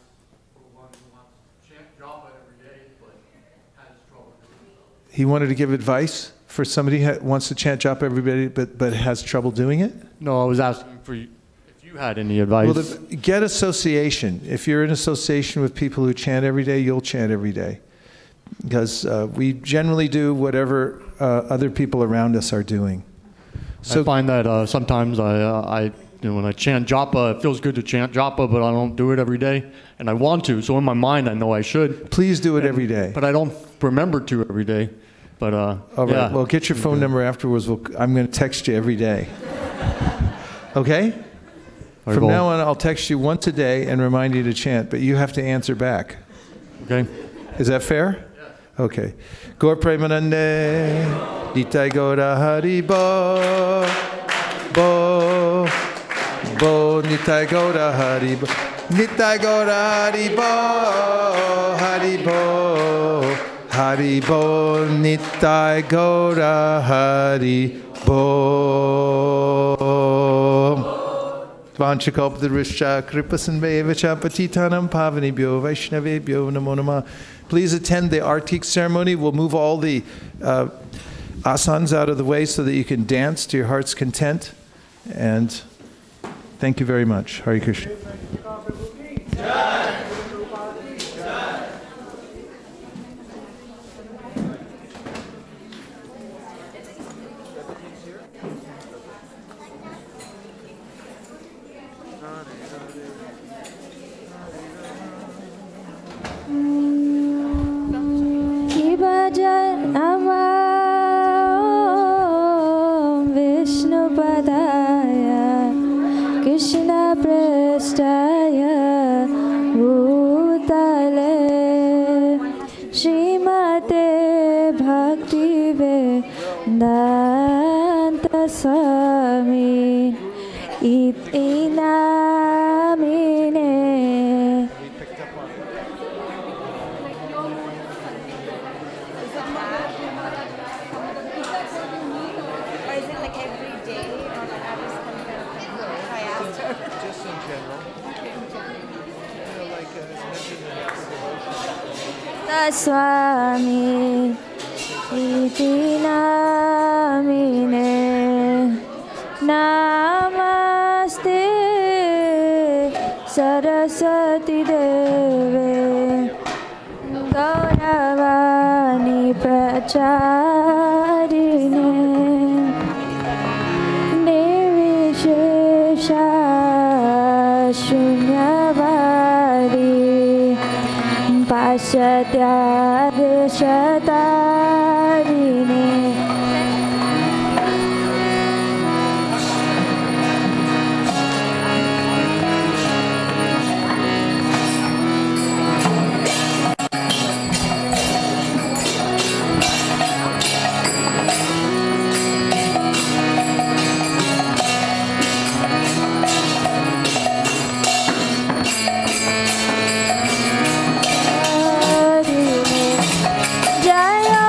for one who wants to chant japa every day but has trouble doing so. He wanted to give advice for somebody who wants to chant japa every day but has trouble doing it? No, I was asking for you if you had any advice. Well, get association. If you're in association with people who chant every day, you'll chant every day. Because we generally do whatever other people around us are doing. So I find that sometimes when I chant japa, it feels good to chant japa, but I don't do it every day, and I want to. So in my mind, I know I should. Please do it every day. But I don't remember to every day. But all right. Yeah. Well, get your phone number afterwards. I'm going to text you every day. Okay? From now on, I'll text you once a day and remind you to chant, but you have to answer back. Okay. Is that fair? Yeah. Okay. Gaur Premanande, Nitai Gaura Hari Bo, Bo, Bo, Nitai Gaura Hari Bo, Nitai Gaura Hari Bo, Hari Bo, Hari Bo, Nitai Gaura Hari Bo. Vanchakalpadrishya kripasanvevacha patitanam pavanibhyo vaishnavebhyo namo namah. Please attend the Artik ceremony. We'll move all the asanas out of the way so that you can dance to your heart's content. And thank you very much. Hare Krishna. Krishna Prestaya Bhutale Srimate Bhakti Vedanta Swami Iti Namine. Swami Iti Namine Namaste Saraswati Deve Gauravani Pracharine Nirvishesha Shunyavadi Pashatya Vishatarine Jana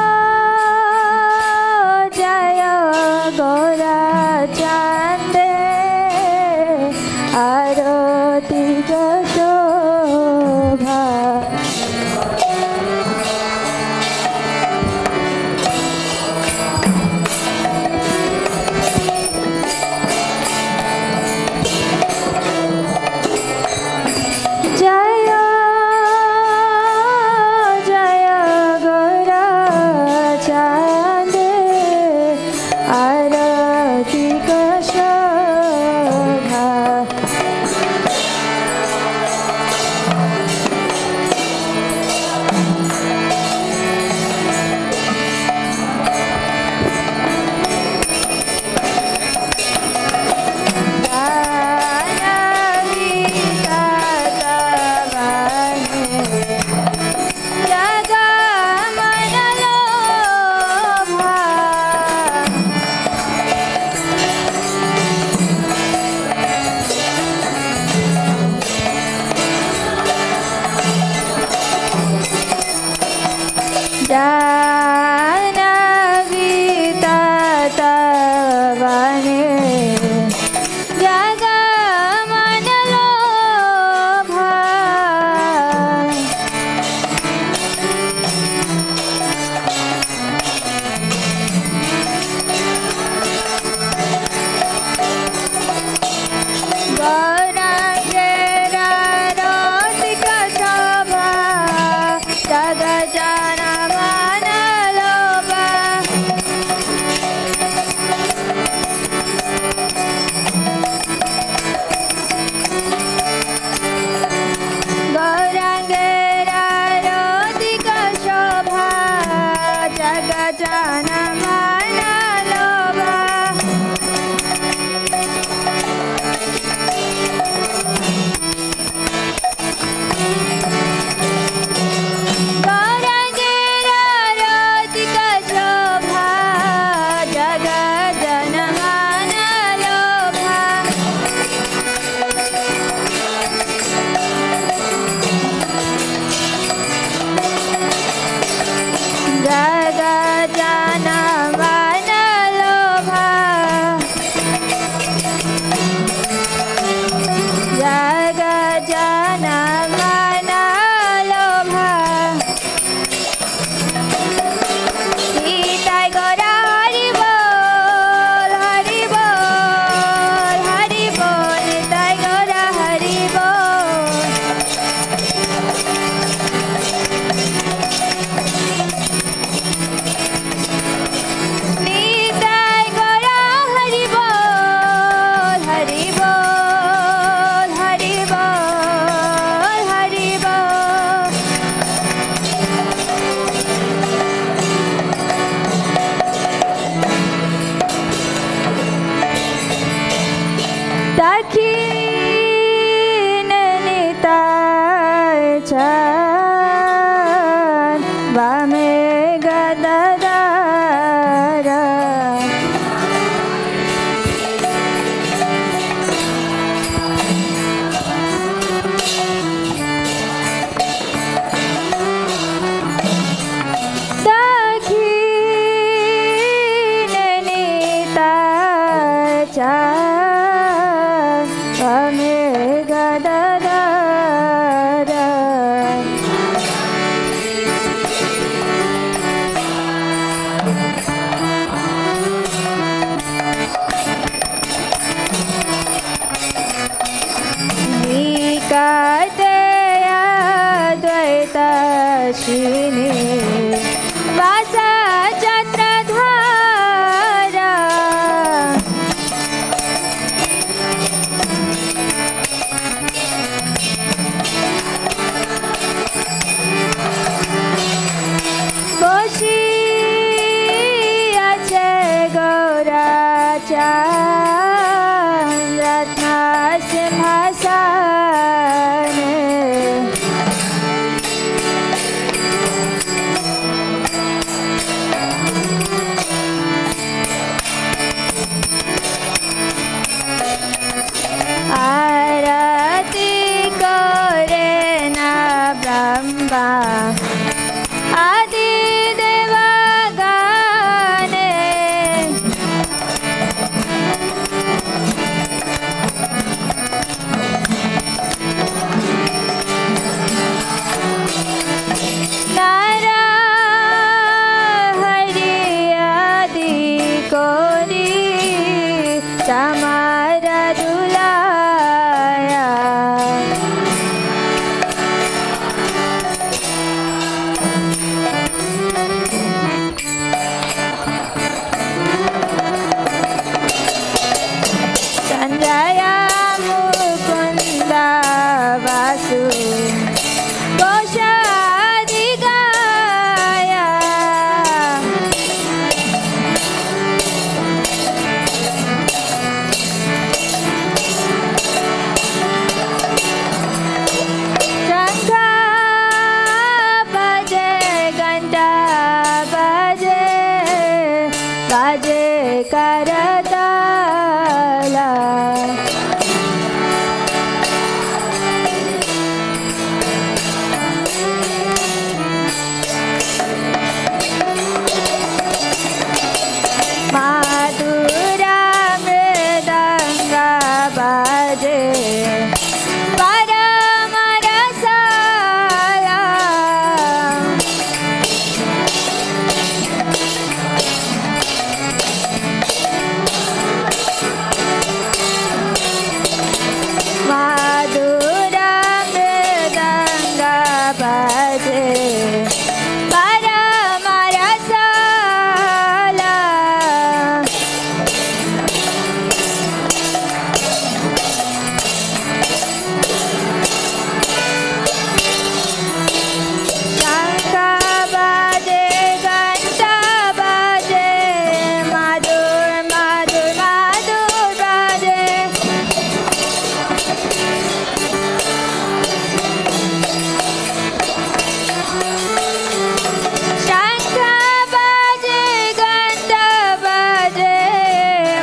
वासिनी वासा छत्रधारा বসি আছে গৌরাচা রত্না সিংহাসনে আরতি করে না ব্রহ্মা আদি দেবগানে নারা হরি আদি করি Tamara দুলায়া Sanjaya Mukunda Vasu Goshadigaya Shankha baje Ganta baje baje Karatala Madhura mridanga baje Paramarasala Madhura mridanga baje Paramarasala Shankha baje Ganta baje Madhur Madhur Madhur baje Shankha baje Ganta baje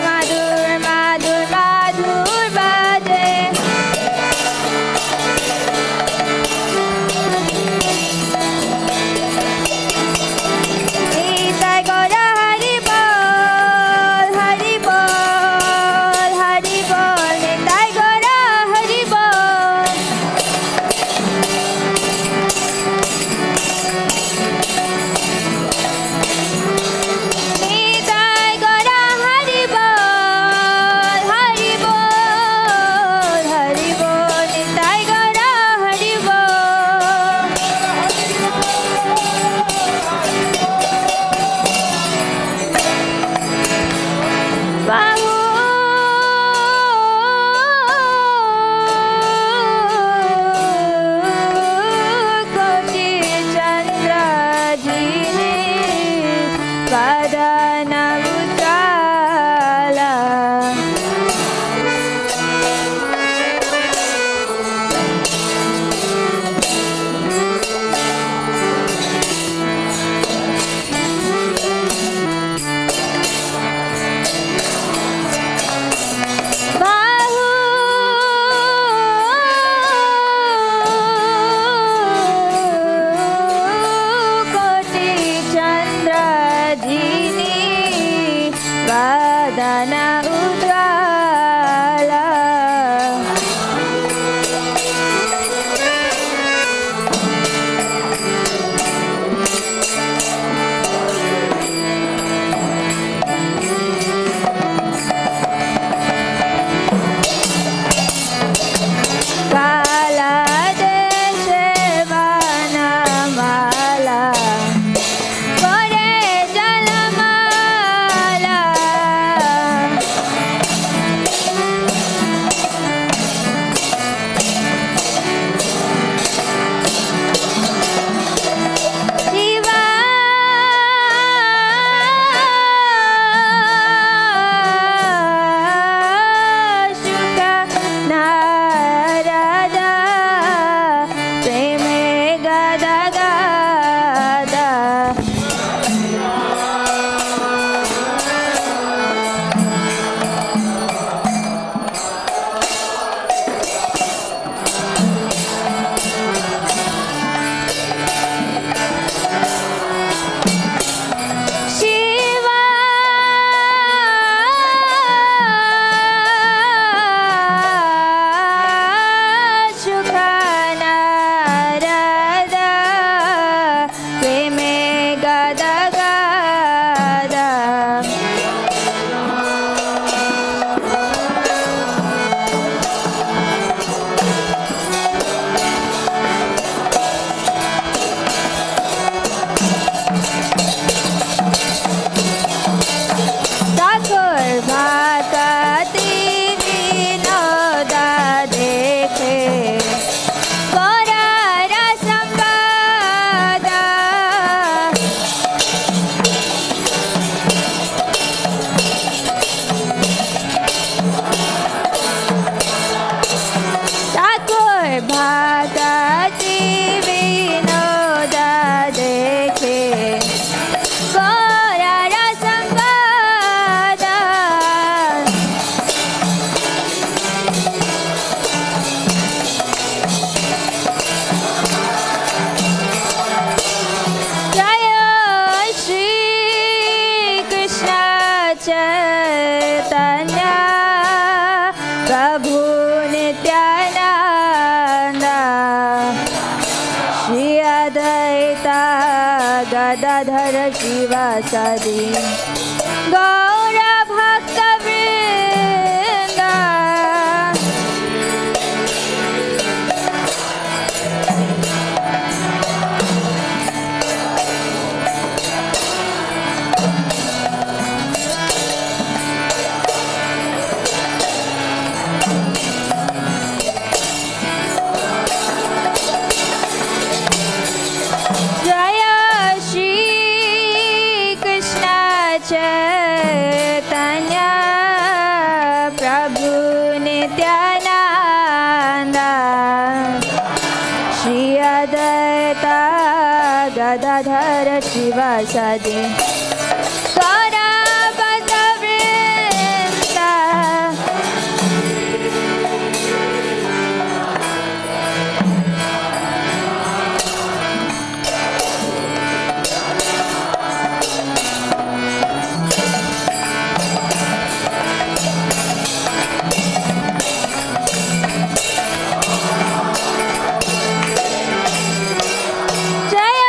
Madhur Madhur Madhur baje Nitai Gaura Hari Bol Hari Bol Hari Bol Nitai Gaura Hari Bol Nitai Gaura Hari Bol Hari Bol Hari Bol Nitai Gaura Hari Bol Bahu Koti Chandra Jini Vadana Utala Bahu Koti Chandra Jini Gadadhar शिवासादि गौर भक्त वृंद जय श्री कृष्ण चैतन्य प्रभु नित्यानंद श्री अद्वैत गदाधर शिवासादि गौर भक्त वृंद जय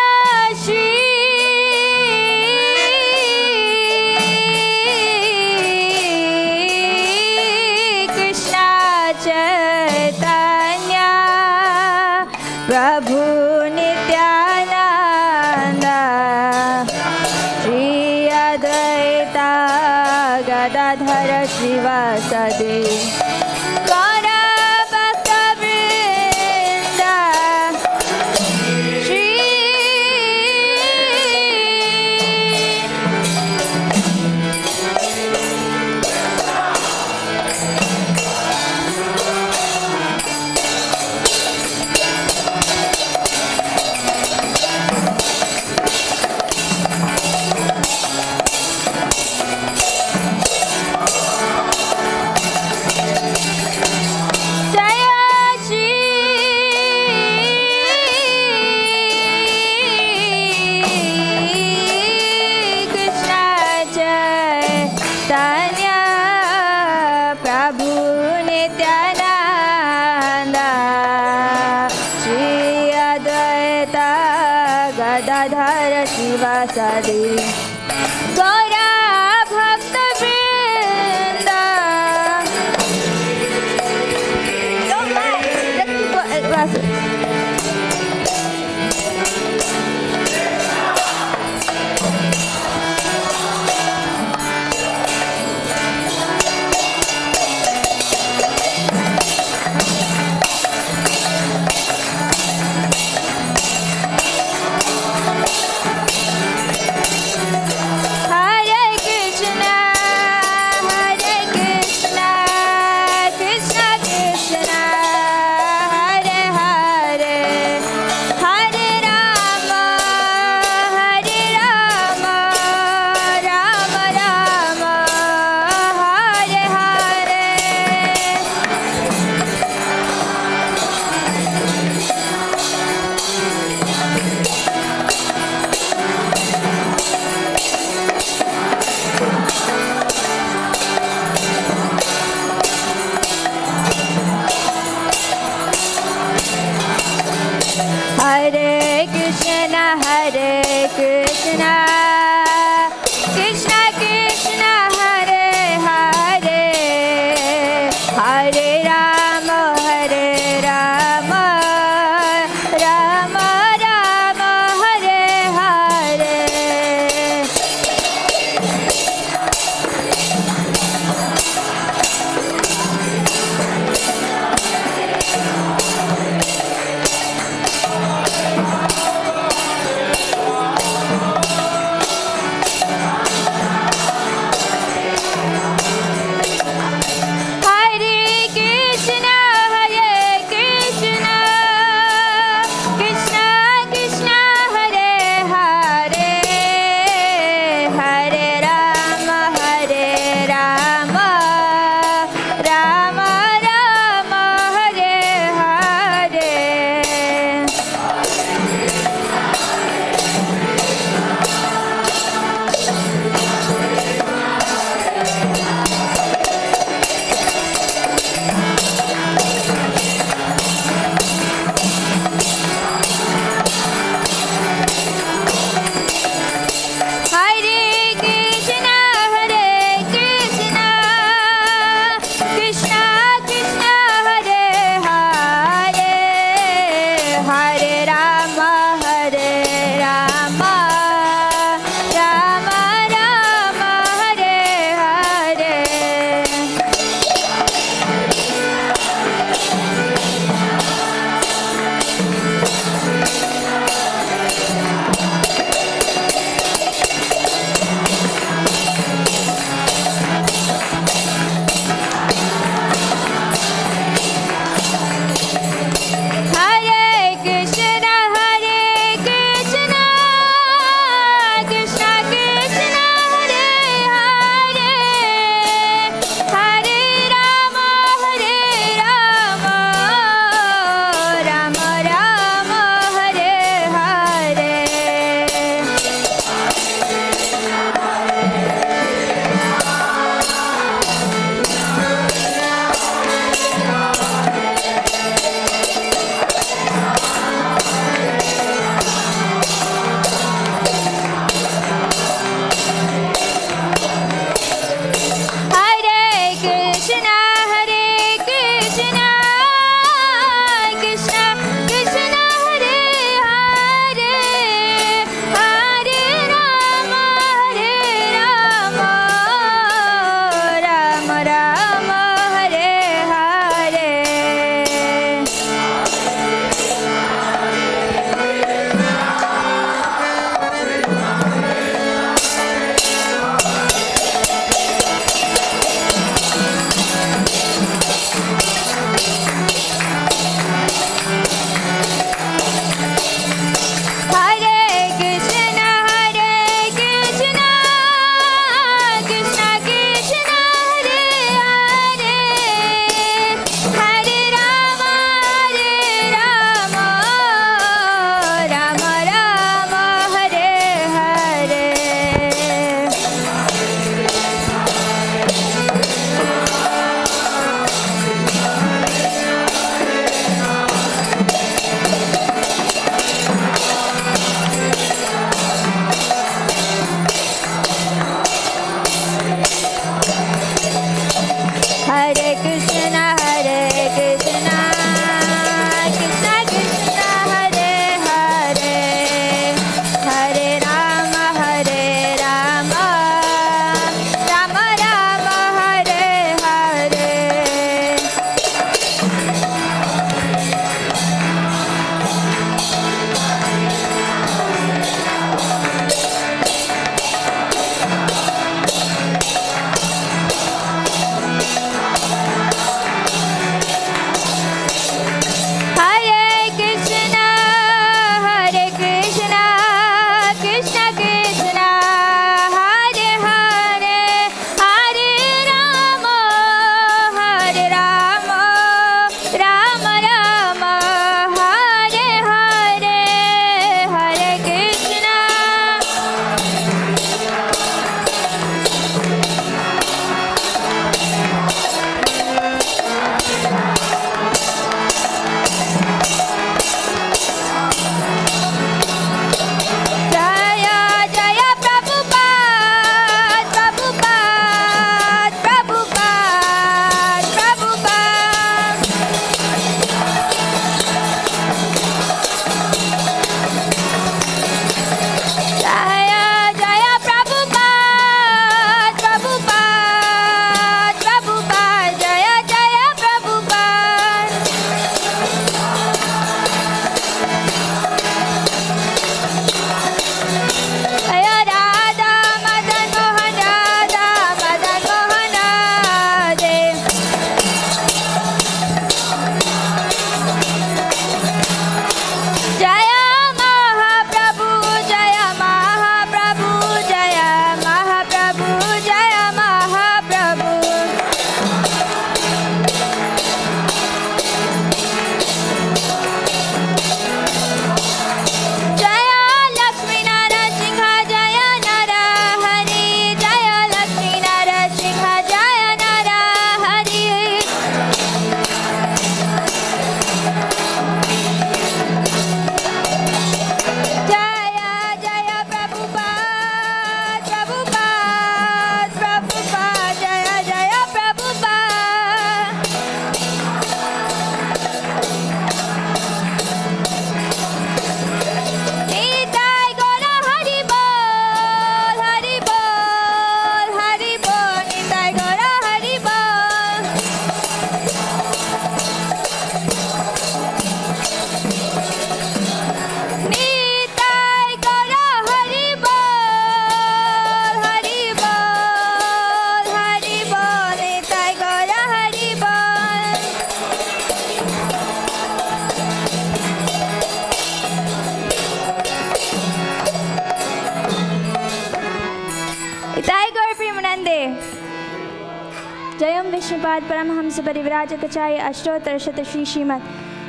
श्री कृष्ण चैतन्य प्रभु नित्यानंद श्री अद्वैत गदाधर शिवासादि गौर भक्त वृंद श्री जय श्री कृष्ण चैतन्य प्रभु नित्यानंद श्री अद्वैत गदाधर शिवासादि गौर भक्त वृंद Hare Krishna, Krishna Krishna, Hare Hare, Hare Rama, Rama Rama, Hare Hare. Hare Krishna, Krishna Krishna, Hare Hare, Hare Rama, Rama Rama, Hare Hare. Jaya Jaya Prabhupada, Prabhupada, Prabhupada, Jaya Jaya Prabhupada. Jaya Radha Madan Mohan, Radha Madan Mohan Radhe. Jaya Mahaprabhu, Jaya Mahaprabhu, Jaya Mahaprabhu, Jaya Mahaprabhu. Jaya Lakshmi Narasingha, Jaya Narahari, Jaya Lakshmi Narasingha, Jaya Narahari. Jaya Jaya Prabhupada, Prabhupada, Prabhupada, Jaya Jaya Prabhupada. Nitai Gaura Hari Bol, Hari Bol, Hari Bol, Nitai Gaura Hari Bol. Nitai Gaura Hari Bol, Hari Bol, Hari Bol, Nitai Gaura Hari Bol. Nitai Gaura Premanande. Jayam Vishnupad Paramahamsa Parivrajakacharia Ashtottara Shata Shri Srimad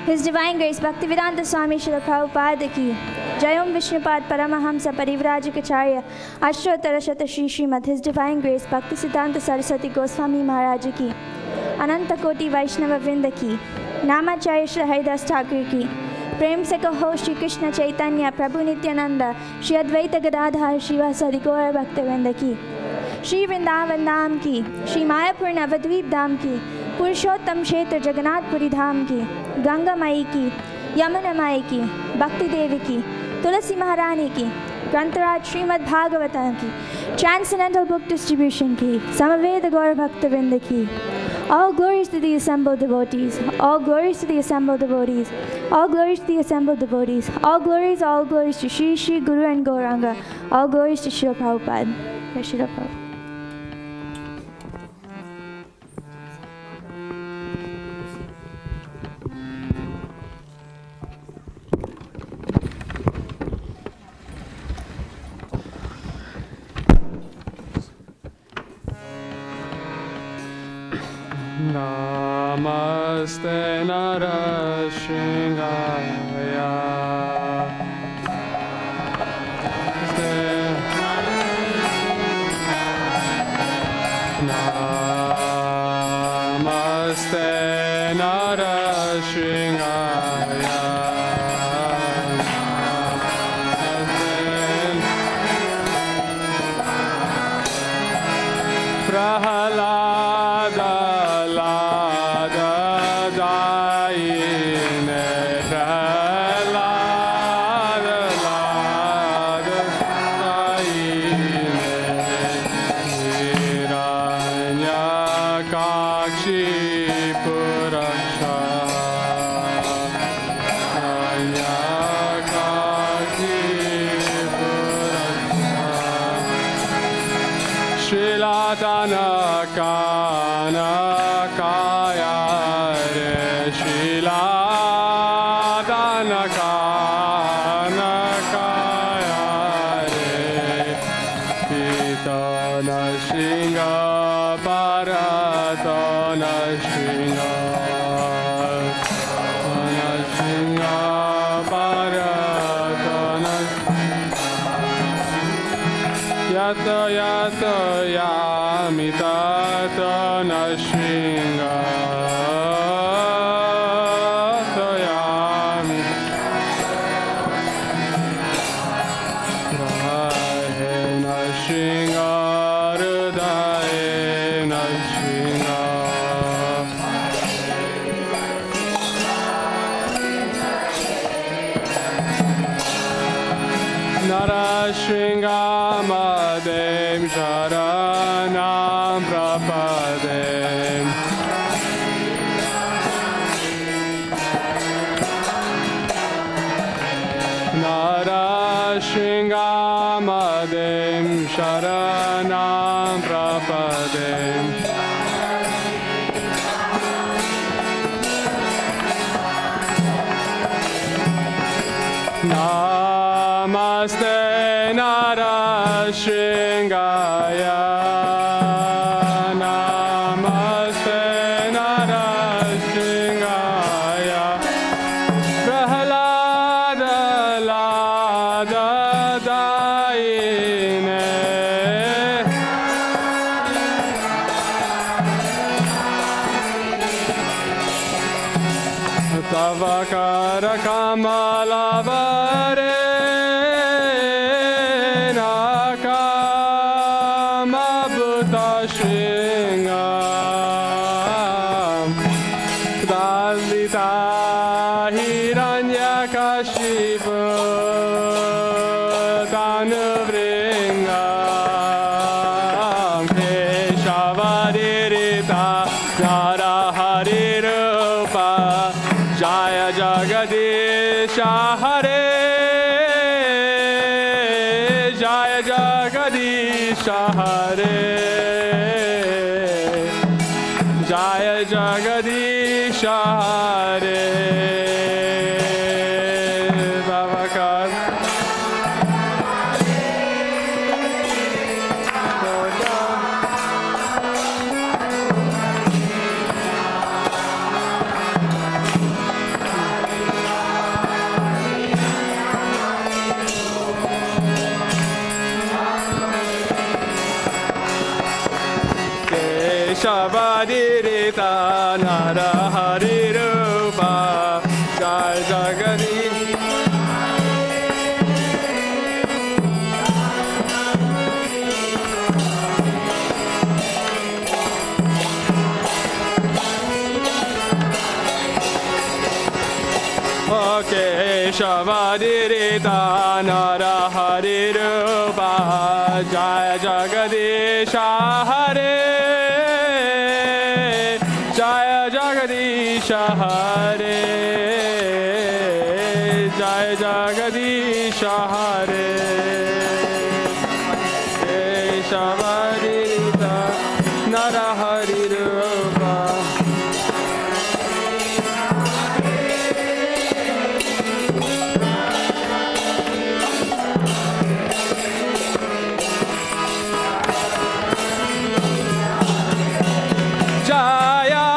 His Divine Grace Bhaktivedanta Swami Srila Prabhupada ki. Jayam Vishnupad Paramahamsa Parivrajakacharia Ashtottara Shata Shri Srimad His Divine Grace Bhaktisiddhanta Saraswati Goswami Maharaj ki. Ananta Koti Vaishnava Vrinda ki. Namacharya Shri Haridas Thakur ki. प्रेम से कहो श्री कृष्ण चैतन्य प्रभु नित्यानंद श्री अद्वैत गदाधर श्रीवासादि गौर भक्तवृंद की श्री वृंदावन धाम की श्री मायापुर नवद्वीप धाम की पुरुषोत्तम क्षेत्र जगन्नाथपुरी धाम की गंगा माई की यमुना माई की भक्ति देवी की तुलसी महारानी की ग्रंथराज श्रीमद् भागवतम की ट्रांसेंडेंटल बुक डिस्ट्रीब्यूशन की समवेद गौर भक्तवृंद की. All glories to the assembled devotees. All glories to the assembled devotees. All glories to the assembled devotees. All glories to Shri Shri Guru and Gauranga. All glories to Srila Prabhupada. Jai Srila Prabhupada. Namaste Narasingaya. Namaste Narasingaya. Prahalada Lada Daine Prahalada Lada Daine Hiranya Kakshi Puraksha Hiranya Kakshi Puraksha Shilatana Kana Kaya Re Shilatana Kana Kaya Re Pitana Shinga Paratana Shinga Shinga Paratana Yata Yata Yamita Nashinga Tayami Rahe Nashinga Rudaye Nashinga Narashinga Shringamadem Sharanam Prapadem Shringamadem Sharanam Prapadem Namaste Narashringaya Namaste Narashringaya Prahlada Lada Daine Tavakara Kamalavare Nakamabhuta Shringam Dalita Hiranyakashipu Tanuvringam Keshavadirita Naraharirupa Jaya Jagadisha Hare Jaya Jagadisha Hare Jaya Jagadisha Hare Bhavakar Keshavarita Naraharirupa Jaya Jagadish Keshavarita Naraharirupa Jaya Jagadisha Hare Jaya Jagadisha Hare Jaya Jagadisha Hare Keshavarita Naraharirupa Jaya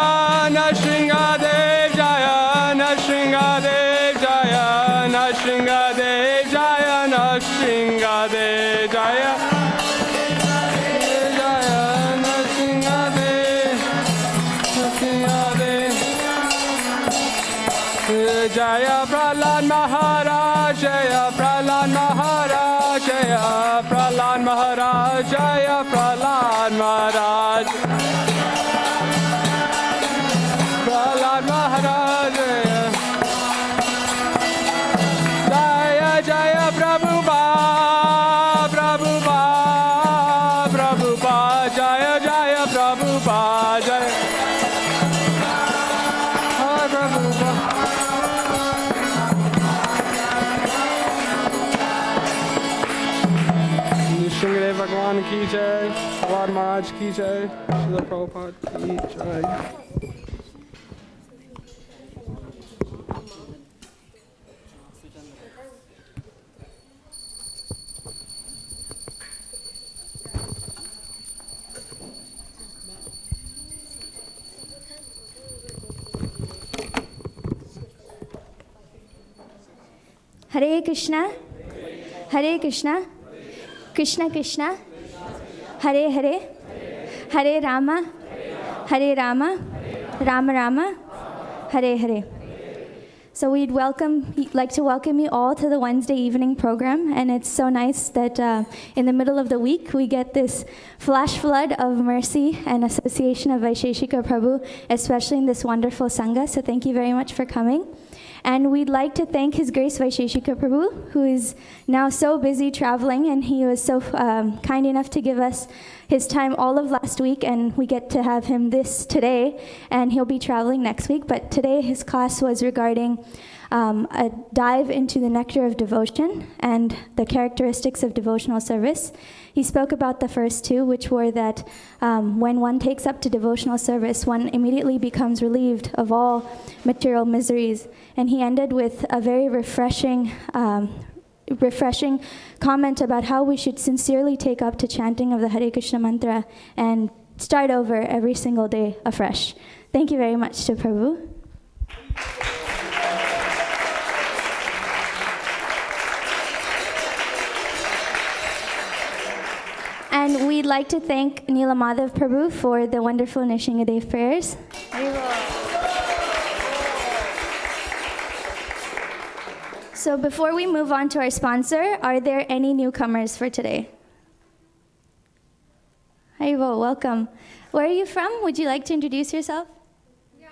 Nrsingadev Jaya Nrsingadev Jaya Nrsingadev Jaya Nrsingadev Jaya Jaya Nrsingadev Nrsingadev Jaya Prahlad Maharaj Jaya Prahlad Maharaj Jaya Prahlad Maharaj Jaya Prahlad Maharaj Prahlad Maharaj Jaya Jaya Prabhupada Prabhupada Prabhupada Jaya Jaya Prabhupada Jaya Jai Prabhupada Nrsimhadev Bhagwan ki jai Prahlad Maharaj ki jai Srila Prabhupada ki jai Hare Krishna, Hare Krishna, Krishna Krishna, Hare Hare, Hare Rama, Hare Rama, Rama Rama, Hare Hare. So we'd like to welcome you all to the Wednesday evening program, and it's so nice that in the middle of the week we get this flash flood of mercy and association of Vaisheshika Prabhu, especially in this wonderful Sangha. So thank you very much for coming. And we'd like to thank His Grace Vaisheshika Prabhu, who is now so busy traveling, and he was so kind enough to give us his time all of last week, and we get to have him today, and he'll be traveling next week. But today his class was regarding a dive into the nectar of devotion and the characteristics of devotional service. He spoke about the first two, which were that when one takes up to devotional service, one immediately becomes relieved of all material miseries. And he ended with a very refreshing comment about how we should sincerely take up to chanting of the Hare Krishna mantra and start over every single day afresh. Thank you very much to Prabhu. And we'd like to thank Neela Madhav Prabhu for the wonderful Nishingadev prayers. So before we move on to our sponsor, are there any newcomers for today? Haribo, welcome. Where are you from? Would you like to introduce yourself? Yeah,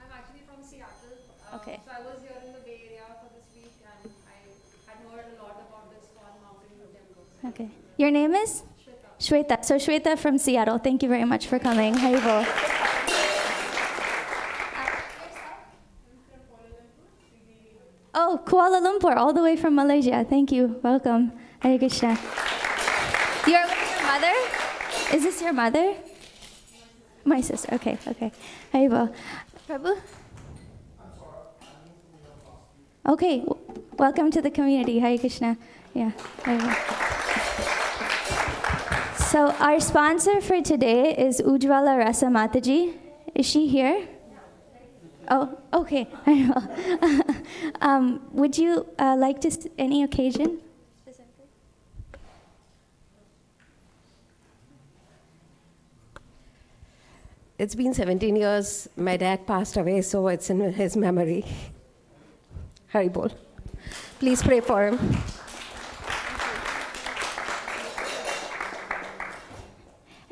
I'm actually from Seattle. Okay. So I was here in the Bay Area for this week, and I had heard a lot about this ISKCON mountain temple. Okay. Your name is? Shweta. So Shweta from Seattle. Thank you very much for coming. Haribo. Oh, Kuala Lumpur, all the way from Malaysia. Thank you. Welcome. Hare Krishna. You're with your mother? Is this your mother? My sister. Okay, okay. Haribo. Prabhu? Okay. Welcome to the community. Hare Krishna. Yeah. Haribo. So our sponsor for today is Ujjwala Rasa Mataji. Is she here? Oh, okay. Would you like to any occasion? It's been 17 years. My dad passed away, so it's in his memory. Haribol. Please pray for him.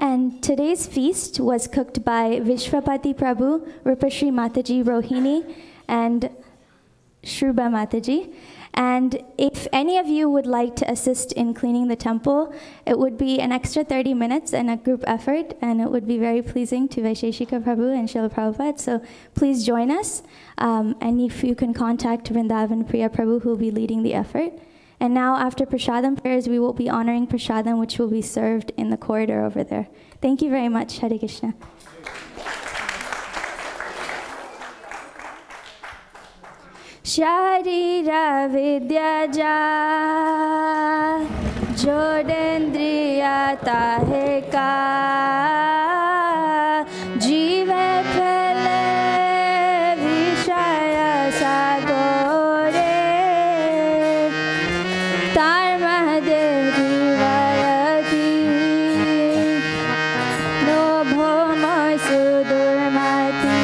And today's feast was cooked by Vishwapati Prabhu, Rupashri Mataji Rohini, and Shruba Mataji. And if any of you would like to assist in cleaning the temple, it would be an extra 30 minutes and a group effort, and it would be very pleasing to Vaisheshika Prabhu and Srila Prabhupada. So please join us. And if you can contact Vrindavan Priya Prabhu, who will be leading the effort. And now, after Prasadam prayers, we will be honoring Prasadam, which will be served in the corridor over there. Thank you very much. Hare Krishna. Sharira vidya ja jodendriya tahe ka jive phele vishaya sagore tar mahde divayati no bhoma sudurmati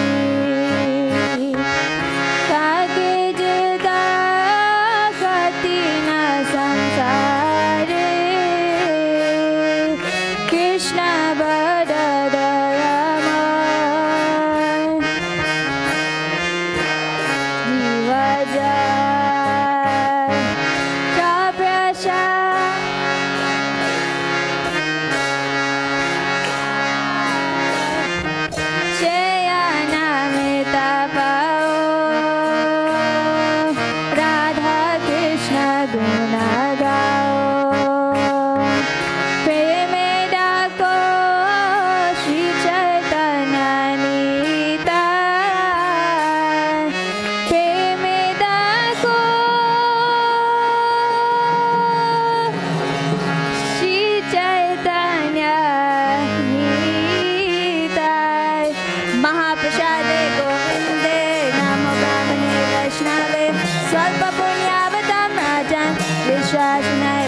Shashanaya